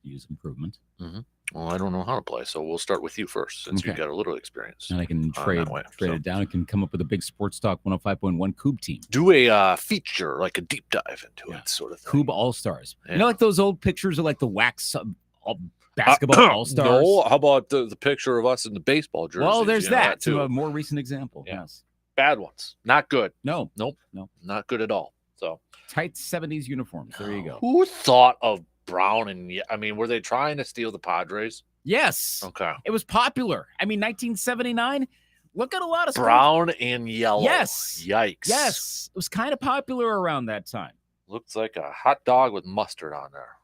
use improvement. Mm-hmm. Well, I don't know how to play, so we'll start with you first, since you've got a little experience. And I can trade it down. I can come up with a big Sports Talk 105.1 Cube team. Do a feature, like a deep dive into it, sort of thing. Cube All-Stars. Yeah. You know, like those old pictures of like the wax basketball All-Stars? No, how about the picture of us in the baseball jerseys? Well, there's that too. A more recent example. Yes. Bad ones. Not good. No. Nope. Not good at all. So tight 70s uniforms. There you go. Who thought of Brown and were they trying to steal the Padres? Yes. Okay. It was popular. 1979. Look at a lot of brown and yellow. Yes. Yikes. Yes. It was kind of popular around that time. Looks like a hot dog with mustard on there.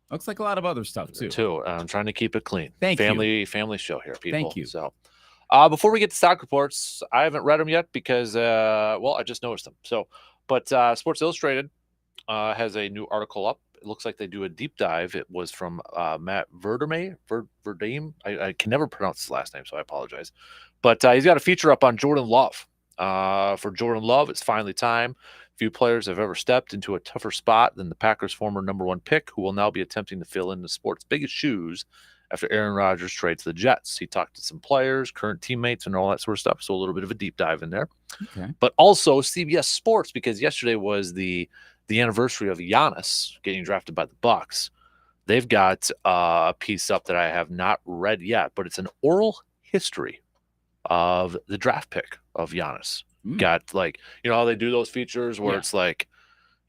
Looks like a lot of other stuff too. I'm trying to keep it clean. Thank you. Family show here, people. Thank you. So, before we get to stock reports, I haven't read them yet because, I just noticed them. So, but Sports Illustrated has a new article up. It looks like they do a deep dive. It was from Matt Verdame. I can never pronounce his last name, so I apologize. But he's got a feature up on Jordan Love. For Jordan Love, it's finally time. Few players have ever stepped into a tougher spot than the Packers' former #1 pick, who will now be attempting to fill in the sport's biggest shoes after Aaron Rodgers trades to the Jets. He talked to some players, current teammates, and all that sort of stuff. So a little bit of a deep dive in there. Okay. But also CBS Sports, because yesterday was the anniversary of Giannis getting drafted by the Bucks. They've got a piece up that I have not read yet, but it's an oral history of the draft pick of Giannis. Got how they do those features where it's like,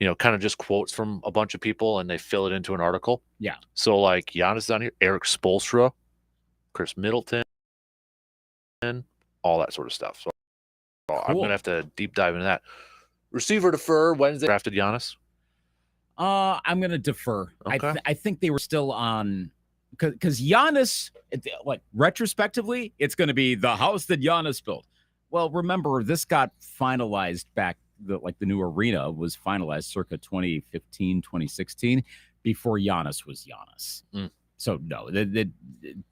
kind of just quotes from a bunch of people and they fill it into an article. Yeah. So like Giannis is on here, Eric Spoelstra, Chris Middleton, all that sort of stuff. So I'm going to have to deep dive into that. Receiver defer Wednesday drafted Giannis. I'm going to defer. Okay. I think they were still on because Giannis, like retrospectively, it's going to be the house that Giannis built. Well, remember this got finalized back. The new arena was finalized circa 2015, 2016 before Giannis was Giannis. So no,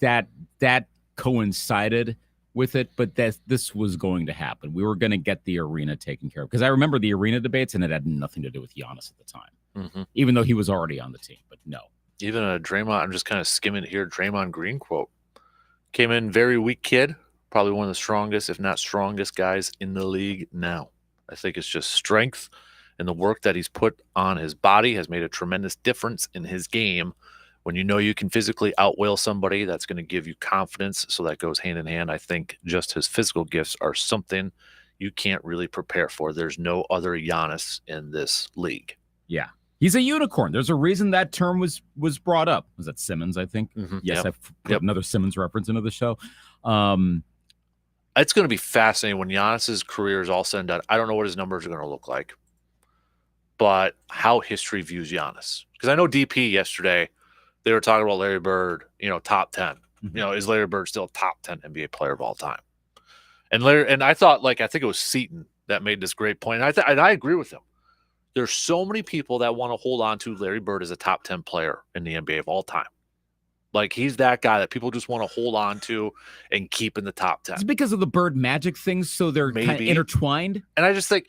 that coincided with it, but this was going to happen. We were going to get the arena taken care of because I remember the arena debates and it had nothing to do with Giannis at the time, even though he was already on the team, but no. Even a Draymond, I'm just kind of skimming it here. Draymond Green quote came in very weak kid, probably one of the strongest, if not strongest guys in the league now. I think it's just strength and the work that he's put on his body has made a tremendous difference in his game. When you can physically outwill somebody, that's going to give you confidence. So that goes hand in hand. I think just his physical gifts are something you can't really prepare for. There's no other Giannis in this league. Yeah. He's a unicorn. There's a reason that term was brought up. Was that Simmons, I think? Yes, I've put another Simmons reference into the show. It's going to be fascinating when Giannis's career is all said and done. I don't know what his numbers are going to look like, but how history views Giannis. Because I know DP yesterday, they were talking about Larry Bird, top 10. Is Larry Bird still a top 10 NBA player of all time? And I thought, I think it was Seton that made this great point. And I agree with him. There's so many people that want to hold on to Larry Bird as a top 10 player in the NBA of all time. He's that guy that people just want to hold on to and keep in the top 10. It's because of the Bird Magic things, so they're kind of intertwined. And I just think,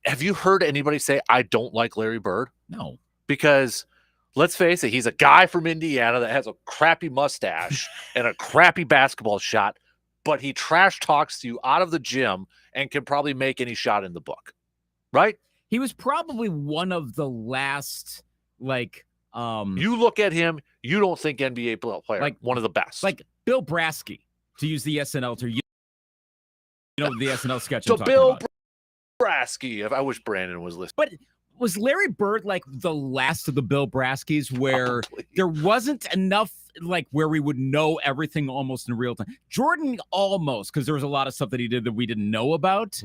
have you heard anybody say, I don't like Larry Bird? No. Because let's face it, he's a guy from Indiana that has a crappy mustache and a crappy basketball shot, but he trash talks you out of the gym and can probably make any shot in the book. Right? He was probably one of the last, you look at him, you don't think NBA player, one of the best. Like Bill Brasky, to use the SNL term. The SNL sketch. So Bill Brasky, I wish Brandon was listening. But was Larry Bird the last of the Bill Braskys where there wasn't enough where we would know everything almost in real time? Jordan almost, because there was a lot of stuff that he did that we didn't know about.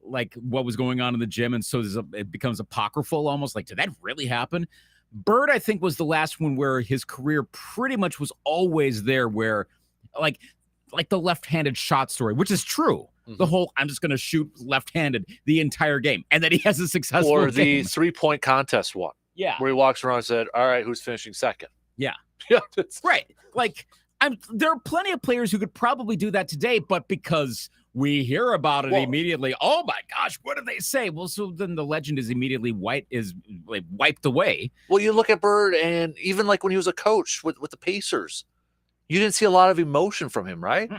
What was going on in the gym, and so it becomes apocryphal almost. Did that really happen? Bird, I think, was the last one where his career pretty much was always there, where the left-handed shot story, which is true. The whole I'm just going to shoot left-handed the entire game, and then he has a successful or the game. 3-point contest one. Yeah, where he walks around and said, "All right, who's finishing second?" Yeah, yeah, right. There are plenty of players who could probably do that today, but because we hear about it immediately, oh my gosh, what do they say? Well, so then the legend is immediately wiped away. Well, you look at Bird, and even when he was a coach with the Pacers, you didn't see a lot of emotion from him, right?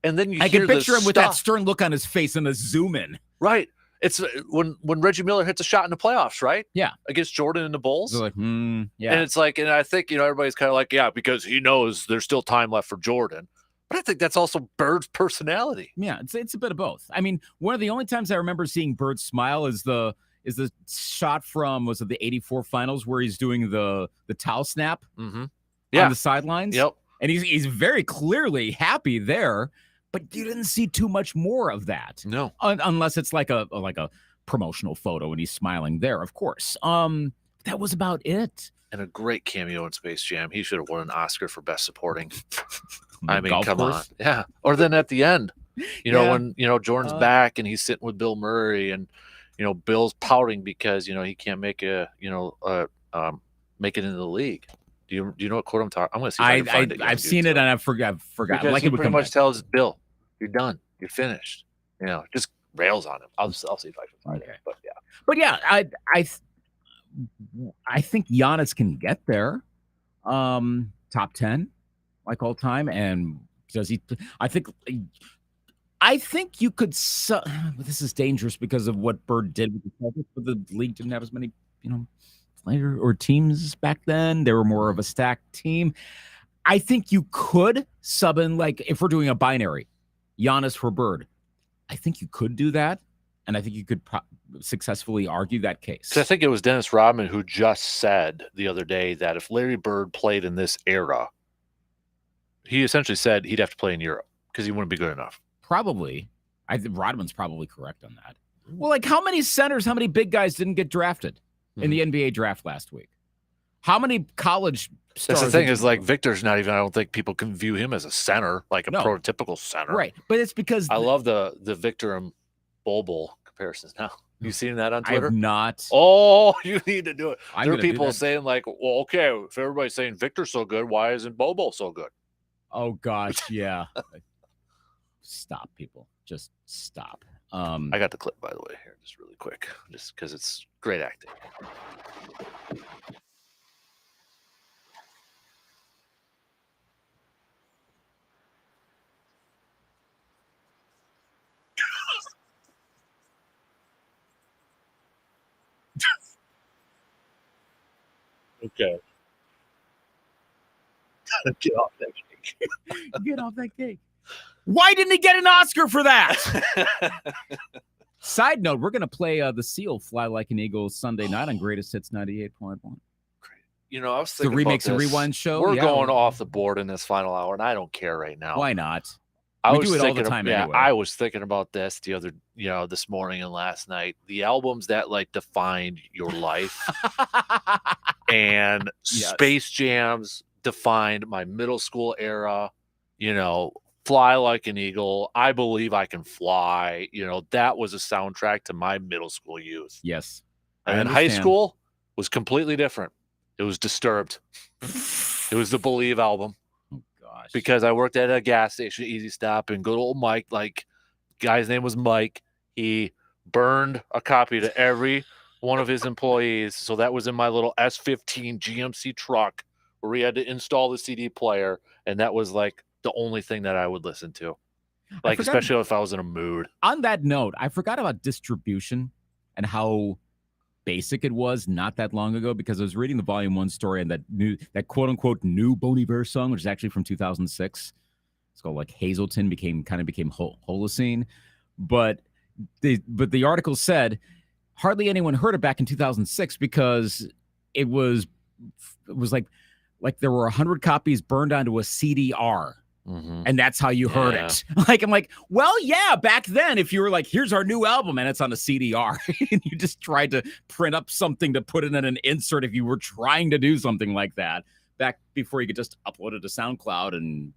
And then I can picture him with that stern look on his face and a zoom in. Right. It's when Reggie Miller hits a shot in the playoffs, right? Yeah. Against Jordan and the Bulls. Yeah. And it's and I think, everybody's kind of yeah, because he knows there's still time left for Jordan. But I think that's also Bird's personality. Yeah, it's a bit of both. I mean, one of the only times I remember seeing Bird smile is the shot from, was it the 84 finals where he's doing the towel snap on the sidelines? Yep. And he's very clearly happy there, but you didn't see too much more of that. No. Unless it's like a promotional photo and he's smiling there, of course. That was about it. And a great cameo in Space Jam. He should have won an Oscar for Best Supporting. I mean, golf come course? on. Yeah. Or then at the end, when, Jordan's back and he's sitting with Bill Murray and, Bill's pouting because, he can't make make it into the league. Do you know what quote I'm talking? I'm going to see if I can find it. I've seen it and I forgot. Because he pretty much tells Bill, you're done. You're finished. Just rails on him. I'll see if I can find it. But yeah. I think Giannis can get there. Top 10, all time. And does he? I think you could. This is dangerous because of what Bird did with the Celtics, but the league didn't have as many, player or teams back then. They were more of a stacked team. I think you could sub in, if we're doing a binary, Giannis for Bird. I think you could do that. And I think you could successfully argue that case. So I think it was Dennis Rodman who just said the other day that if Larry Bird played in this era, he essentially said he'd have to play in Europe because he wouldn't be good enough. Probably. I think Rodman's probably correct on that. Well, like how many centers, how many big guys didn't get drafted in the NBA draft last week? How many college stars? That's the thing is like Victor's not even, I don't think people can view him as a center, like a prototypical center. Right. But it's because I love the Victor and Bowl comparisons now. You seen that on I Twitter? have not. Oh, you need to do it. I'm There are gonna do people that. saying like, well, okay, if everybody's saying Victor's so good, why isn't Bobo so good? Oh gosh, yeah. Stop, people. Just stop. I got the clip, by the way, here, just really quick, just because it's great acting. Okay. Get off that cake. Get off that cake. Why didn't he get an Oscar for that? Side note, we're going to play the Seal Fly Like an Eagle Sunday night on Greatest Hits 98.1. You know, I was The thinking Remakes about and this. Rewind show? We're Yeah. going off the board in this final hour, and I don't care right now. Why not? I We was do it all the thinking time yeah, anyway. I was thinking about this this morning and last night. The albums that like defined your life and Yes. Space Jams defined my middle school era. You know, Fly Like an Eagle, I Believe I Can Fly. You know, that was a soundtrack to my middle school youth. Yes. And I then high understand. school was completely different. It was Disturbed. It was the Believe album. Gosh. Because I worked at a gas station, Easy Stop, and good old Mike, like, guy's name was Mike. He burned a copy to every one of his employees. So that was in my little S15 GMC truck where we had to install the CD player. And that was like the only thing that I would listen to. Like, forgot- especially if I was in a mood. On that note, I forgot about distribution and how basic it was not that long ago, because I was reading the Volume 1 story and that quote unquote new Bon Iver song, which is actually from 2006. It's called like Hazelton became Holocene. But the article said hardly anyone heard it back in 2006 because it was like there were 100 copies burned onto a CDR. And that's how you heard it. Like, I'm like, well, yeah, back then, if you were like, here's our new album and it's on a CDR, and you just tried to print up something to put it in an insert if you were trying to do something like that, back before you could just upload it to SoundCloud and,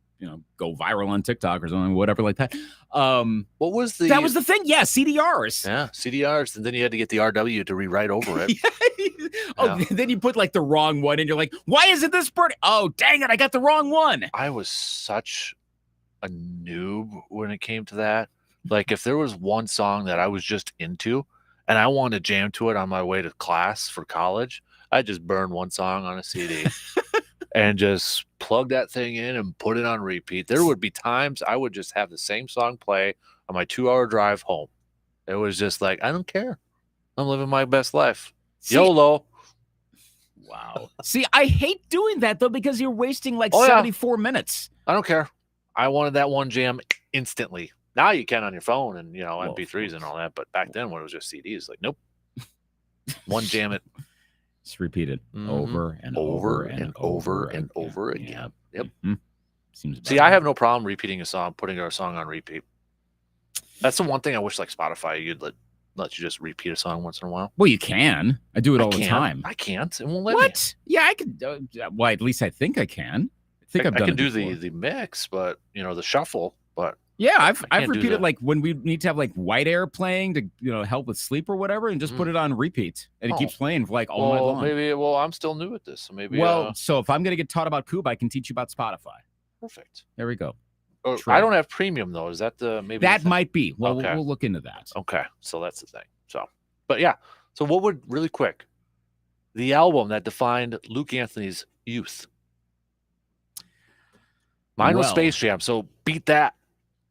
go viral on TikTok or something, whatever like that. What was that was the thing? Yeah, CDRs. Yeah, CDRs. And then you had to get the RW to rewrite over it. Then you put like the wrong one and you're like, why isn't this burning? Oh, dang it, I got the wrong one. I was such a noob when it came to that. Like, if there was one song that I was just into and I wanted to jam to it on my way to class for college, I'd just burn one song on a CD and just plug that thing in and put it on repeat. There would be times I would just have the same song play on my 2-hour drive home. It was just like, I don't care. I'm living my best life. YOLO. Wow. See, I hate doing that, though, because you're wasting like 74 minutes. I don't care. I wanted that one jam instantly. Now you can on your phone and, MP3s and all that. But back then when it was just CDs, like, nope. One jam it. Just repeat it over and over and over again. Yep. Seems See, I have no problem repeating a song, putting a song on repeat. That's the one thing I wish, like Spotify, you'd let you just repeat a song once in a while. Well, you can. I do it all the time. I can't. It won't let me. What? Yeah, I could. Well, at least I think I can. I think I've done I can it do before. the mix, but the shuffle. But yeah, I've can't do repeated that. like when we need to have like white air playing to help with sleep or whatever, and just put it on repeat, and it keeps playing for like all night long. Maybe. Well, I'm still new at this, so maybe. So if I'm gonna get taught about Cuba, I can teach you about Spotify. Perfect. There we go. Oh, True. I don't have premium though. Is that the maybe That the thing? might be. Well, Okay. we'll look into that. Okay, so that's the thing. So, but yeah. So what would really quick the album that defined Luke Anthony's youth? Mine was Well. Space Jam. So beat that.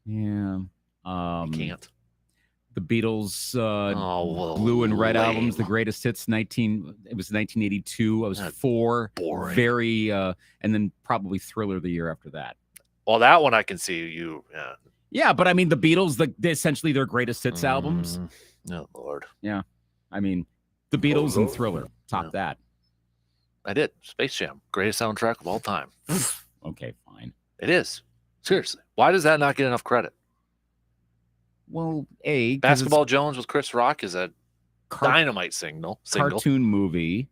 Yeah. You can't. The Beatles well, blue and red lame. albums, the greatest hits. It was 1982. I was That's 4. boring. Very and then probably Thriller the year after that. Well, that one I can see you. Yeah. Yeah, but I mean the Beatles, essentially their greatest hits albums. Oh Lord. Yeah. I mean, the Beatles and Thriller. Top that. I did. Space Jam. Greatest soundtrack of all time. Okay, fine. It is. Seriously. Why does that not get enough credit? Well, Basketball Jones with Chris Rock is a dynamite single. Cartoon movie.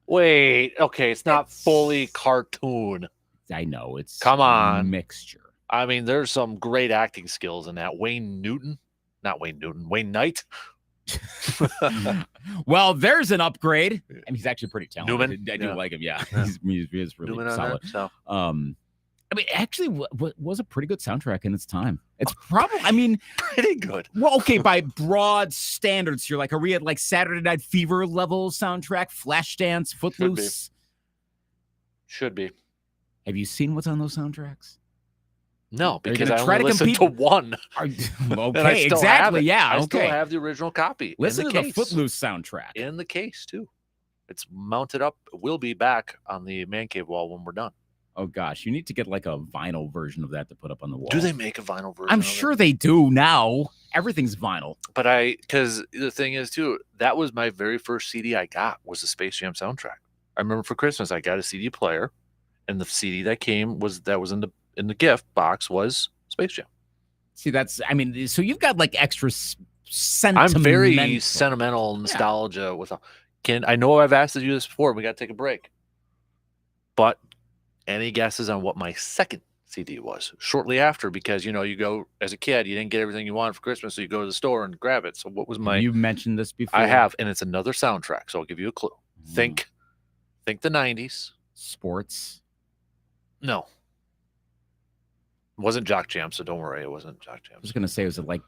Wait. Okay, it's not fully cartoon. I know. It's Come on. a mixture. I mean, there's some great acting skills in that. Wayne Knight. Well, there's an upgrade. And he's actually pretty talented. Newman? I do like him. Yeah. He's really Newman on solid. that, so. I mean, actually, was a pretty good soundtrack in its time. It's probably, I mean, pretty good. Well, okay, by broad standards, you're like, are we at like Saturday Night Fever level soundtrack? Flashdance, Footloose? Should be. Have you seen what's on those soundtracks? No, because I only listened to one. Okay, exactly. Yeah, I okay. still have the original copy. Listen in to the the Footloose soundtrack. In the case, too. It's mounted up. It will be back on the man cave wall when we're done. Oh, gosh. You need to get like a vinyl version of that to put up on the wall. Do they make a vinyl version? I'm sure they do now. Everything's vinyl. But because the thing is, too, that was my very first CD I got was the Space Jam soundtrack. I remember for Christmas, I got a CD player, and the CD that came was in the gift box was Space Jam. See, so you've got like extra sentimental. I'm very sentimental nostalgia with I know I've asked you this before. We got to take a break. But any guesses on what my second CD was shortly after? Because, you go as a kid, you didn't get everything you wanted for Christmas, so you go to the store and grab it. So what was my... You've mentioned this before. I have, and it's another soundtrack, so I'll give you a clue. Think the 90s. Sports. No. It wasn't Jock Jam, so don't worry, it wasn't Jock Jam. I was gonna say, was it like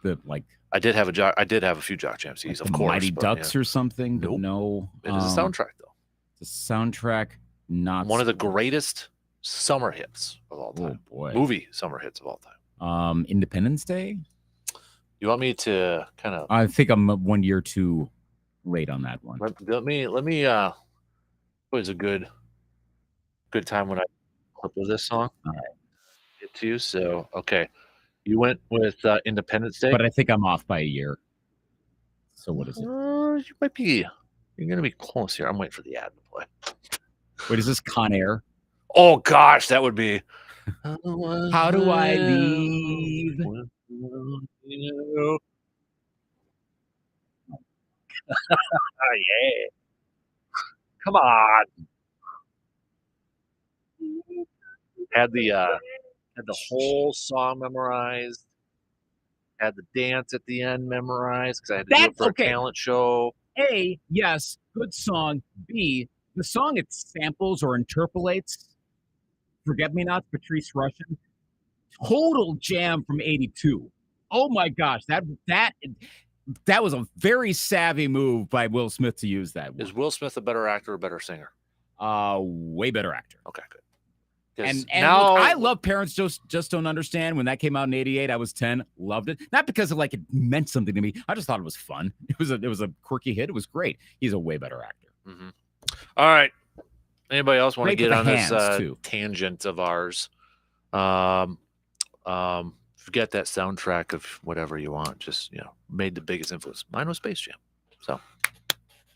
I did have a few Jock Jam CDs, of course. Mighty Ducks or something? Nope. No. It is a soundtrack, though. It's a soundtrack, not one of the greatest summer hits of all time. Oh boy. Movie summer hits of all time. Independence Day? You want me to kind of... I think I'm 1 year too late on that one. Let me what was a good time when I clip with this song? All right. Get to you. So, okay. You went with Independence Day. But I think I'm off by a year. So what is it? You're going to be close here. I'm waiting for the ad to play. Wait, is this Con Air? Oh, gosh, that would be... How do I leave? Yeah. Come on. Had the whole song memorized. Had the dance at the end memorized because I had to do it for a talent show. A, yes, good song. B, the song it samples or interpolates. Forget Me Not, Patrice Rushen. Total jam from '82. Oh my gosh, that was a very savvy move by Will Smith to use that. Is Will Smith a better actor or better singer? Way better actor. Okay, good. And now look, I love Parents Just Don't Understand. When that came out in '88, I was 10, loved it. Not because of like it meant something to me. I just thought it was fun. It was a quirky hit. It was great. He's a way better actor. Mm-hmm. All right. Anybody else want to get on this tangent of ours? Forget that soundtrack of whatever you want. Just made the biggest influence. Mine was Space Jam. So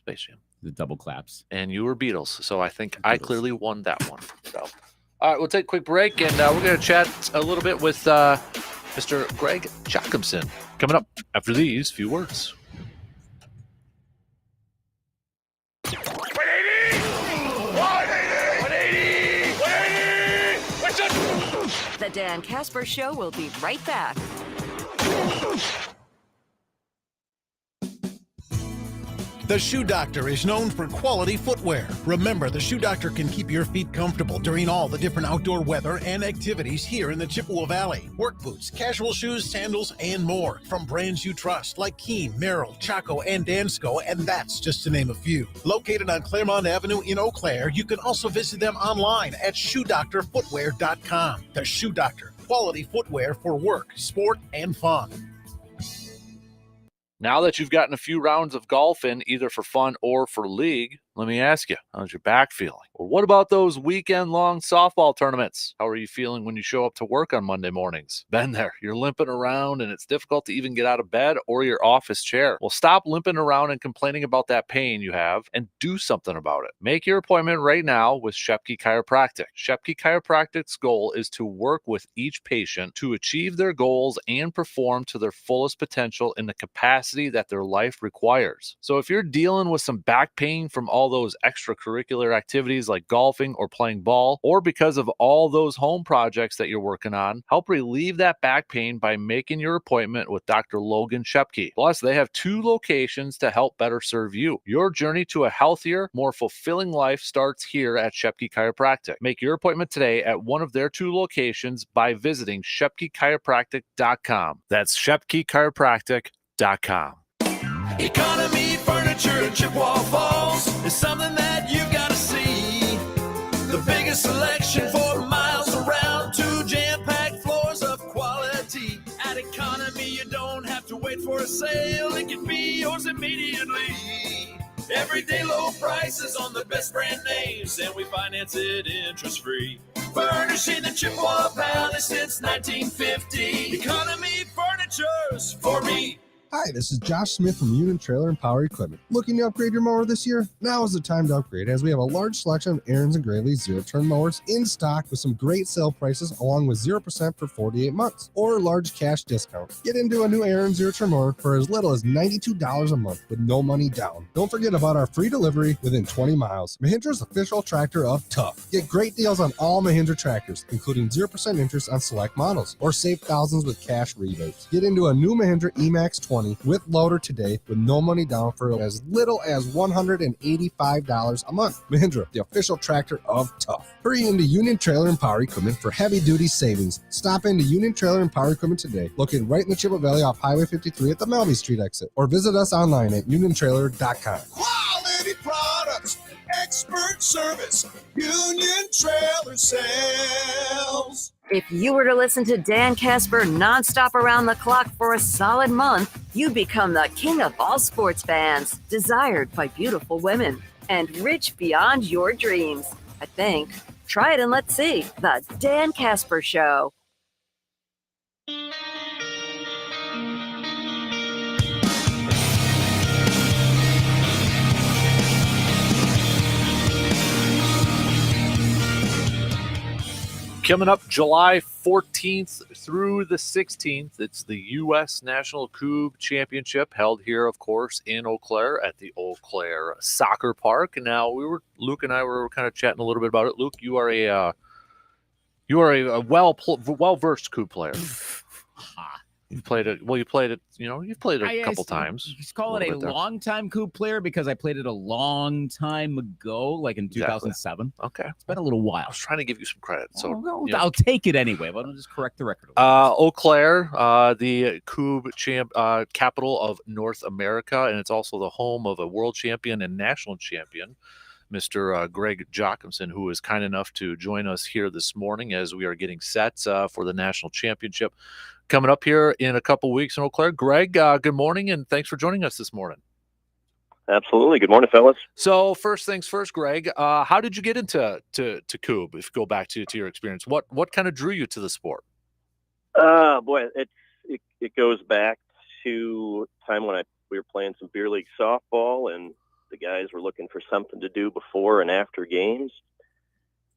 Space Jam. The double claps. And you were Beatles. So I think I clearly won that one. So. All right, we'll take a quick break, and we're going to chat a little bit with Mr. Greg Jacobson coming up after these few words. The Dan Kasper Show will be right back. The Shoe Doctor is known for quality footwear. Remember, the Shoe Doctor can keep your feet comfortable during all the different outdoor weather and activities here in the Chippewa Valley. Work boots, casual shoes, sandals, and more. From brands you trust like Keen, Merrill, Chaco, and Dansko, and that's just to name a few. Located on Claremont Avenue in Eau Claire, you can also visit them online at ShoeDoctorFootwear.com. The Shoe Doctor, quality footwear for work, sport, and fun. Now that you've gotten a few rounds of golf in, either for fun or for league, Let me ask you, how's your back feeling? Or what about those weekend-long softball tournaments? How are you feeling when you show up to work on Monday mornings? Been there. You're limping around and it's difficult to even get out of bed or your office chair. Well, stop limping around and complaining about that pain you have and do something about it. Make your appointment right now with Shepke Chiropractic. Shepke Chiropractic's goal is to work with each patient to achieve their goals and perform to their fullest potential in the capacity that their life requires. So if you're dealing with some back pain from all those extracurricular activities like golfing or playing ball, or because of all those home projects that you're working on, help relieve that back pain by making your appointment with Dr. Logan Shepke. Plus, they have 2 locations to help better serve you. Your journey to a healthier, more fulfilling life starts here at Shepke Chiropractic. Make your appointment today at one of their 2 locations by visiting ShepkeChiropractic.com. That's ShepkeChiropractic.com. Economy Furniture in Chippewa Falls is something that you've got to see. The biggest selection for miles around, 2 jam-packed floors of quality. At Economy, you don't have to wait for a sale. It can be yours immediately. Everyday low prices on the best brand names, and we finance it interest-free. Furnishing the Chippewa Valley since 1950. Economy Furniture's for me. Hi, this is Josh Smith from Union Trailer and Power Equipment. Looking to upgrade your mower this year? Now is the time to upgrade, as we have a large selection of Aaron's and Gravely's zero-turn mowers in stock with some great sale prices along with 0% for 48 months or large cash discounts. Get into a new Aaron's zero-turn mower for as little as $92 a month with no money down. Don't forget about our free delivery within 20 miles. Mahindra's official tractor of Tough. Get great deals on all Mahindra tractors, including 0% interest on select models, or save thousands with cash rebates. Get into a new Mahindra E-Max 20 with loader today with no money down for as little as $185 a month. Mahindra, the official tractor of Tough. Hurry into Union Trailer and Power Equipment for heavy-duty savings. Stop into Union Trailer and Power Equipment today, located right in the Chippewa Valley off Highway 53 at the Melby Street exit, or visit us online at uniontrailer.com. Quality products, expert service, Union Trailer Sales. If you were to listen to Dan Kasper nonstop around the clock for a solid month, you'd become the king of all sports fans, desired by beautiful women, and rich beyond your dreams. I think. Try it and let's see. The Dan Kasper Show. Coming up July 14th through the 16th, it's the U.S. National Coupe Championship held here, of course, in Eau Claire at the Eau Claire Soccer Park. And now Luke and I were kind of chatting a little bit about it. Luke, you are a well-versed coupe player. You've played it. Well, you've played it a couple times. Just call it a long-time coupe player because I played it a long time ago, like in 2007. Okay. It's been a little while. I was trying to give you some credit. So I'll take it anyway, but I'll just correct the record. Eau Claire, the coupe capital of North America, and it's also the home of a world champion and national champion, Mr. Greg Jochimson, who is kind enough to join us here this morning as we are getting set for the national championship coming up here in a couple weeks in Eau Claire. Greg, good morning, and thanks for joining us this morning. Absolutely. Good morning, fellas. So first things first, Greg, how did you get into coupe? If you go back to your experience, what kind of drew you to the sport? Boy, it goes back to time when we were playing some beer league softball, and the guys were looking for something to do before and after games.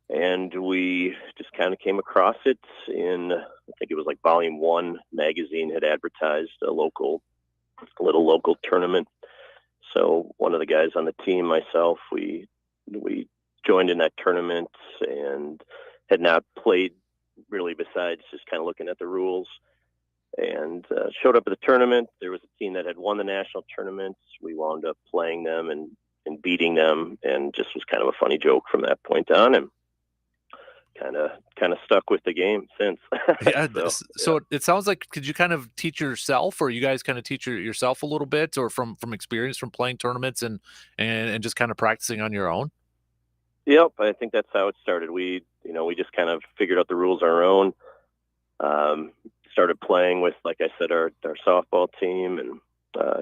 And we just kind of came across it in, I think it was like Volume 1 magazine had advertised a little local tournament. So one of the guys on the team, myself, we joined in that tournament and had not played really besides just kind of looking at the rules, and showed up at the tournament. There was a team that had won the national tournament. We wound up playing them and beating them, and just was kind of a funny joke from that point on, and kind of stuck with the game since. Yeah. So it sounds like, could you kind of teach yourself, or you guys kind of teach yourself a little bit, or from experience from playing tournaments and just kind of practicing on your own? Yep. I think that's how it started. We just kind of figured out the rules on our own. Started playing with, like I said, our softball team, and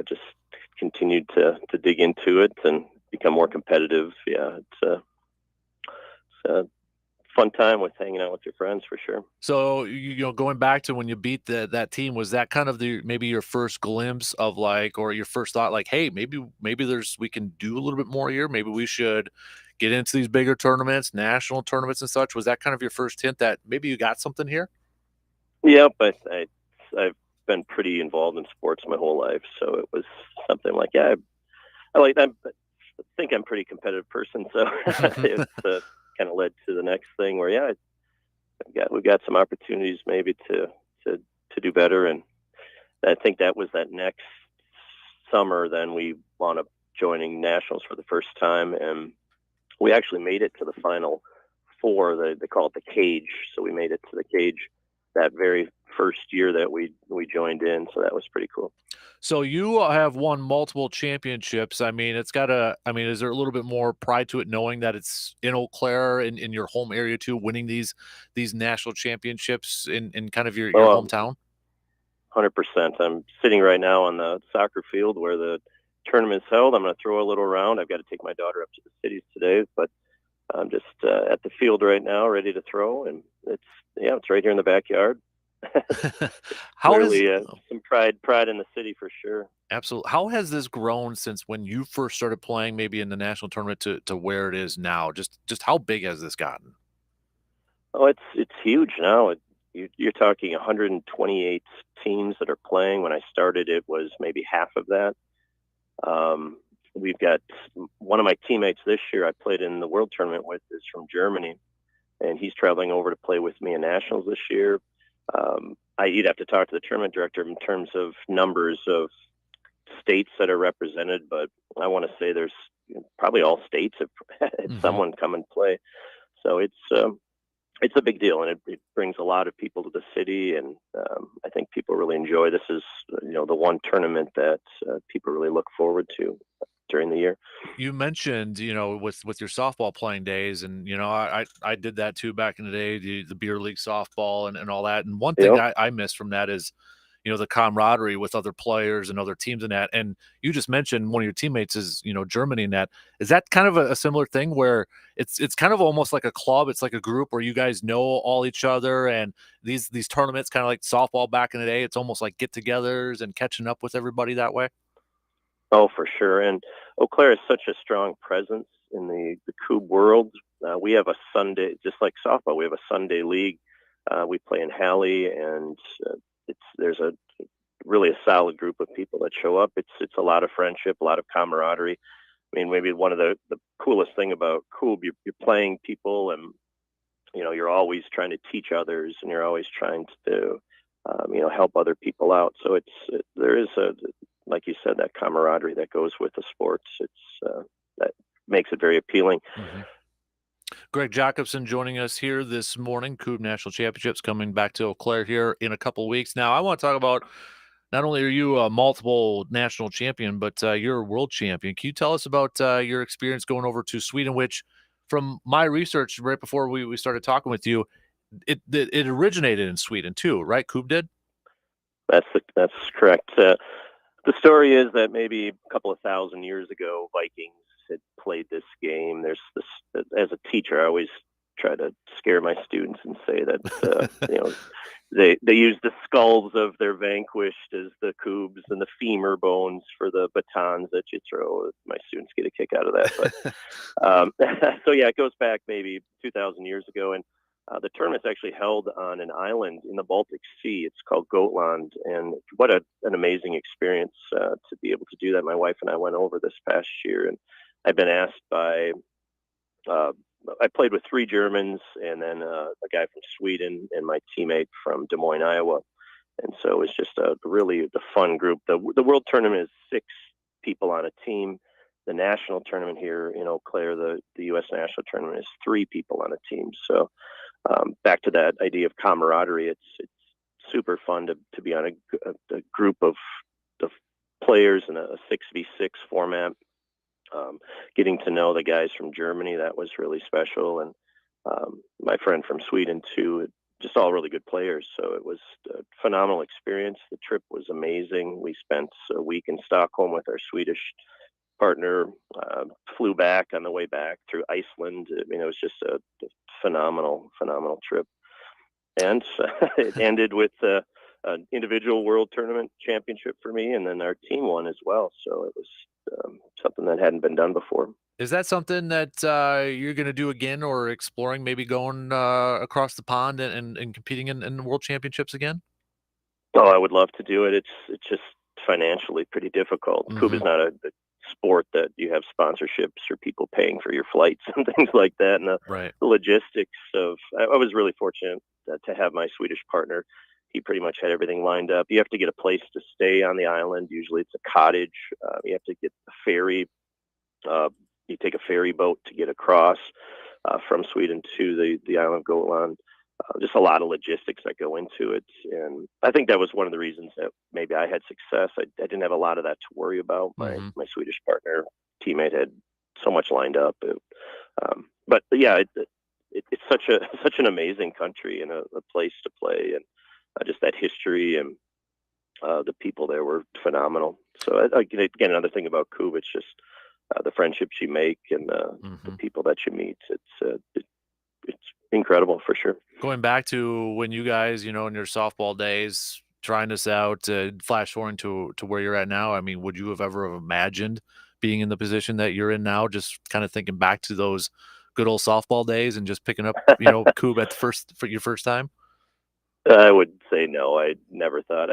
just continued to dig into it and become more competitive. Yeah, it's a fun time with hanging out with your friends for sure. So, going back to when you beat that team, was that kind of maybe your first glimpse of like, or your first thought like, hey, maybe we can do a little bit more here. Maybe we should get into these bigger tournaments, national tournaments and such. Was that kind of your first hint that maybe you got something here? Yeah, but I've been pretty involved in sports my whole life. So it was something like, yeah, I think I'm a pretty competitive person. So it's kind of led to the next thing where, yeah, we've got some opportunities maybe to do better. And I think that was that next summer, then we wound up joining nationals for the first time. And we actually made it to the final four. They call it the cage. So we made it to the cage that very first year that we joined in. So that was pretty cool. So you have won multiple championships. I mean, is there a little bit more pride to it knowing that it's in Eau Claire in your home area too, winning these national championships in kind of your hometown? 100%. I'm sitting right now on the soccer field where the tournament's held. I'm going to throw a little round. I've got to take my daughter up to the cities today, but I'm just at the field right now, ready to throw. And it's right here in the backyard. How really, some pride in the city for sure. Absolutely. How has this grown since when you first started playing, maybe in the national tournament, to where it is now? Just how big has this gotten? Oh, it's huge now. You're talking 128 teams that are playing. When I started, it was maybe half of that. We've got one of my teammates this year I played in the World Tournament with is from Germany, and he's traveling over to play with me in nationals this year. You'd have to talk to the tournament director in terms of numbers of states that are represented, but I want to say there's probably all states have had someone come and play. So it's a big deal, and it brings a lot of people to the city, and I think people really enjoy. This is the one tournament that people really look forward to during the year. You mentioned, with your softball playing days, and I did that too back in the day, the beer league softball and all that. And one thing I miss from that is, the camaraderie with other players and other teams in that. And you just mentioned one of your teammates is, Germany in that. Is that kind of a similar thing where it's kind of almost like a club? It's like a group where you guys know all each other, and these tournaments, kind of like softball back in the day, it's almost like get-togethers and catching up with everybody that way. Oh, for sure. And Eau Claire is such a strong presence in the Coupe world. We have a Sunday, just like softball, we have a Sunday league. We play in Halle, and there's really a solid group of people that show up. It's a lot of friendship, a lot of camaraderie. I mean, maybe one of the coolest thing about Coupe, you're playing people, and you're always trying to teach others, and you're always trying to help other people out. So there is like you said, that camaraderie that goes with the sports. That makes it very appealing. Mm-hmm. Greg Jacobson joining us here this morning. Coupe National Championships coming back to Eau Claire here in a couple of weeks. Now, I want to talk about, not only are you a multiple national champion, but you're a world champion. Can you tell us about your experience going over to Sweden, which, from my research right before we started talking with you, it originated in Sweden too, right? Coupe did? That's correct. The story is that maybe a couple of thousand years ago, Vikings had played this game. There's this, as a teacher, I always try to scare my students and say that they use the skulls of their vanquished as the coubs and the femur bones for the batons that you throw. My students get a kick out of that. But so yeah, it goes back maybe 2,000 years ago, and the tournament's actually held on an island in the Baltic Sea. It's called Gotland, and what an amazing experience to be able to do that. My wife and I went over this past year, and I've been asked by I played with 3 Germans and then a guy from Sweden and my teammate from Des Moines, Iowa. And so it was just a fun group. The World Tournament is 6 people on a team. The national tournament here in Eau Claire, the U.S. national tournament, is 3 people on a team. So back to that idea of camaraderie, it's super fun to be on a group of the players in a 6v6 format. Getting to know the guys from Germany, that was really special. And my friend from Sweden too, just all really good players. So it was a phenomenal experience. The trip was amazing. We spent a week in Stockholm with our Swedish partner flew back on the way back through Iceland. I mean, it was just a phenomenal trip. And it ended with an individual world tournament championship for me, and then our team won as well. So it was something that hadn't been done before. Is that something that you're going to do again, or exploring maybe going across the pond and competing in world championships again? Oh, I would love to do it. It's just financially pretty difficult. Mhm. Cuba is not a sport that you have sponsorships or people paying for your flights and things like that. And Right. the logistics of, I was really fortunate to have my Swedish partner. He pretty much had everything lined up. You have to get a place to stay on the island. Usually it's a cottage. You have to get a ferry. You take a ferry boat to get across from Sweden to the island of Golan. Just a lot of logistics that go into it. And I think that was one of the reasons that maybe I had success. I didn't have a lot of that to worry about. My Swedish partner, teammate had so much lined up. But yeah, it's such an amazing country and a place to play, and just that history, and the people there were phenomenal. So again, another thing about Cuba, it's just the friendships you make and the people that you meet. It's incredible for sure. Going back to when you guys, in your softball days, trying this out, flash forward to where you're at now. I mean, would you have ever imagined being in the position that you're in now? Just kind of thinking back to those good old softball days and just picking up, Cuba for your first time. I would say no. I never thought.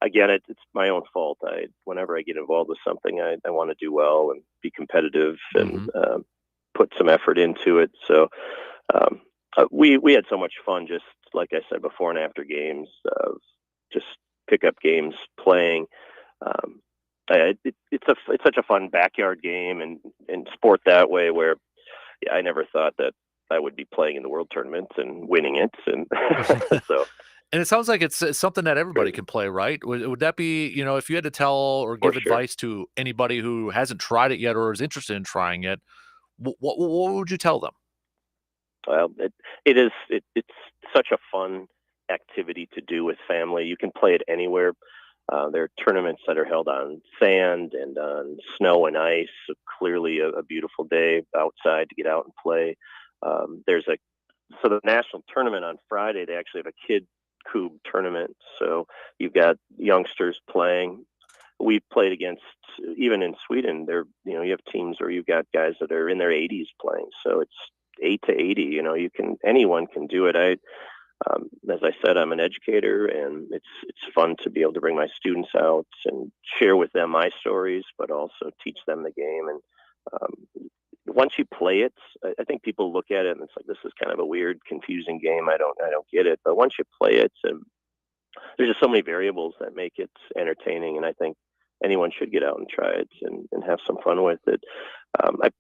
It's my own fault. Whenever I get involved with something, I want to do well and be competitive and put some effort into it. So we had so much fun, just like I said, before and after games, just pick up games playing. It's such a fun backyard game and sport that way, where I never thought that I would be playing in the world tournament and winning it. And so. And it sounds like it's something that everybody can play, right? Would that be, if you had to tell or give advice to anybody who hasn't tried it yet or is interested in trying it, what would you tell them? Well, it's such a fun activity to do with family. You can play it anywhere. There are tournaments that are held on sand and on snow and ice. So clearly a beautiful day outside to get out and play. So the national tournament on Friday, they actually have a kid Cube tournament. So you've got youngsters playing. We've played against, even in Sweden, you have teams where you've got guys that are in their 80s playing. So it's 8 to 80. Anyone can do it. As I said, I'm an educator, and it's fun to be able to bring my students out and share with them my stories, but also teach them the game. And once you play it, I think people look at it and it's like, this is kind of a weird, confusing game. I don't get it. But once you play it, and there's just so many variables that make it entertaining. And I think anyone should get out and try it and have some fun with it.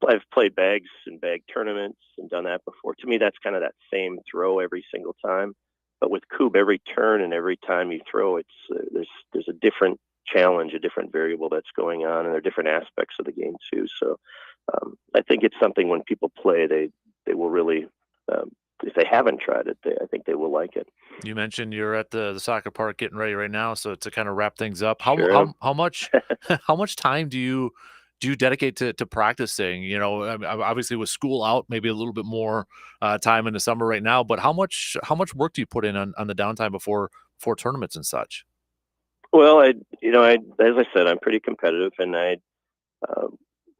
I've played bags and bag tournaments and done that before. To me, that's kind of that same throw every single time. But with Cube, every turn and every time you throw, there's a different challenge, a different variable that's going on, and there are different aspects of the game too. So I think it's something when people play, they will really, if they haven't tried it, I think they will like it. You mentioned you're at the soccer park getting ready right now, so to kind of wrap things up, how much how much time do you dedicate to practicing? Obviously with school out, maybe a little bit more time in the summer right now, but how much work do you put in on the downtime before tournaments and such? Well, as I said, I'm pretty competitive, and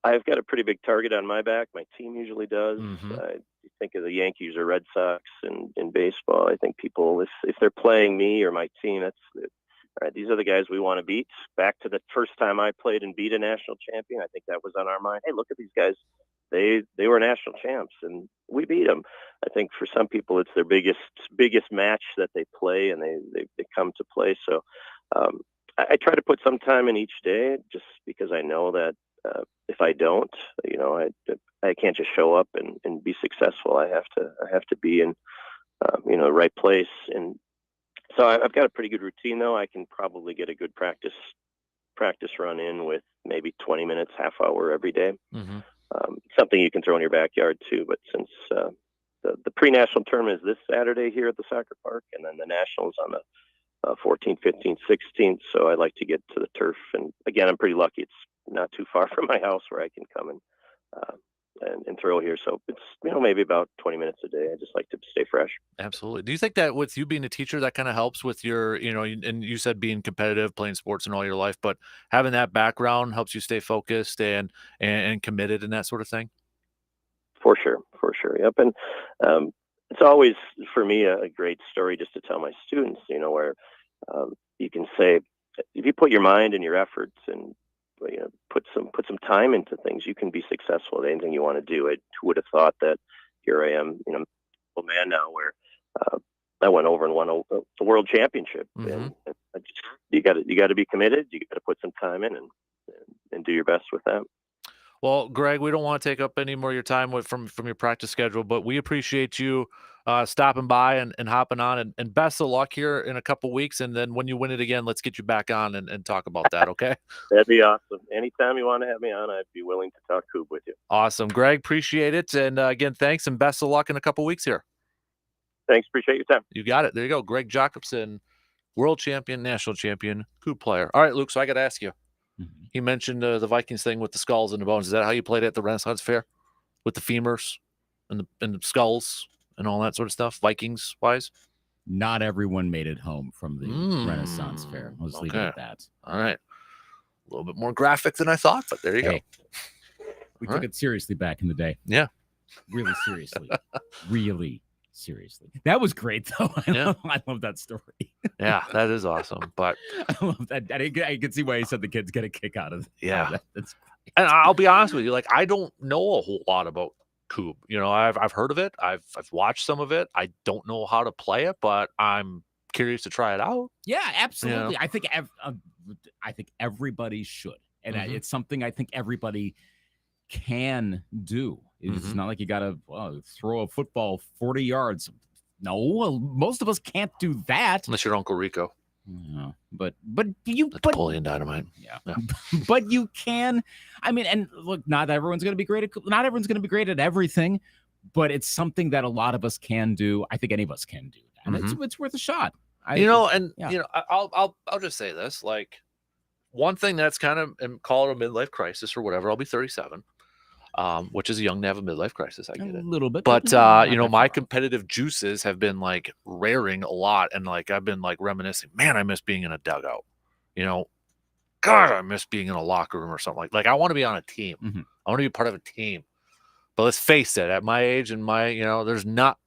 I've got a pretty big target on my back. My team usually does. You think of the Yankees or Red Sox in baseball. I think people, if they're playing me or my team, all right, these are the guys we want to beat. Back to the first time I played and beat a national champion, I think that was on our mind. Hey, look at these guys. They were national champs, and we beat them. I think for some people, it's their biggest match that they play, and they come to play. So I try to put some time in each day, just because I know that if I don't, I can't just show up and be successful. I have to be in the right place. And so I've got a pretty good routine, though. I can probably get a good practice run in with maybe 20 minutes, half hour every day. Something you can throw in your backyard too. But since the pre-national tournament is this Saturday here at the soccer park, and then the nationals on the 14th, 15th, 16th. So I like to get to the turf. And again, I'm pretty lucky. It's not too far from my house where I can come and throw here. So it's, maybe about 20 minutes a day. I just like to stay fresh. Absolutely. Do you think that with you being a teacher, that kind of helps with your, and you said being competitive, playing sports in all your life, but having that background helps you stay focused and committed and that sort of thing? For sure. Yep. And it's always, for me, a great story just to tell my students, where you can say, if you put your mind and your efforts and put some time into things, you can be successful at anything you want to do. Who would have thought that here I am, a man now where I went over and won a world championship. And you got to be committed. You got to put some time in and do your best with that. Well, Greg, we don't want to take up any more of your time from your practice schedule, but we appreciate you stopping by and hopping on, and best of luck here in a couple weeks. And then when you win it again, let's get you back on and talk about that. Okay. That'd be awesome. Anytime you want to have me on, I'd be willing to talk Coupe with you. Awesome. Greg, appreciate it. And again, thanks and best of luck in a couple weeks here. Thanks. Appreciate your time. You got it. There you go. Greg Jacobson, world champion, national champion, Coupe player. All right, Luke. So I got to ask you, he mentioned the Vikings thing with the skulls and the bones. Is that how you played at the Renaissance Fair with the femurs and the skulls and all that sort of stuff, Vikings wise? Not everyone made it home from the Renaissance Fair. I'll just leave it at that. All right. A little bit more graphic than I thought, but there you go. We took it seriously back in the day. Yeah. Really seriously. Really seriously. That was great, though. I love that story. Yeah, that is awesome. But I love that. I can see why he said the kids get a kick out of it. Yeah. That's great. And I'll be honest with you, like, I don't know a whole lot about Coupe. I've heard of it. I've watched some of it. I don't know how to play it, but I'm curious to try it out. Yeah, absolutely. I think everybody should. And it's something I think everybody can do. It's not like you got to throw a football 40 yards. No, most of us can't do that. Unless you're Uncle Rico. No, but Napoleon Dynamite. Yeah. But you can. I mean, and look, not everyone's going to be great at everything, but it's something that a lot of us can do. I think any of us can do that. And it's worth a shot. I'll just say this, like, one thing that's kind of, and call it a midlife crisis or whatever. I'll be 37. Which is young to have a midlife crisis. I get it a little bit, but my competitive juices have been like raring a lot, and like I've been like reminiscing. Man, I miss being in a dugout. God, I miss being in a locker room or something like I want to be on a team. I want to be part of a team. But let's face it, at my age and my there's not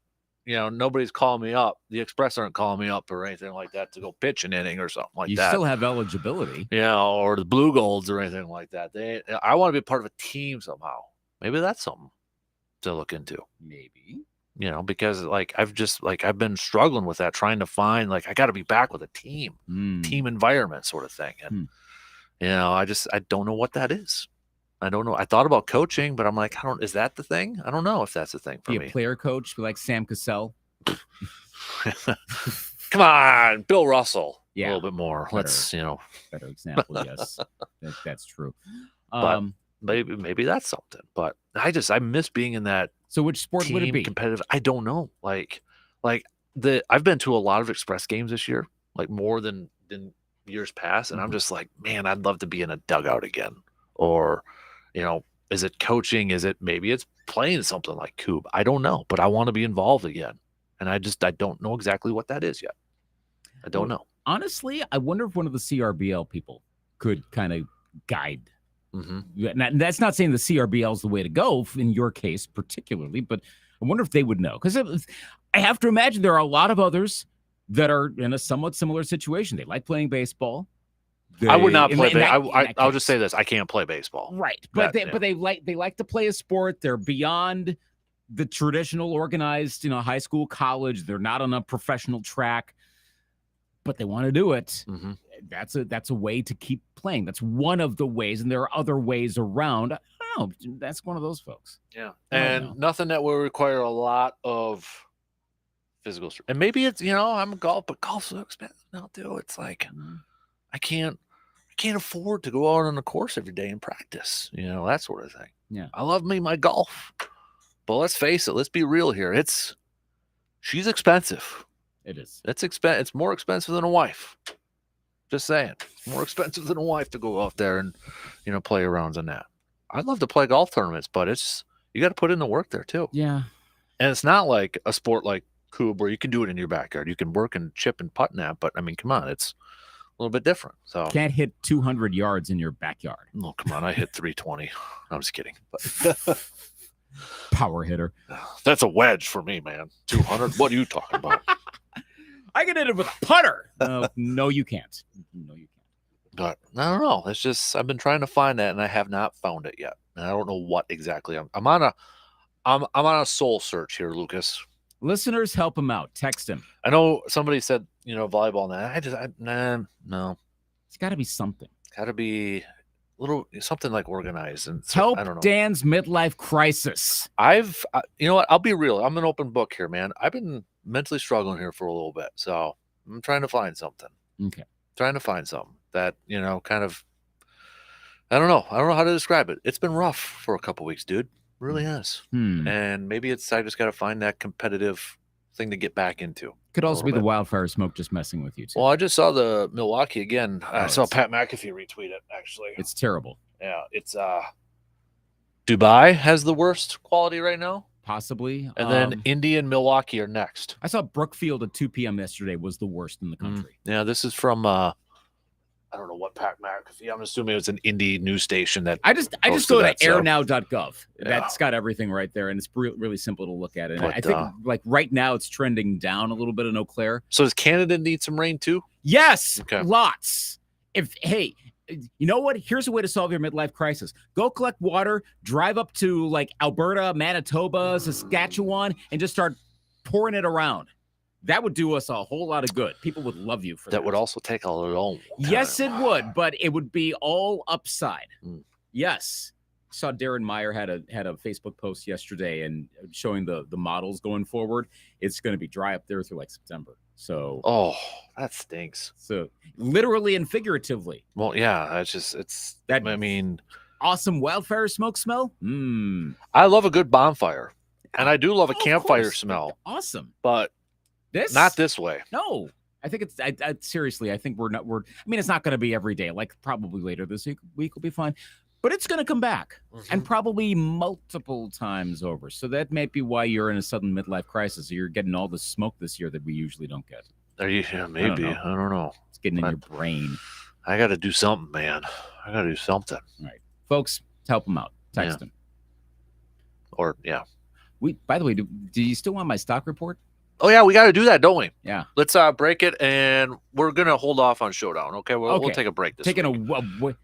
nobody's calling me up. The Express aren't calling me up or anything like that to go pitch an inning or something like that. You still have eligibility, or the Blue Golds or anything like that. I want to be part of a team somehow. Maybe that's something to look into. Maybe. Because I've been struggling with that, trying to find I got to be back with a team environment sort of thing. And, I don't know what that is. I don't know. I thought about coaching, but I'm like, is that the thing? I don't know if that's the thing for me. Be a player coach like Sam Cassell. Come on, Bill Russell. Yeah. A little bit more. Let's, better example. Yes, that's true. But maybe that's something, but I miss being in that. So which sport would it be? Competitive. I don't know. I've been to a lot of Express games this year, more than years past. And I'm just like, man, I'd love to be in a dugout again. Or, is it coaching? Maybe it's playing something like Coupe. I don't know, but I want to be involved again. And I don't know exactly what that is yet. I don't know. Honestly, I wonder if one of the CRBL people could kind of guide. And that's not saying the CRBL is the way to go in your case particularly, but I wonder if they would know. Because I have to imagine there are a lot of others that are in a somewhat similar situation. They like playing baseball. I would not play. I'll just say this: I can't play baseball. Right, but they like to play a sport. They're beyond the traditional organized, high school, college. They're not on a professional track, but they want to do it. That's a way to keep playing. That's one of the ways, and there are other ways around. I don't know. That's one of those folks. Yeah, and nothing that will require a lot of physical strength. And maybe it's I'm a golf, but golf's so expensive now too. It's like I can't afford to go out on the course every day and practice. That sort of thing. Yeah, I love my golf, but let's face it. Let's be real here. She's expensive. It is. It's more expensive than a wife. Just saying, more expensive than a wife to go out there and play arounds on that. I'd love to play golf tournaments, but you got to put in the work there too. Yeah. And it's not like a sport like Cube where you can do it in your backyard. You can work and chip and putt in that, but I mean, come on, it's a little bit different. So can't hit 200 yards in your backyard. No, come on, I hit 320. I'm just kidding. But power hitter. That's a wedge for me, man. 200. What are you talking about? I can hit it with a putter. No, you can't. No, you can't. But I don't know. It's just I've been trying to find that, and I have not found it yet. And I don't know what exactly I'm on a soul search here, Lucas. Listeners, help him out. Text him. I know somebody said volleyball. No. It's got to be something. It's got to be a little something like organized and help. I don't know. Dan's midlife crisis. You know what? I'll be real. I'm an open book here, man. I've been mentally struggling here for a little bit, so I'm trying to find something. Okay. Trying to find something that kind of. I don't know how to describe it. It's been rough for a couple weeks, dude. It really has. And maybe I just got to find that competitive thing to get back into. Could also be the wildfire smoke just messing with you too. Well, I just saw the Milwaukee again. I saw Pat McAfee retweet it. Actually, it's terrible. Yeah, it's Dubai has the worst quality right now, possibly, and then Indy and Milwaukee are next. I saw Brookfield at 2 p.m. yesterday was the worst in the country. Yeah, this is from I don't know what Pat McAfee. I'm assuming it's an indie news station that I just go to airnow.gov. Yeah. That's got everything right there, and it's really simple to look at it. And But, I think like right now it's trending down a little bit in Eau Claire. So does Canada need some rain too? Yes, Okay. Lots. Hey, you know what? Here's a way to solve your midlife crisis. Go collect water, drive up to like Alberta, Manitoba, Saskatchewan, and just start pouring it around. That would do us a whole lot of good. People would love you for that. That would also take a long time. Yes, it would, but it would be all upside. Yes. Saw Darren Meyer had a Facebook post yesterday and showing the models going forward. It's going to be dry up there through like September. So that stinks. So literally and figuratively. Well, yeah, it's that. I mean, awesome wildfire smoke smell. I love a good bonfire, and I do love a campfire smell. Awesome, but not this way. No, I think it's. I seriously, I think we're. I mean, it's not going to be every day. Like probably later this week will be fine. But it's going to come back, and probably multiple times over. So that may be why you're in a sudden midlife crisis. You're getting all the smoke this year that we usually don't get. Are you? Yeah, maybe. I don't know. It's getting in your brain. I got to do something, man. I got to do something. All right, folks, help them out. Text them. Or By the way, do you still want my stock report? Oh yeah, we got to do that, don't we? Yeah. Let's break it, and we're gonna hold off on Showdown. Okay, we'll take a break this week.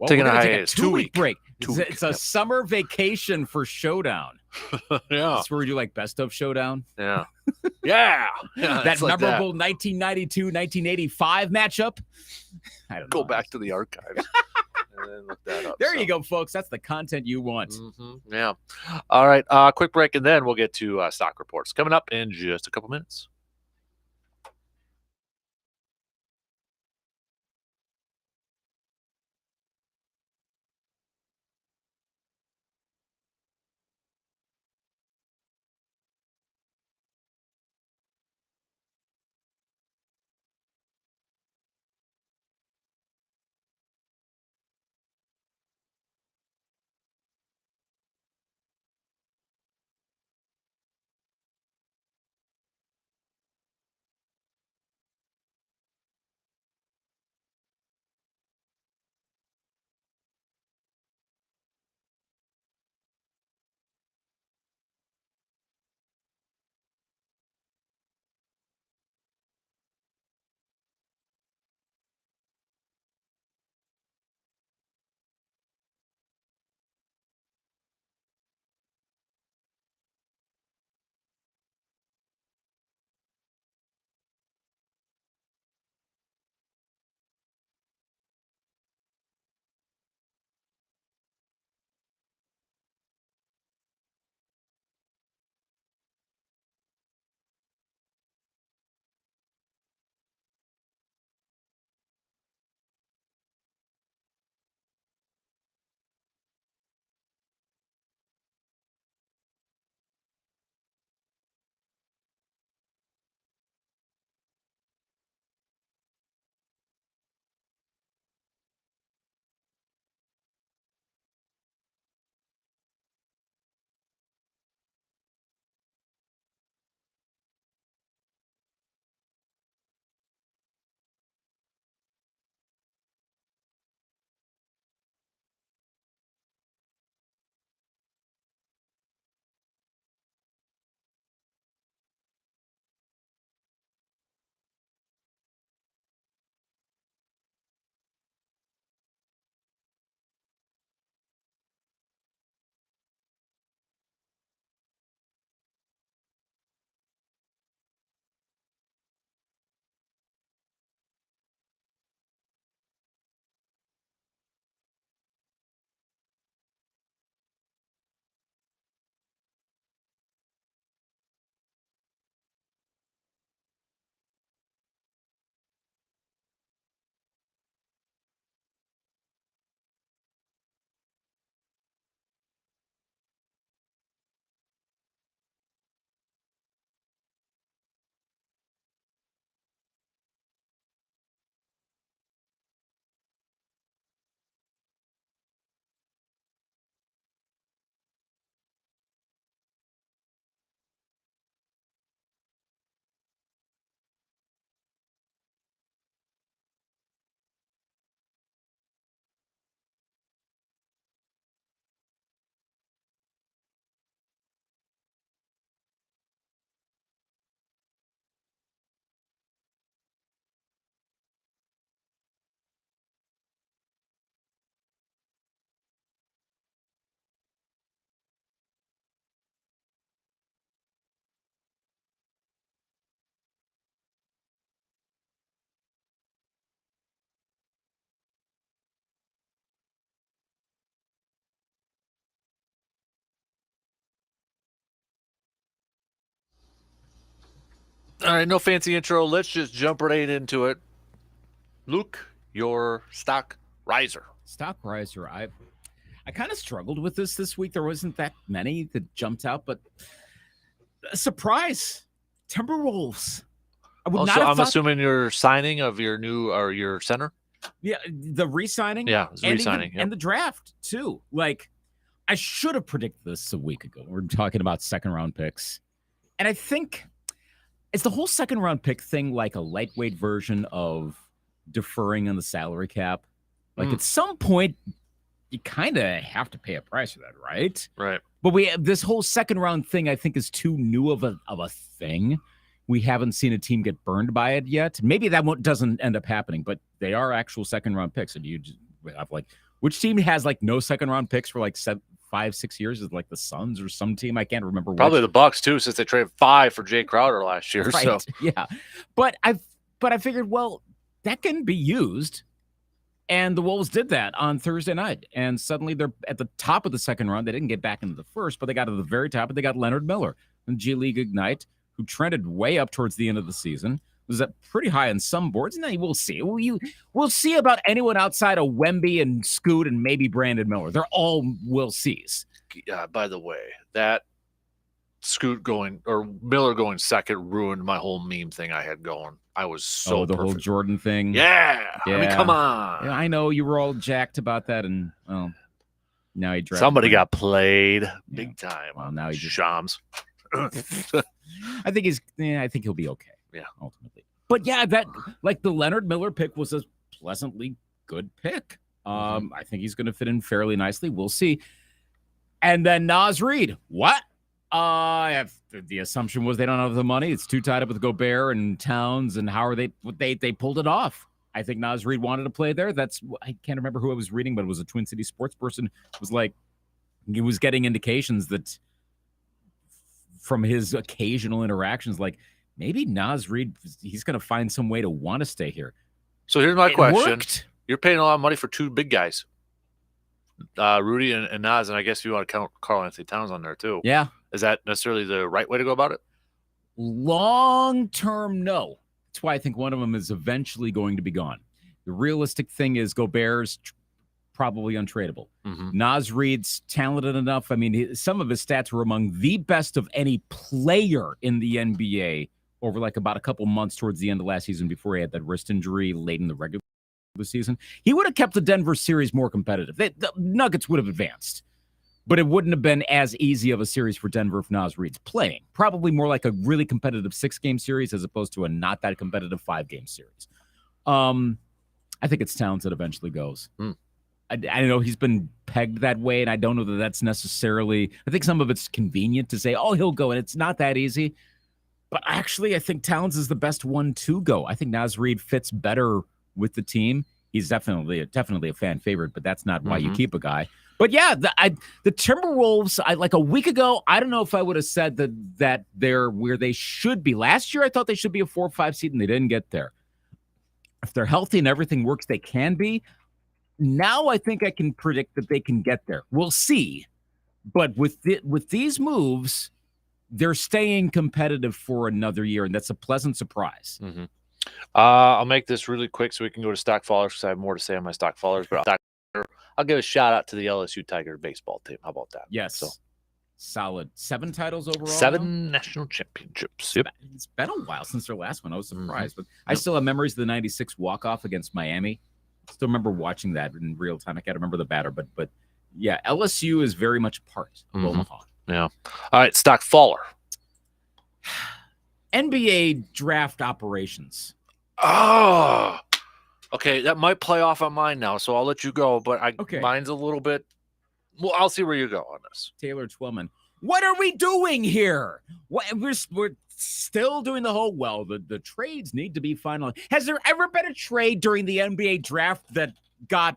Taking a hiatus, 2 week 2 week break. It's a summer vacation for Showdown. Yeah. That's where we do like best of Showdown. Yeah. Yeah. That memorable 1992-1985 matchup. I don't know. Go back to the archives and then look that up. There you go, folks. That's the content you want. Yeah. All right. Quick break, and then we'll get to stock reports coming up in just a couple minutes. All right, no fancy intro. Let's just jump right into it. Luke, your stock riser. Stock riser. I kind of struggled with this week. There wasn't that many that jumped out, but a surprise. Timberwolves. I'm assuming your signing of your new or your center. Yeah, the re-signing. Yeah, it's re-signing. And the draft too. Like, I should have predicted this a week ago. We're talking about second-round picks. And I think it's the whole second-round pick thing like a lightweight version of deferring on the salary cap. Like, at some point, you kind of have to pay a price for that, right? Right. But this whole second-round thing, I think, is too new of a thing. We haven't seen a team get burned by it yet. Maybe that doesn't end up happening, but they are actual second-round picks. And you just have, like, which team has, like, no second-round picks for, like, 5-6 years? Is it like the Suns or some team? I can't remember. Probably the Bucks too, since they traded 5 for Jay Crowder last year. Right. So yeah, but I figured, well, that can be used, and the Wolves did that on Thursday night, and suddenly they're at the top of the second round. They didn't get back into the first, but they got to the very top, and they got Leonard Miller from G League Ignite, who trended way up towards the end of the season. Was up pretty high on some boards, and then we'll see. We'll see about anyone outside of Wemby and Scoot and maybe Brandon Miller. They're all will sees. By the way, that Scoot going or Miller going second ruined my whole meme thing I had going. I was so the whole Jordan thing. Yeah. I mean, come on. Yeah, I know you were all jacked about that, and well, now he drafted somebody him. got played big time. Well, now he just Shams. I think he'll be okay. Yeah, ultimately. But yeah, that like the Leonard Miller pick was a pleasantly good pick. I think he's going to fit in fairly nicely. We'll see. And then Naz Reid. What? The assumption was they don't have the money. It's too tied up with Gobert and Towns, and how are they pulled it off. I think Naz Reid wanted to play there. I can't remember who I was reading, but it was a Twin City sports person. Was like, he was getting indications that from his occasional interactions, like maybe Naz Reid, he's going to find some way to want to stay here. So here's my question. Worked. You're paying a lot of money for 2 big guys, Rudy and Naz, and I guess you want to count Karl Anthony Towns on there too. Yeah. Is that necessarily the right way to go about it? Long term, no. That's why I think one of them is eventually going to be gone. The realistic thing is Gobert's probably untradeable. Naz Reid's talented enough. I mean, some of his stats were among the best of any player in the NBA over like about a couple months towards the end of last season before he had that wrist injury late in the regular season. He would have kept the Denver series more competitive. The Nuggets would have advanced, but it wouldn't have been as easy of a series for Denver if Naz Reid's playing. Probably more like a really competitive 6-game series as opposed to a not that competitive 5-game series. I think it's Towns that eventually goes. I know he's been pegged that way, and I don't know that that's necessarily – I think some of it's convenient to say, oh, he'll go, and it's not that easy. But actually, I think Towns is the best one to go. I think Naz Reid fits better with the team. He's definitely a fan favorite, but that's not why you keep a guy. But yeah, the Timberwolves, like a week ago, I don't know if I would have said that they're where they should be. Last year, I thought they should be a 4 or 5 seed, and they didn't get there. If they're healthy and everything works, they can be. Now I think I can predict that they can get there. We'll see. But with these moves, they're staying competitive for another year, and that's a pleasant surprise. I'll make this really quick so we can go to stock followers because I have more to say on my stock followers. But I'll give a shout out to the LSU Tiger baseball team. How about that? Yes. So solid. 7 titles overall. 7 national championships. Yep. It's been a while since their last one. I was surprised, but I still have memories of the '96 walk-off against Miami. Still remember watching that in real time. I can't remember the batter, but yeah, LSU is very much a part of Omaha. Yeah. All right, stock faller. NBA draft operations. Oh, okay. That might play off on mine now, so I'll let you go. But mine's a little bit. Well, I'll see where you go on this. Taylor Twellman. What are we doing here? We're still doing the whole, the trades need to be finalized. Has there ever been a trade during the NBA draft that got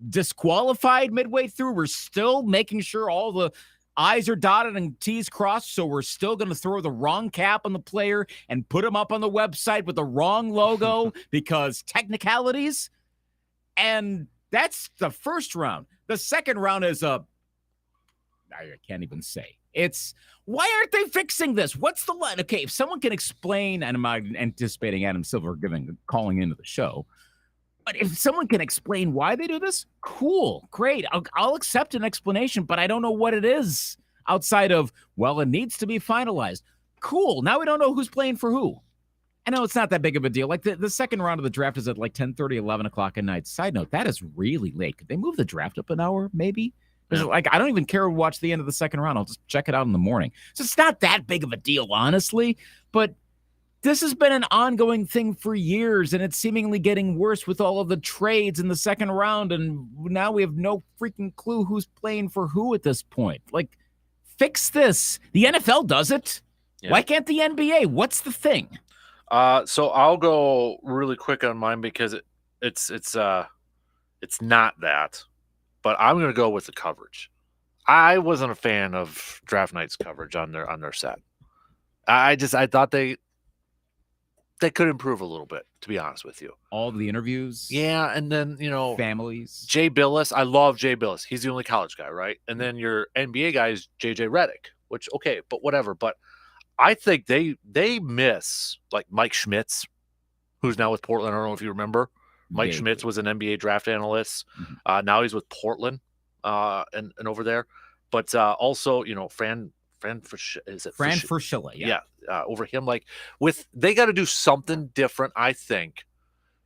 disqualified midway through? We're still making sure all the I's are dotted and T's crossed, so we're still going to throw the wrong cap on the player and put him up on the website with the wrong logo because technicalities. And that's the first round. The second round is I can't even say. It's why aren't they fixing this? What's the line? Okay, if someone can explain, and I'm not anticipating Adam Silver calling into the show, but if someone can explain why they do this, cool, great. I'll accept an explanation, but I don't know what it is outside of, well, it needs to be finalized. Cool. Now we don't know who's playing for who. I know it's not that big of a deal. Like the second round of the draft is at like 10:30, 11 o'clock at night. Side note, that is really late. Could they move the draft up an hour, maybe? Yeah. Like, I don't even care to watch the end of the second round. I'll just check it out in the morning. So it's not that big of a deal, honestly. But this has been an ongoing thing for years, and it's seemingly getting worse with all of the trades in the second round. And now we have no freaking clue who's playing for who at this point. Like, fix this. The NFL does it. Yeah. Why can't the NBA? What's the thing? So I'll go really quick on mine because it's not that, but I'm going to go with the coverage. I wasn't a fan of Draft Night's coverage on their set. I thought they could improve a little bit, to be honest with you. All the interviews. Yeah, and then, families. Jay Billis. I love Jay Billis. He's the only college guy, right? And then your NBA guy is JJ Redick, which, okay, but whatever. But I think they miss, like, Mike Schmitz, who's now with Portland. I don't know if you remember. Mike Schmitz was an NBA draft analyst. Mm-hmm. Now he's with Portland and over there. But also, Fran Fraschilla, yeah. Over him, they got to do something different, I think,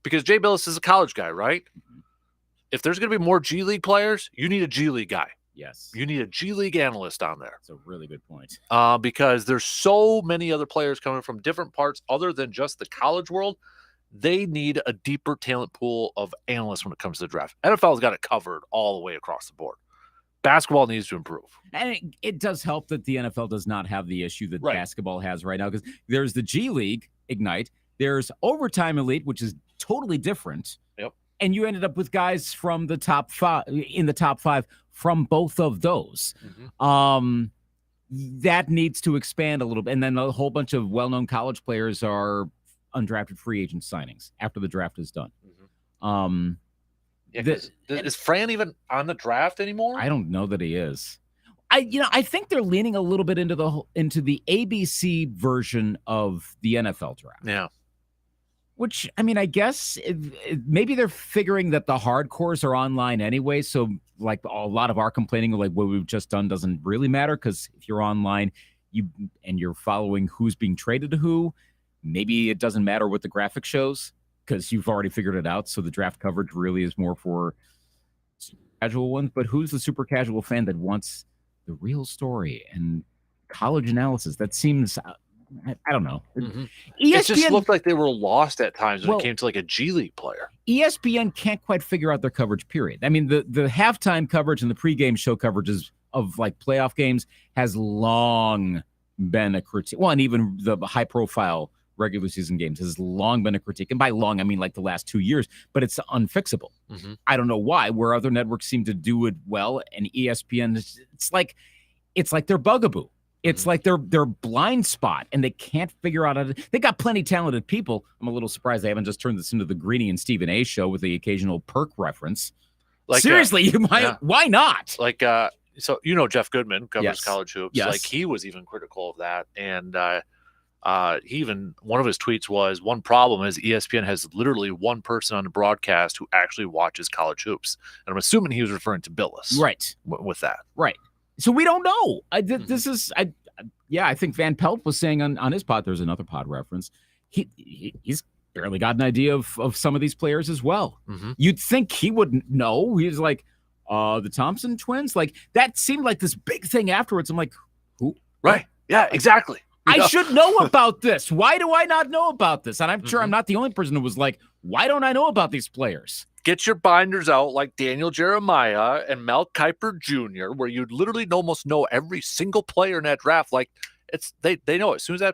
because Jay Billis is a college guy, right? Mm-hmm. If there's going to be more G League players, you need a G League guy. Yes. You need a G League analyst on there. That's a really good point. Because there's so many other players coming from different parts other than just the college world. They need a deeper talent pool of analysts when it comes to the draft. NFL's got it covered all the way across the board. Basketball needs to improve. And it does help that the NFL does not have the issue that basketball has right now, because there's the G League, Ignite. There's Overtime Elite, which is totally different. Yep. And you ended up with guys from the top five from both of those. Mm-hmm. That needs to expand a little bit. And then a whole bunch of well-known college players are undrafted free agent signings after the draft is done. Mm-hmm. Is Fran even on the draft anymore? I don't know that he is. I think they're leaning a little bit into the ABC version of the NFL draft. Yeah. Which, I mean, I guess maybe they're figuring that the hardcores are online anyway. So, like, a lot of our complaining, like what we've just done, doesn't really matter, because if you're online, you're following who's being traded to who, maybe it doesn't matter what the graphic shows, because you've already figured it out. So the draft coverage really is more for casual ones. But who's the super casual fan that wants the real story and college analysis? That seems, I don't know. Mm-hmm. It just looked like they were lost at times when it came to like a G League player. ESPN can't quite figure out their coverage, period. I mean, the halftime coverage and the pregame show coverages of like playoff games has long been a critique. Well, and even the high profile regular season games has long been a critique. And by long, I mean like the last 2 years, but it's unfixable. Mm-hmm. I don't know why, where other networks seem to do it well, and ESPN, it's like their bugaboo. It's like their blind spot, and they can't figure out how to. They got plenty of talented people. I'm a little surprised they haven't just turned this into the Greeny and Stephen A show with the occasional perk reference. Like, seriously, you might. Yeah. Why not? Like, so Jeff Goodman covers college hoops. Yes. Like, he was even critical of that, and he even, one of his tweets was, one problem is ESPN has literally one person on the broadcast who actually watches college hoops, and I'm assuming he was referring to Billis, right? With that, right. So we don't know. This is, I think Van Pelt was saying on his pod, there's another pod reference. He's barely got an idea of some of these players as well. Mm-hmm. You'd think he would know. He's like, the Thompson twins, like that seemed like this big thing afterwards. I'm like, who? Right. Yeah, exactly. I should know about this. Why do I not know about this? And I'm sure I'm not the only person who was like, why don't I know about these players? Get your binders out like Daniel Jeremiah and Mel Kiper Jr., where you literally almost know every single player in that draft. Like, they know it. As soon as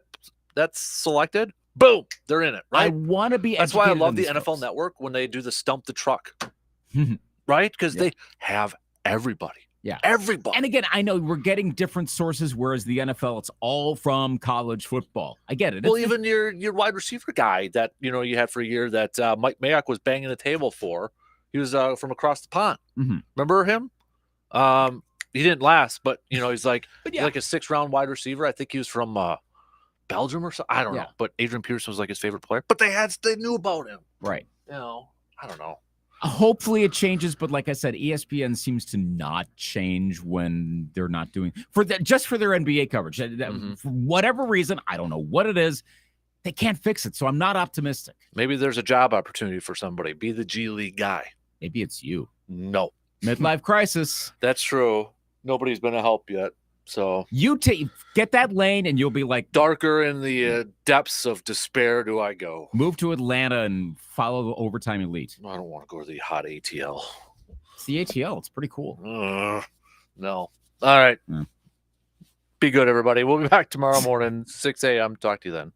that's selected, boom, they're in it, right? I want to be. That's why I love the NFL Network when they do the Stump the Truck, right? Because they have everybody. Yeah, everybody. And again, I know we're getting different sources, whereas the NFL, it's all from college football. I get it. Well, even your wide receiver guy that you had for a year that Mike Mayock was banging the table for, he was from across the pond. Mm-hmm. Remember him? he didn't last, but he's like yeah. like a 6th-round wide receiver. I think he was from Belgium or something. I don't know. But Adrian Peterson was like his favorite player. But they knew about him. Right. I don't know. Hopefully it changes, but like I said, ESPN seems to not change when they're not doing just for their NBA coverage. For whatever reason, I don't know what it is. They can't fix it, so I'm not optimistic. Maybe there's a job opportunity for somebody. Be the G League guy. Maybe it's you. No. Midlife crisis. That's true. Nobody's been a help yet. So you get that lane and you'll be like, darker in the depths of despair do I go. Move to Atlanta and follow the Overtime Elite. I don't want to go to the hot ATL. It's the ATL. It's pretty cool. No. All right. Be good, everybody. We'll be back tomorrow morning, 6 a.m. Talk to you then.